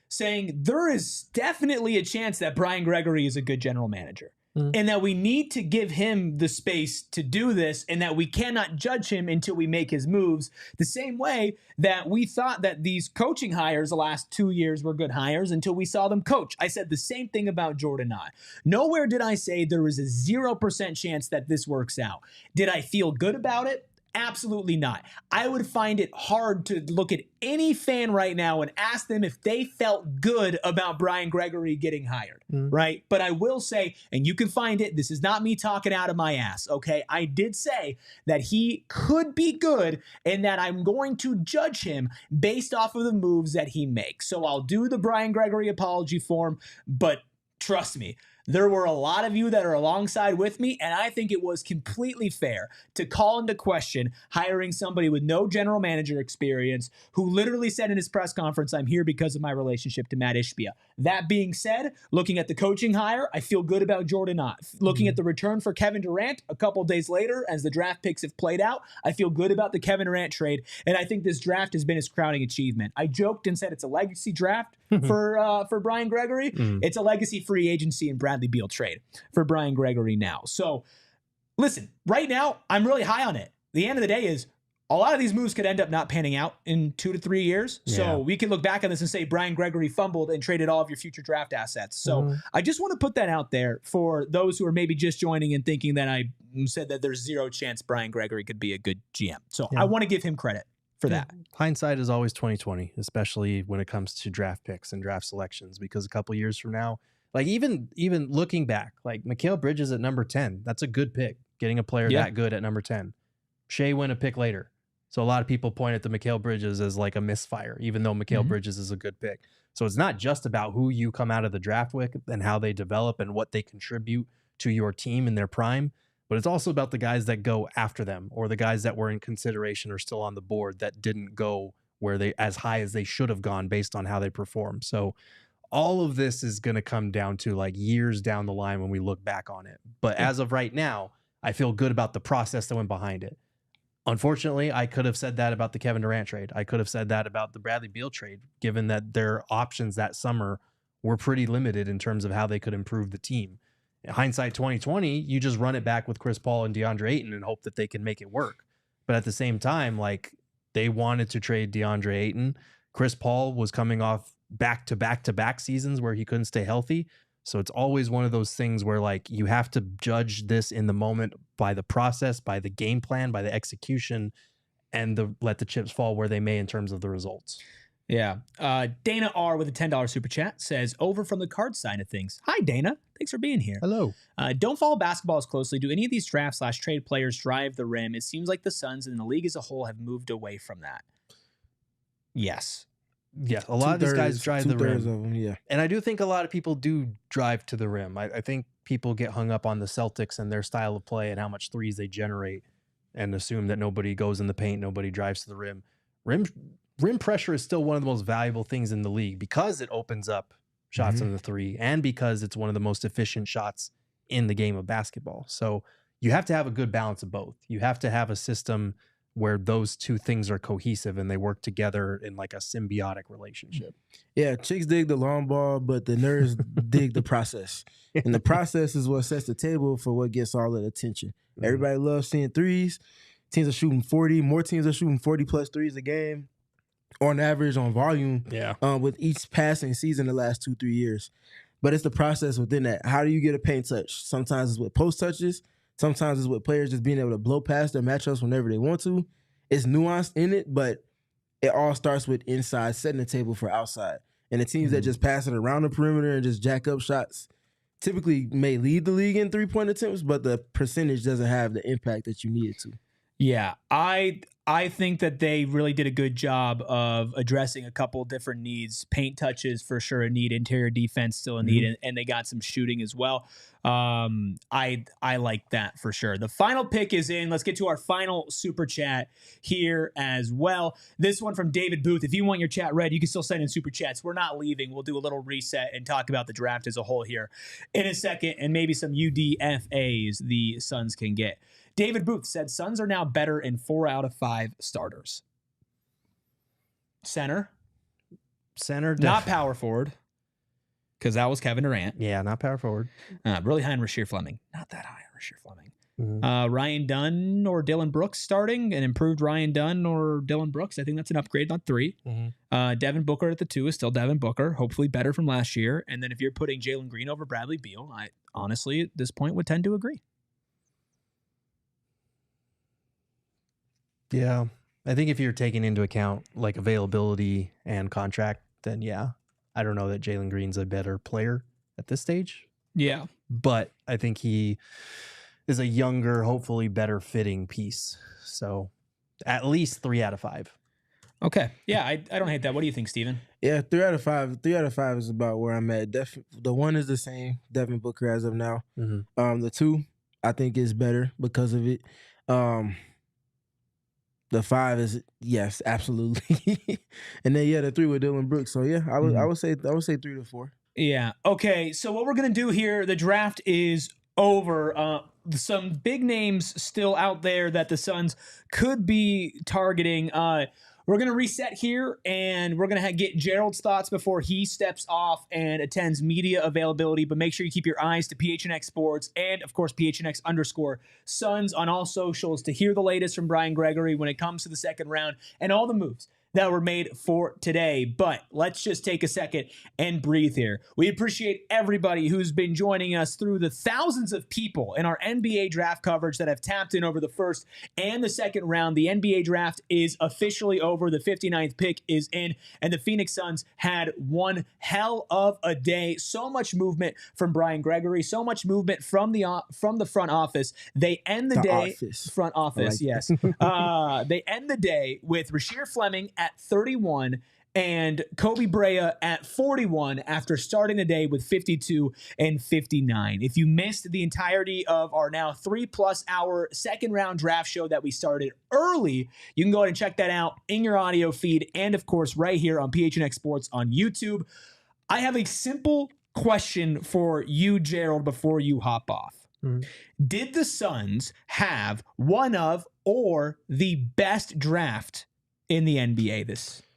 saying there is definitely a chance that Brian Gregory is a good general manager. And that we need to give him the space to do this and that we cannot judge him until we make his moves. The same way that we thought that these coaching hires the last 2 years were good hires until we saw them coach. I said the same thing about Jordan Knott. Nowhere did I say there was a 0% chance that this works out. Did I feel good about it? Absolutely not. I would find it hard to look at any fan right now and ask them if they felt good about Brian Gregory getting hired, right? But I will say, and you can find it, this is not me talking out of my ass, okay? I did say that he could be good and that I'm going to judge him based off of the moves that he makes. So I'll do the Brian Gregory apology form, but trust me, there were a lot of you that are alongside with me, and I think it was completely fair to call into question hiring somebody with no general manager experience who literally said in his press conference, I'm here because of my relationship to Matt Ishbia. That being said, looking at the coaching hire, I feel good about Jordan Ott. Looking at the return for Kevin Durant a couple days later as the draft picks have played out, I feel good about the Kevin Durant trade, and I think this draft has been his crowning achievement. I joked and said it's a legacy draft for Brian Gregory. It's a legacy free agency and Bradley Beal trade for Brian Gregory now. So listen, right now, I'm really high on it. The end of the day is a lot of these moves could end up not panning out in 2 to 3 years. So we can look back on this and say Brian Gregory fumbled and traded all of your future draft assets. So I just want to put that out there for those who are maybe just joining and thinking that I said that there's zero chance Brian Gregory could be a good GM. So I want to give him credit for that. Hindsight is always 20/20, especially when it comes to draft picks and draft selections, because a couple years from now, like even looking back, like Mikal Bridges at number 10, that's a good pick. Getting a player that good at number 10. Shea went a pick later. So a lot of people point at the Mikal Bridges as like a misfire, even though Mikal Bridges is a good pick. So it's not just about who you come out of the draft with and how they develop and what they contribute to your team in their prime, but it's also about the guys that go after them or the guys that were in consideration or still on the board that didn't go where they as high as they should have gone based on how they perform. So all of this is going to come down to like years down the line when we look back on it. But as of right now, I feel good about the process that went behind it. Unfortunately, I could have said that about the Kevin Durant trade. I could have said that about the Bradley Beal trade, given that their options that summer were pretty limited in terms of how they could improve the team. In hindsight 2020, you just run it back with Chris Paul and DeAndre Ayton and hope that they can make it work. But at the same time, like they wanted to trade DeAndre Ayton. Chris Paul was coming off back-to-back seasons where he couldn't stay healthy. So it's always one of those things where like you have to judge this in the moment by the process, by the game plan, by the execution, and let the chips fall where they may in terms of the results. Yeah. Dana R with a $10 super chat says, over from the card side of things. Hi, Dana. Thanks for being here. Hello. Don't follow basketball as closely. Do any of these draft/trade players drive the rim? It seems like the Suns and the league as a whole have moved away from that. Yes. Yeah, a lot of these guys drive the rim. Of them, and I do think a lot of people do drive to the rim. I think people get hung up on the Celtics and their style of play and how much threes they generate and assume that nobody goes in the paint, nobody drives to the rim. Rim pressure is still one of the most valuable things in the league because it opens up shots in the three and because it's one of the most efficient shots in the game of basketball. So you have to have a good balance of both. You have to have a system where those two things are cohesive and they work together in like a symbiotic relationship. Yeah, chicks dig the long ball, but the nerds dig the process. And the process is what sets the table for what gets all the attention. Everybody loves seeing threes. Teams are shooting 40. More teams are shooting 40-plus threes a game on average on volume with each passing season the last 2-3 years. But it's the process within that. How do you get a paint touch? Sometimes it's with post touches. Sometimes it's with players just being able to blow past their matchups whenever they want to. It's nuanced in it, but it all starts with inside, setting the table for outside. And the teams that just pass it around the perimeter and just jack up shots typically may lead the league in three-point attempts, but the percentage doesn't have the impact that you need it to. Yeah, I think that they really did a good job of addressing a couple different needs. Paint touches for sure a need, interior defense still a need, and they got some shooting as well. I like that for sure. The final pick is in. Let's get to our final super chat here as well. This one from David Booth. If you want your chat read, you can still send in super chats. We're not leaving. We'll do a little reset and talk about the draft as a whole here in a second, and maybe some UDFAs the Suns can get. David Booth said Suns are now better in 4 out of 5 starters. Center, not power forward, because that was Kevin Durant. Yeah, not power forward. Really high on Rasheer Fleming. Not that high on Rasheer Fleming. Ryan Dunn or Dylan Brooks starting, an improved Ryan Dunn or Dylan Brooks. I think that's an upgrade, not 3. Devin Booker at the 2 is still Devin Booker, hopefully better from last year. And then if you're putting Jalen Green over Bradley Beal, I honestly at this point would tend to agree. Yeah. I think if you're taking into account like availability and contract, then yeah, I don't know that Jalen Green's a better player at this stage, Yeah. but I think he is a younger, hopefully better fitting piece. So at least 3 out of 5. Okay. Yeah, I don't hate that. What do you think, Steven? Yeah, 3 out of 5. 3 out of 5 is about where I'm at. The 1 is the same, Devin Booker as of now. The 2, I think is better because of it. The 5 is yes, absolutely. And then the 3 with Dylan Brooks. So yeah, I would say 3 to 4. Yeah. Okay. So what we're gonna do here, the draft is over. Some big names still out there that the Suns could be targeting. We're going to reset here, and we're going to get Gerald's thoughts before he steps off and attends media availability. But make sure you keep your eyes to PHNX Sports and, of course, PHNX_Suns on all socials to hear the latest from Brian Gregory when it comes to the second round and all the moves that were made for today. But let's just take a second and breathe here. We appreciate everybody who's been joining us through the thousands of people in our NBA draft coverage that have tapped in over the first and the second round. The NBA draft is officially over. The 59th pick is in, and the Phoenix Suns had one hell of a day. So much movement from Brian Gregory, so much movement from the front office. They end the day front office, yes. They end the day with Rasheer Fleming at 31 and Koby Brea at 41 after starting the day with 52 and 59. If you missed the entirety of our now 3+ hour second round draft show that we started early, you can go ahead and check that out in your audio feed and, of course, right here on PHNX Sports on YouTube. I have a simple question for you, Gerald, before you hop off. Did the Suns have one of or the best draft in the NBA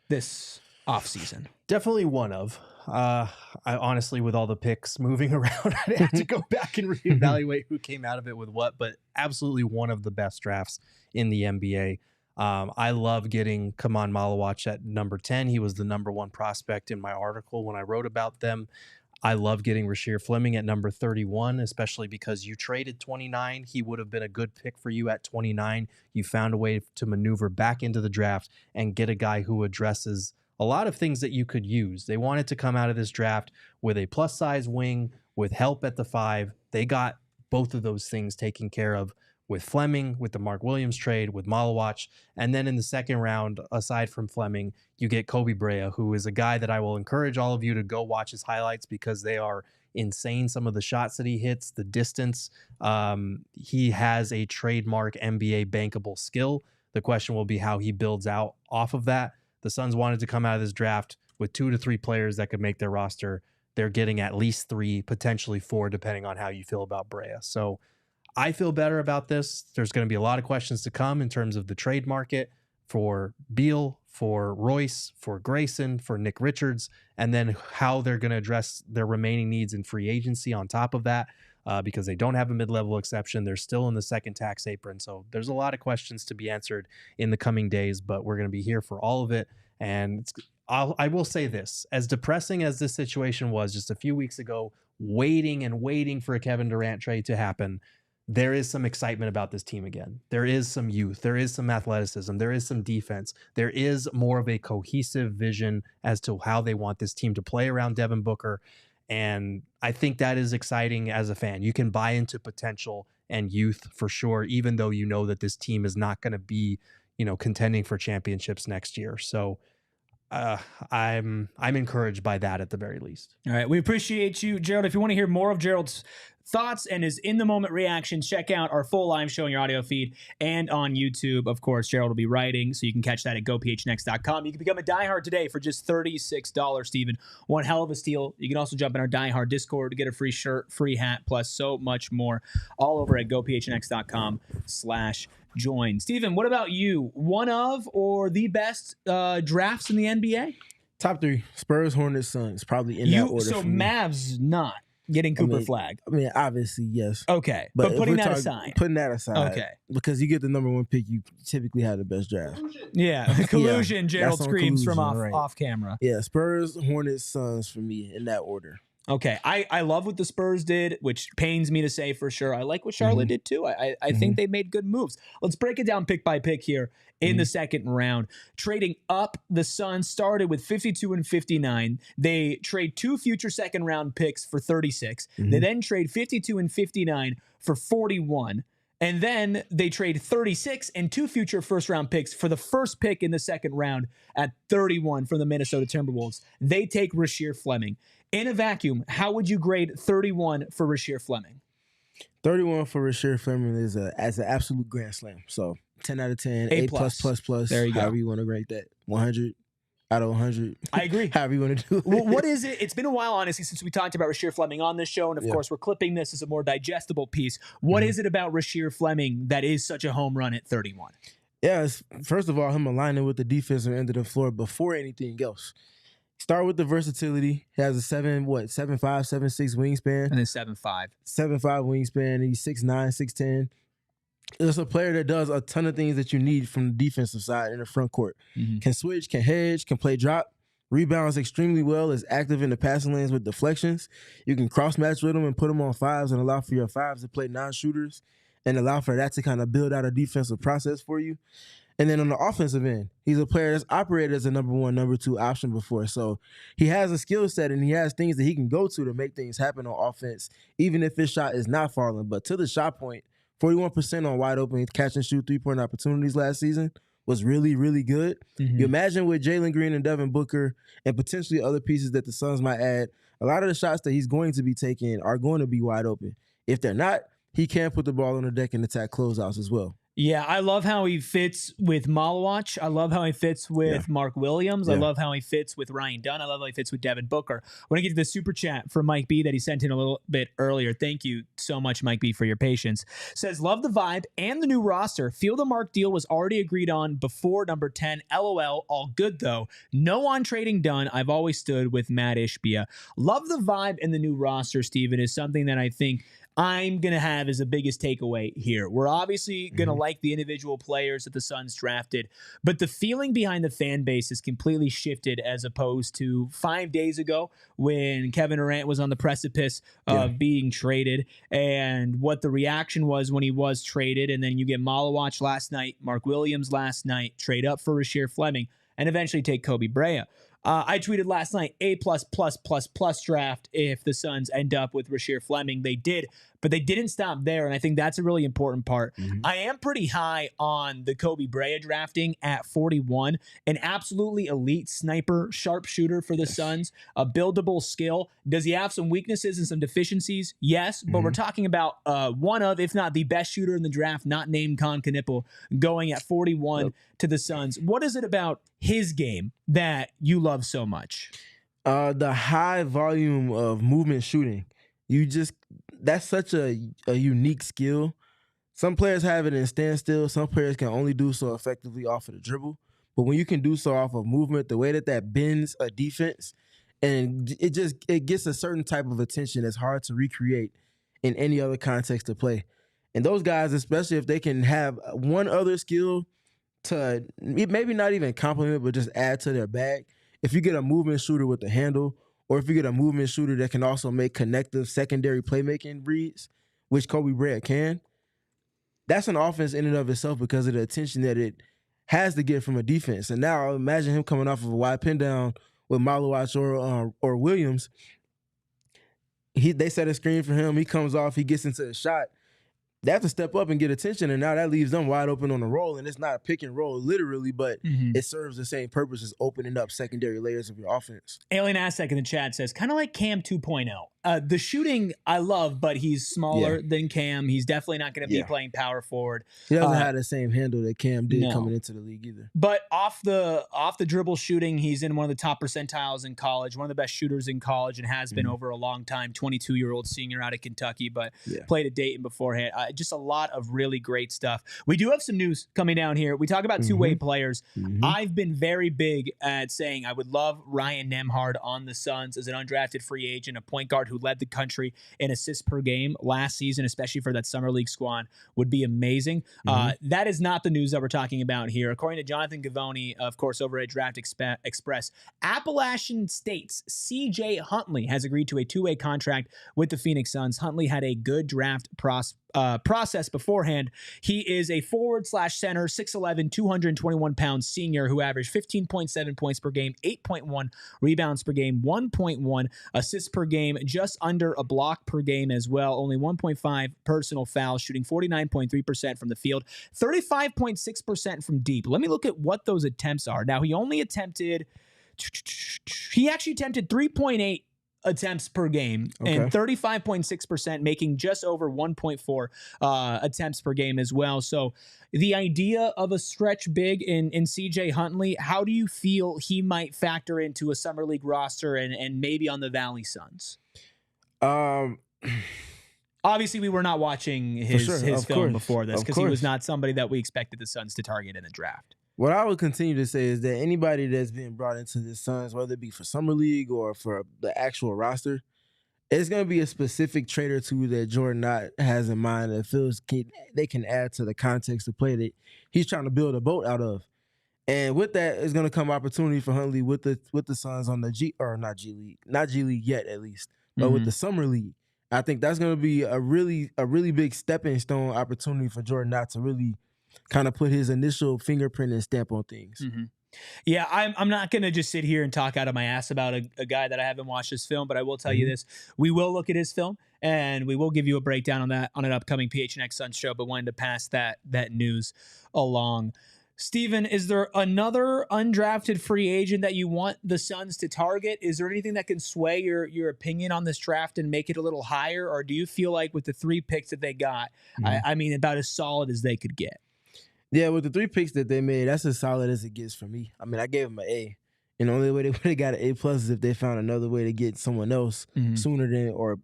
this offseason? Definitely one of. I honestly, with all the picks moving around, I'd have to go back and reevaluate who came out of it with what, but absolutely one of the best drafts in the NBA. I love getting Kaman Malawach at number 10. He was the number 1 prospect in my article when I wrote about them. I love getting Rasheer Fleming at number 31, especially because you traded 29. He would have been a good pick for you at 29. You found a way to maneuver back into the draft and get a guy who addresses a lot of things that you could use. They wanted to come out of this draft with a plus-size wing, with help at the 5. They got both of those things taken care of with Fleming, with the Mark Williams trade, with Malawach. And then in the second round, aside from Fleming, you get Koby Brea, who is a guy that I will encourage all of you to go watch his highlights because they are insane. Some of the shots that he hits, the distance. He has a trademark NBA bankable skill. The question will be how he builds out off of that. The Suns wanted to come out of this draft with 2 to 3 players that could make their roster. They're getting at least 3, potentially 4, depending on how you feel about Brea. So I feel better about this. There's going to be a lot of questions to come in terms of the trade market for Beal, for Royce, for Grayson, for Nick Richards, and then how they're going to address their remaining needs in free agency on top of that, because they don't have a mid-level exception. They're still in the second tax apron. So there's a lot of questions to be answered in the coming days, but we're going to be here for all of it. And I will say this, as depressing as this situation was just a few weeks ago, waiting for a Kevin Durant trade to happen, there is some excitement about this team again. There is some youth. There is some athleticism. There is some defense. There is more of a cohesive vision as to how they want this team to play around Devin Booker. And I think that is exciting as a fan. You can buy into potential and youth for sure, even though you know that this team is not going to be, contending for championships next year. So I'm encouraged by that at the very least. All right. We appreciate you, Gerald. If you want to hear more of Gerald's thoughts and his in-the-moment reactions, check out our full live show in your audio feed and on YouTube. Of course, Gerald will be writing, so you can catch that at gophnx.com. You can become a diehard today for just $36, Steven. One hell of a steal. You can also jump in our diehard Discord to get a free shirt, free hat, plus so much more, all over at gophnx.com/join. Steven, what about you? One of or the best drafts in the NBA? Top 3, Spurs, Hornets, Suns, probably in that order. So Mavs not getting Cooper Flag. Obviously, yes. Okay, but putting that aside. Okay. Because you get the number 1 pick, you typically have the best draft. Yeah, collusion, Gerald screams collusion, from off camera. Yeah, Spurs, Hornets, Suns for me in that order. Okay. I love what the Spurs did, which pains me to say for sure. I like what Charlotte did too. I think they made good moves. Let's break it down pick by pick here in the second round. Trading up, the Suns started with 52 and 59. They trade 2 future second round picks for 36. They then trade 52 and 59 for 41. And then they trade 36 and 2 future first round picks for the first pick in the second round at 31 from the Minnesota Timberwolves. They take Rasheer Fleming. In a vacuum, how would you grade 31 for Rasheer Fleming? 31 for Rasheer Fleming is as an absolute grand slam. So 10 out of 10, A++++. There you go. However you want to rate that. 100 out of 100. I agree. However you want to do it. Well, what is it? It's been a while, honestly, since we talked about Rasheer Fleming on this show. And of course, we're clipping this as a more digestible piece. What is it about Rasheer Fleming that is such a home run at 31? Yeah, first of all, him aligning with the defensive end of the floor before anything else. Start with the versatility. He has a 7'5", 7'6" wingspan. And then 7'5". 7'5" wingspan. He's 6'9", 6'10". It's a player that does a ton of things that you need from the defensive side in the front court. Can switch, can hedge, can play drop, rebounds extremely well, is active in the passing lanes with deflections. You can cross-match with him and put him on 5s and allow for your 5s to play non-shooters and allow for that to kind of build out a defensive process for you. And then on the offensive end, he's a player that's operated as a number 1, number 2 option before. So he has a skill set and he has things that he can go to make things happen on offense, even if his shot is not falling. But to the shot point, 41% on wide open catch and shoot 3-point opportunities last season was really, really good. You imagine with Jalen Green and Devin Booker and potentially other pieces that the Suns might add, a lot of the shots that he's going to be taking are going to be wide open. If they're not, he can put the ball on the deck and attack closeouts as well. Yeah, I love how he fits with Malawach. I love how he fits with Mark Williams. I love how he fits with Ryan Dunn. I love how he fits with Devin Booker. I want to get to the super chat from Mike B that he sent in a little bit earlier. Thank you so much, Mike B, for your patience. Says, love the vibe and the new roster. Feel the Mark deal was already agreed on before number 10. LOL, all good though. No on trading done. I've always stood with Matt Ishbia. Love the vibe and the new roster, Steven, is something that I think I'm going to have as the biggest takeaway here. We're obviously going to like the individual players that the Suns drafted, but the feeling behind the fan base has completely shifted as opposed to 5 days ago when Kevin Durant was on the precipice of being traded and what the reaction was when he was traded. And then you get Malawach last night, Mark Williams last night, trade up for Rasheer Fleming, and eventually take Koby Brea. I tweeted last night, A++++ draft if the Suns end up with Rasheer Fleming. They did, but they didn't stop there, and I think that's a really important part. I am pretty high on the Koby Brea drafting at 41. An absolutely elite sniper, sharpshooter for the Suns, a buildable skill. Does he have some weaknesses and some deficiencies? Yes, but we're talking about one of, if not the best shooter in the draft, not named Con Knipple, going at 41 to the Suns. What is it about his game that you love so much? The high volume of movement shooting. That's such a unique skill. Some players have it in standstill. Some players can only do so effectively off of the dribble. But when you can do so off of movement, the way that bends a defense, and it gets a certain type of attention that's hard to recreate in any other context of play. And those guys, especially if they can have one other skill to maybe not even complement, but just add to their bag. If you get a movement shooter with the handle, or if you get a movement shooter that can also make connective secondary playmaking reads, which Koby Brea can, that's an offense in and of itself because of the attention that it has to get from a defense. And now imagine him coming off of a wide pin down with Malawach or Williams. They set a screen for him. He comes off. He gets into the shot. They have to step up and get attention, and now that leaves them wide open on the roll, and it's not a pick and roll literally, but it serves the same purpose as opening up secondary layers of your offense. Alien Aztec in the chat says, kind of like Cam 2.0. The shooting I love, but he's smaller than Cam. He's definitely not going to be playing power forward. He doesn't have the same handle that Cam did coming into the league either. But off the dribble shooting, he's in one of the top percentiles in college, one of the best shooters in college, and has been over a long time. 22-year-old senior out of Kentucky, but played at Dayton beforehand. Just a lot of really great stuff. We do have some news coming down here. We talk about two-way players. I've been very big at saying I would love Ryan Nembhard on the Suns as an undrafted free agent, a point guard who led the country in assists per game last season, especially for that Summer League squad, would be amazing. That is not the news that we're talking about here. According to Jonathan Gavoni, of course, over at Draft Express, Appalachian State's CJ Huntley has agreed to a two-way contract with the Phoenix Suns. Huntley had a good draft process beforehand. He is a forward/center, 6'11", 221-pound senior who averaged 15.7 points per game, 8.1 rebounds per game, 1.1 assists per game, just under a block per game as well, only 1.5 personal fouls, shooting 49.3% from the field, 35.6% from deep. Let me look at what those attempts are. Now, he actually attempted 3.8 attempts per game and 35.6%, making just over 1.4 attempts per game as well. So the idea of a stretch big in CJ Huntley, how do you feel he might factor into a Summer League roster and maybe on the Valley Suns? Obviously, we were not watching his film before this because he was not somebody that we expected the Suns to target in the draft. What I would continue to say is that anybody that's being brought into the Suns, whether it be for Summer League or for the actual roster, it's going to be a specific trait or two that Jordan Knott has in mind that feels they can add to the context of play that he's trying to build a boat out of. And with that is going to come opportunity for Huntley with the Suns on the not G League yet at least, but with the Summer League. I think that's going to be a really big stepping stone opportunity for Jordan Knott to really kind of put his initial fingerprint and stamp on things. Yeah, I'm not going to just sit here and talk out of my ass about a guy that I haven't watched his film, but I will tell you this. We will look at his film, and we will give you a breakdown on that on an upcoming PHNX Suns show, but wanted to pass that news along. Steven, is there another undrafted free agent that you want the Suns to target? Is there anything that can sway your opinion on this draft and make it a little higher, or do you feel like with the 3 picks that they got, I mean, about as solid as they could get? Yeah, with the 3 picks that they made, that's as solid as it gets for me. I mean, I gave them an A. And the only way they would have got an A+ is if they found another way to get someone else sooner than or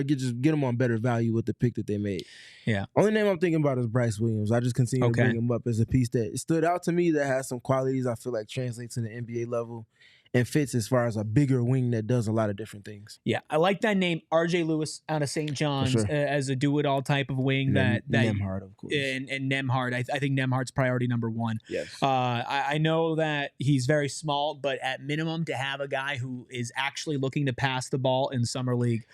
just get them on better value with the pick that they made. Yeah. Only name I'm thinking about is Bryce Williams. I just continue to bring him up as a piece that stood out to me that has some qualities I feel like translate to the NBA level and fits as far as a bigger wing that does a lot of different things. Yeah, I like that name, R.J. Lewis out of St. John's, as a do-it-all type of wing. That Nembhard, of course. And Nembhard. I think Nembhard's priority number 1. Yes. I know that he's very small, but at minimum to have a guy who is actually looking to pass the ball in Summer League,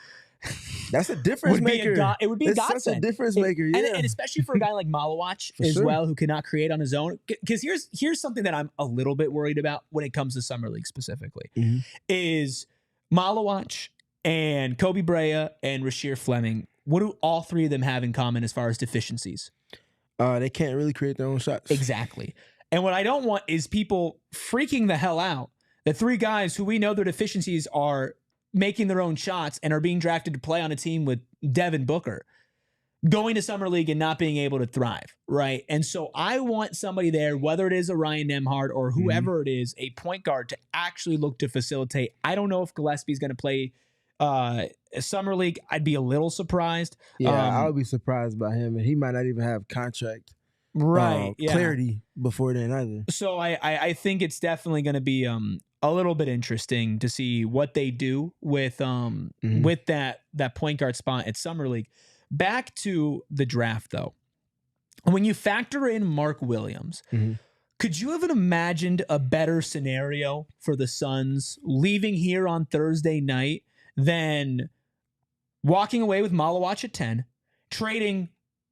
that's a difference maker. It would be a godsend. It's such a difference maker, yeah. And especially for a guy like Malawach as well, who cannot create on his own. Because here's something that I'm a little bit worried about when it comes to Summer League specifically, is Malawach and Koby Brea and Rasheer Fleming. What do all 3 of them have in common as far as deficiencies? They can't really create their own shots. Exactly. And what I don't want is people freaking the hell out. The 3 guys who we know their deficiencies are making their own shots and are being drafted to play on a team with Devin Booker, going to Summer League and not being able to thrive, right? And so I want somebody there, whether it is a Ryan Nembhard or whoever it is, a point guard to actually look to facilitate. I don't know if Gillespie's going to play Summer League. I'd be a little surprised. Yeah, I would be surprised by him, and he might not even have contract clarity before then either. So I think it's definitely going to be a little bit interesting to see what they do with that point guard spot at Summer League. Back to the draft, though. When you factor in Mark Williams, could you have imagined a better scenario for the Suns leaving here on Thursday night than walking away with Malawach at 10, trading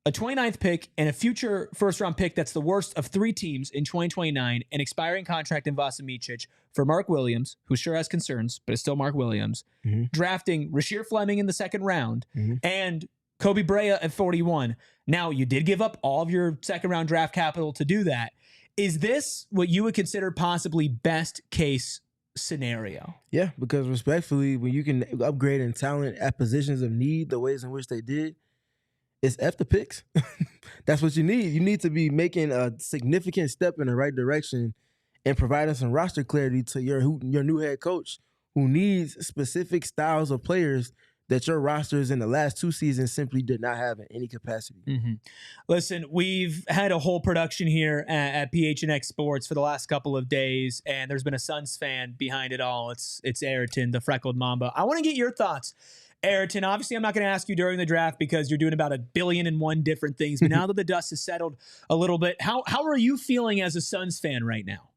a 29th pick and a future first-round pick that's the worst of 3 teams in 2029, an expiring contract in Vasa Micic for Mark Williams, who sure has concerns, but is still Mark Williams, drafting Rasheer Fleming in the 2nd round, and Koby Brea at 41. Now, you did give up all of your 2nd-round draft capital to do that. Is this what you would consider possibly best-case scenario? Yeah, because respectfully, when you can upgrade in talent at positions of need the ways in which they did, it's F the picks. That's what you need. You need to be making a significant step in the right direction and providing some roster clarity to your new head coach who needs specific styles of players that your rosters in the last 2 seasons simply did not have in any capacity. Listen, we've had a whole production here at PHNX Sports for the last couple of days, and there's been a Suns fan behind it all. It's Ayrton, the freckled Mamba. I want to get your thoughts Ayrton, obviously I'm not going to ask you during the draft because you're doing about 1,000,000,001 different things. But now that the dust has settled a little bit, how are you feeling as a Suns fan right now?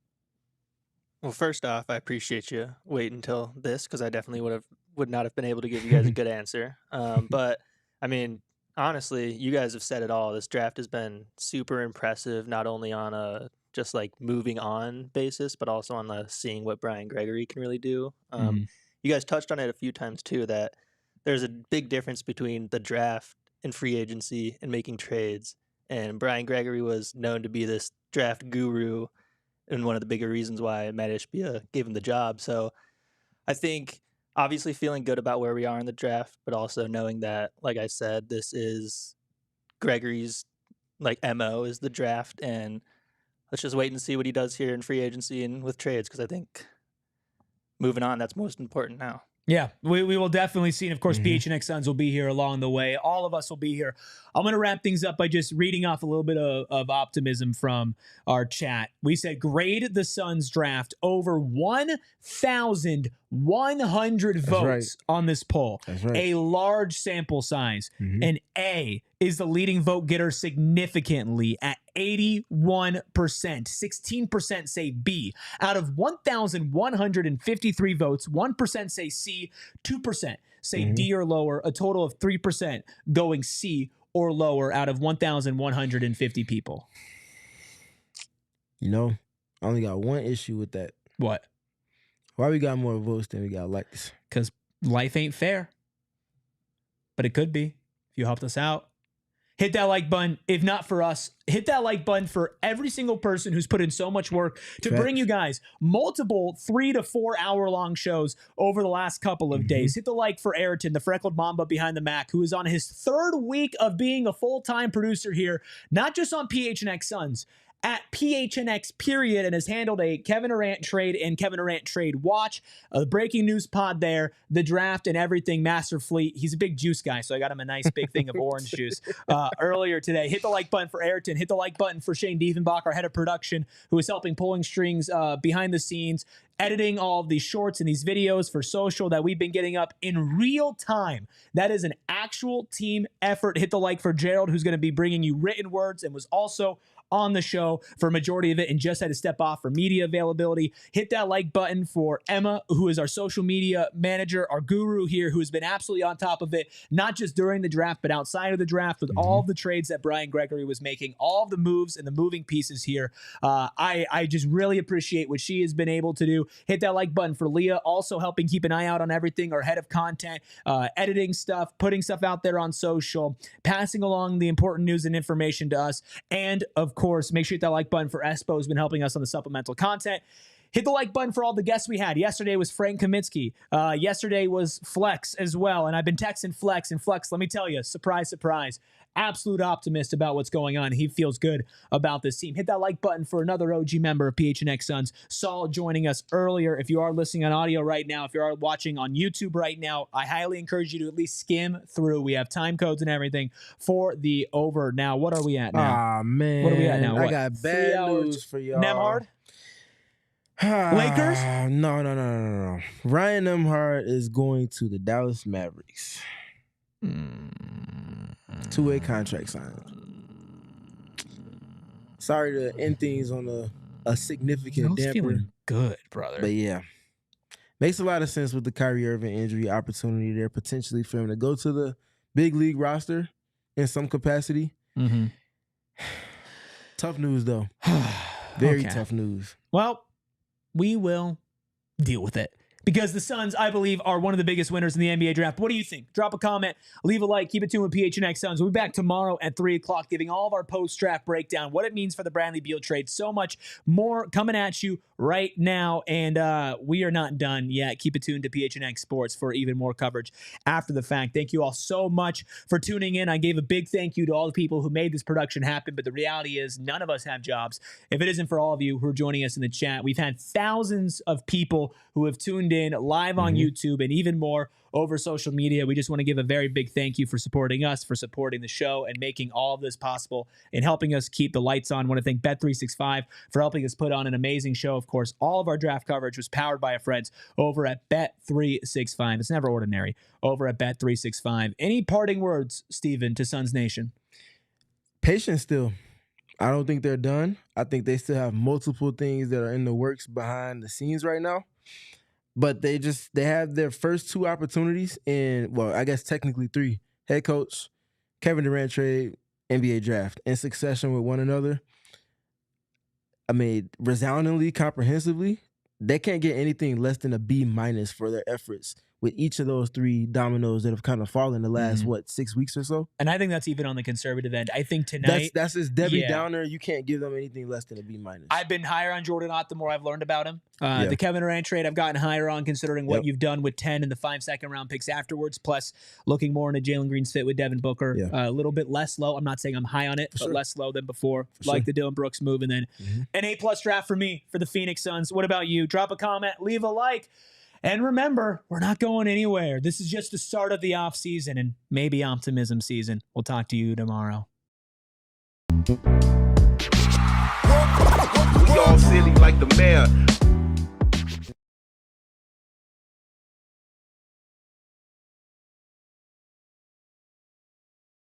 Well, first off, I appreciate you waiting until this because I definitely would not have been able to give you guys a good answer. But I mean, honestly, you guys have said it all. This draft has been super impressive, not only on a just like moving on basis, but also on the seeing what Brian Gregory can really do. You guys touched on it a few times too, that there's a big difference between the draft and free agency and making trades. And Brian Gregory was known to be this draft guru and one of the bigger reasons why Matt Ishbia gave him the job. So I think obviously feeling good about where we are in the draft, but also knowing that, like I said, this is Gregory's like MO is the draft, and let's just wait and see what he does here in free agency and with trades, because I think moving on, that's most important now. Yeah, we will definitely see. And of course, PHNX Suns will be here along the way. All of us will be here. I'm going to wrap things up by just reading off a little bit of optimism from our chat. We said, grade the Suns draft over 1,100 votes on this poll. That's right. A large sample size. And A is the leading vote getter significantly at 81%. 16% say B. Out of 1,153 votes, 1% say C, 2% say D or lower, a total of 3% going C or lower out of 1,150 people. You know, I only got one issue with that. What? Why we got more votes than we got likes? Because life ain't fair. But it could be if you helped us out. Hit that like button. If not for us, hit that like button for every single person who's put in so much work to bring you guys multiple 3 to 4 hour long shows over the last couple of days. Hit the like for Ayrton, the freckled Mamba behind the Mac, who is on his 3rd week of being a full-time producer here, not just on PHNX Suns, at PHNX period, and has handled a Kevin Durant trade and Kevin Durant trade watch, a breaking news pod there, the draft and everything, Master Fleet. He's a big juice guy, so I got him a nice big thing of orange juice earlier today. Hit the like button for Ayrton. Hit the like button for Shane Diefenbach, our head of production, who is helping pulling strings behind the scenes, editing all of these shorts and these videos for social that we've been getting up in real time. That is an actual team effort. Hit the like for Gerald, who's going to be bringing you written words and was also on the show for a majority of it and just had to step off for media availability. Hit that like button for Emma, who is our social media manager, our guru here, who has been absolutely on top of it, not just during the draft, but outside of the draft with all of the trades that Brian Gregory was making, all of the moves and the moving pieces here. I just really appreciate what she has been able to do. Hit that like button for Leah, also helping keep an eye out on everything, our head of content, editing stuff, putting stuff out there on social, passing along the important news and information to us. And of course, make sure you hit that like button for Espo, who's been helping us on the supplemental content. Hit the like button for all the guests we had. Yesterday was Frank Kaminsky. Yesterday was Flex as well. And I've been texting Flex. And Flex, let me tell you, surprise, surprise, absolute optimist about what's going on. He feels good about this team. Hit that like button for another OG member of PHNX Suns, Saul, joining us earlier. If you are listening on audio right now, if you are watching on YouTube right now, I highly encourage you to at least skim through. We have time codes and everything for the over. Now, what are we at now? Ah, man. What are we at now? I What? got 3 bad hours? news for y'all. Nemhard? Lakers? No. Ryan Nemhard is going to the Dallas Mavericks. 2-way contract signed. Sorry to end things on a significant damper. Feeling good, brother. But yeah, makes a lot of sense with the Kyrie Irving injury opportunity there, potentially for him to go to the big league roster in some capacity. Tough news, though. Very tough news. Well, we will deal with it. Because the Suns, I believe, are one of the biggest winners in the NBA draft. What do you think? Drop a comment, leave a like, keep it tuned with PHNX Suns. We'll be back tomorrow at 3 o'clock, giving all of our post-draft breakdown, what it means for the Bradley Beal trade. So much more coming at you right now, and we are not done yet. Keep it tuned to PHNX Sports for even more coverage after the fact. Thank you all so much for tuning in. I gave a big thank you to all the people who made this production happen, but the reality is none of us have jobs. If it isn't for all of you who are joining us in the chat, we've had thousands of people who have tuned tuned in live on YouTube and even more over social media. We just want to give a very big thank you for supporting us, for supporting the show, and making all of this possible and helping us keep the lights on. I want to thank Bet365 for helping us put on an amazing show. Of course, all of our draft coverage was powered by our friends over at Bet365. It's never ordinary over at Bet365. Any parting words, Steven, to Suns Nation? Patience still. I don't think they're done. I think they still have multiple things that are in the works behind the scenes right now. But they have their first 2 opportunities in, well, I guess technically 3. Head coach, Kevin Durant trade, NBA draft in succession with one another. I mean, resoundingly, comprehensively, they can't get anything less than a B- for their efforts with each of those 3 dominoes that have kind of fallen the last, 6 weeks or so. And I think that's even on the conservative end. I think tonight... That's his Debbie Downer. You can't give them anything less than a B-. I've been higher on Jordan Ott the more I've learned about him. The Kevin Durant trade I've gotten higher on considering what you've done with 10 and the 5 second-round picks afterwards, plus looking more into Jalen Green's fit with Devin Booker. A little bit less low. I'm not saying I'm high on it, but less low than before. Like the Dylan Brooks move. And then an A-plus draft for me for the Phoenix Suns. What about you? Drop a comment. Leave a like. And remember, we're not going anywhere. This is just the start of the offseason and maybe optimism season. We'll talk to you tomorrow. We all silly like the mayor.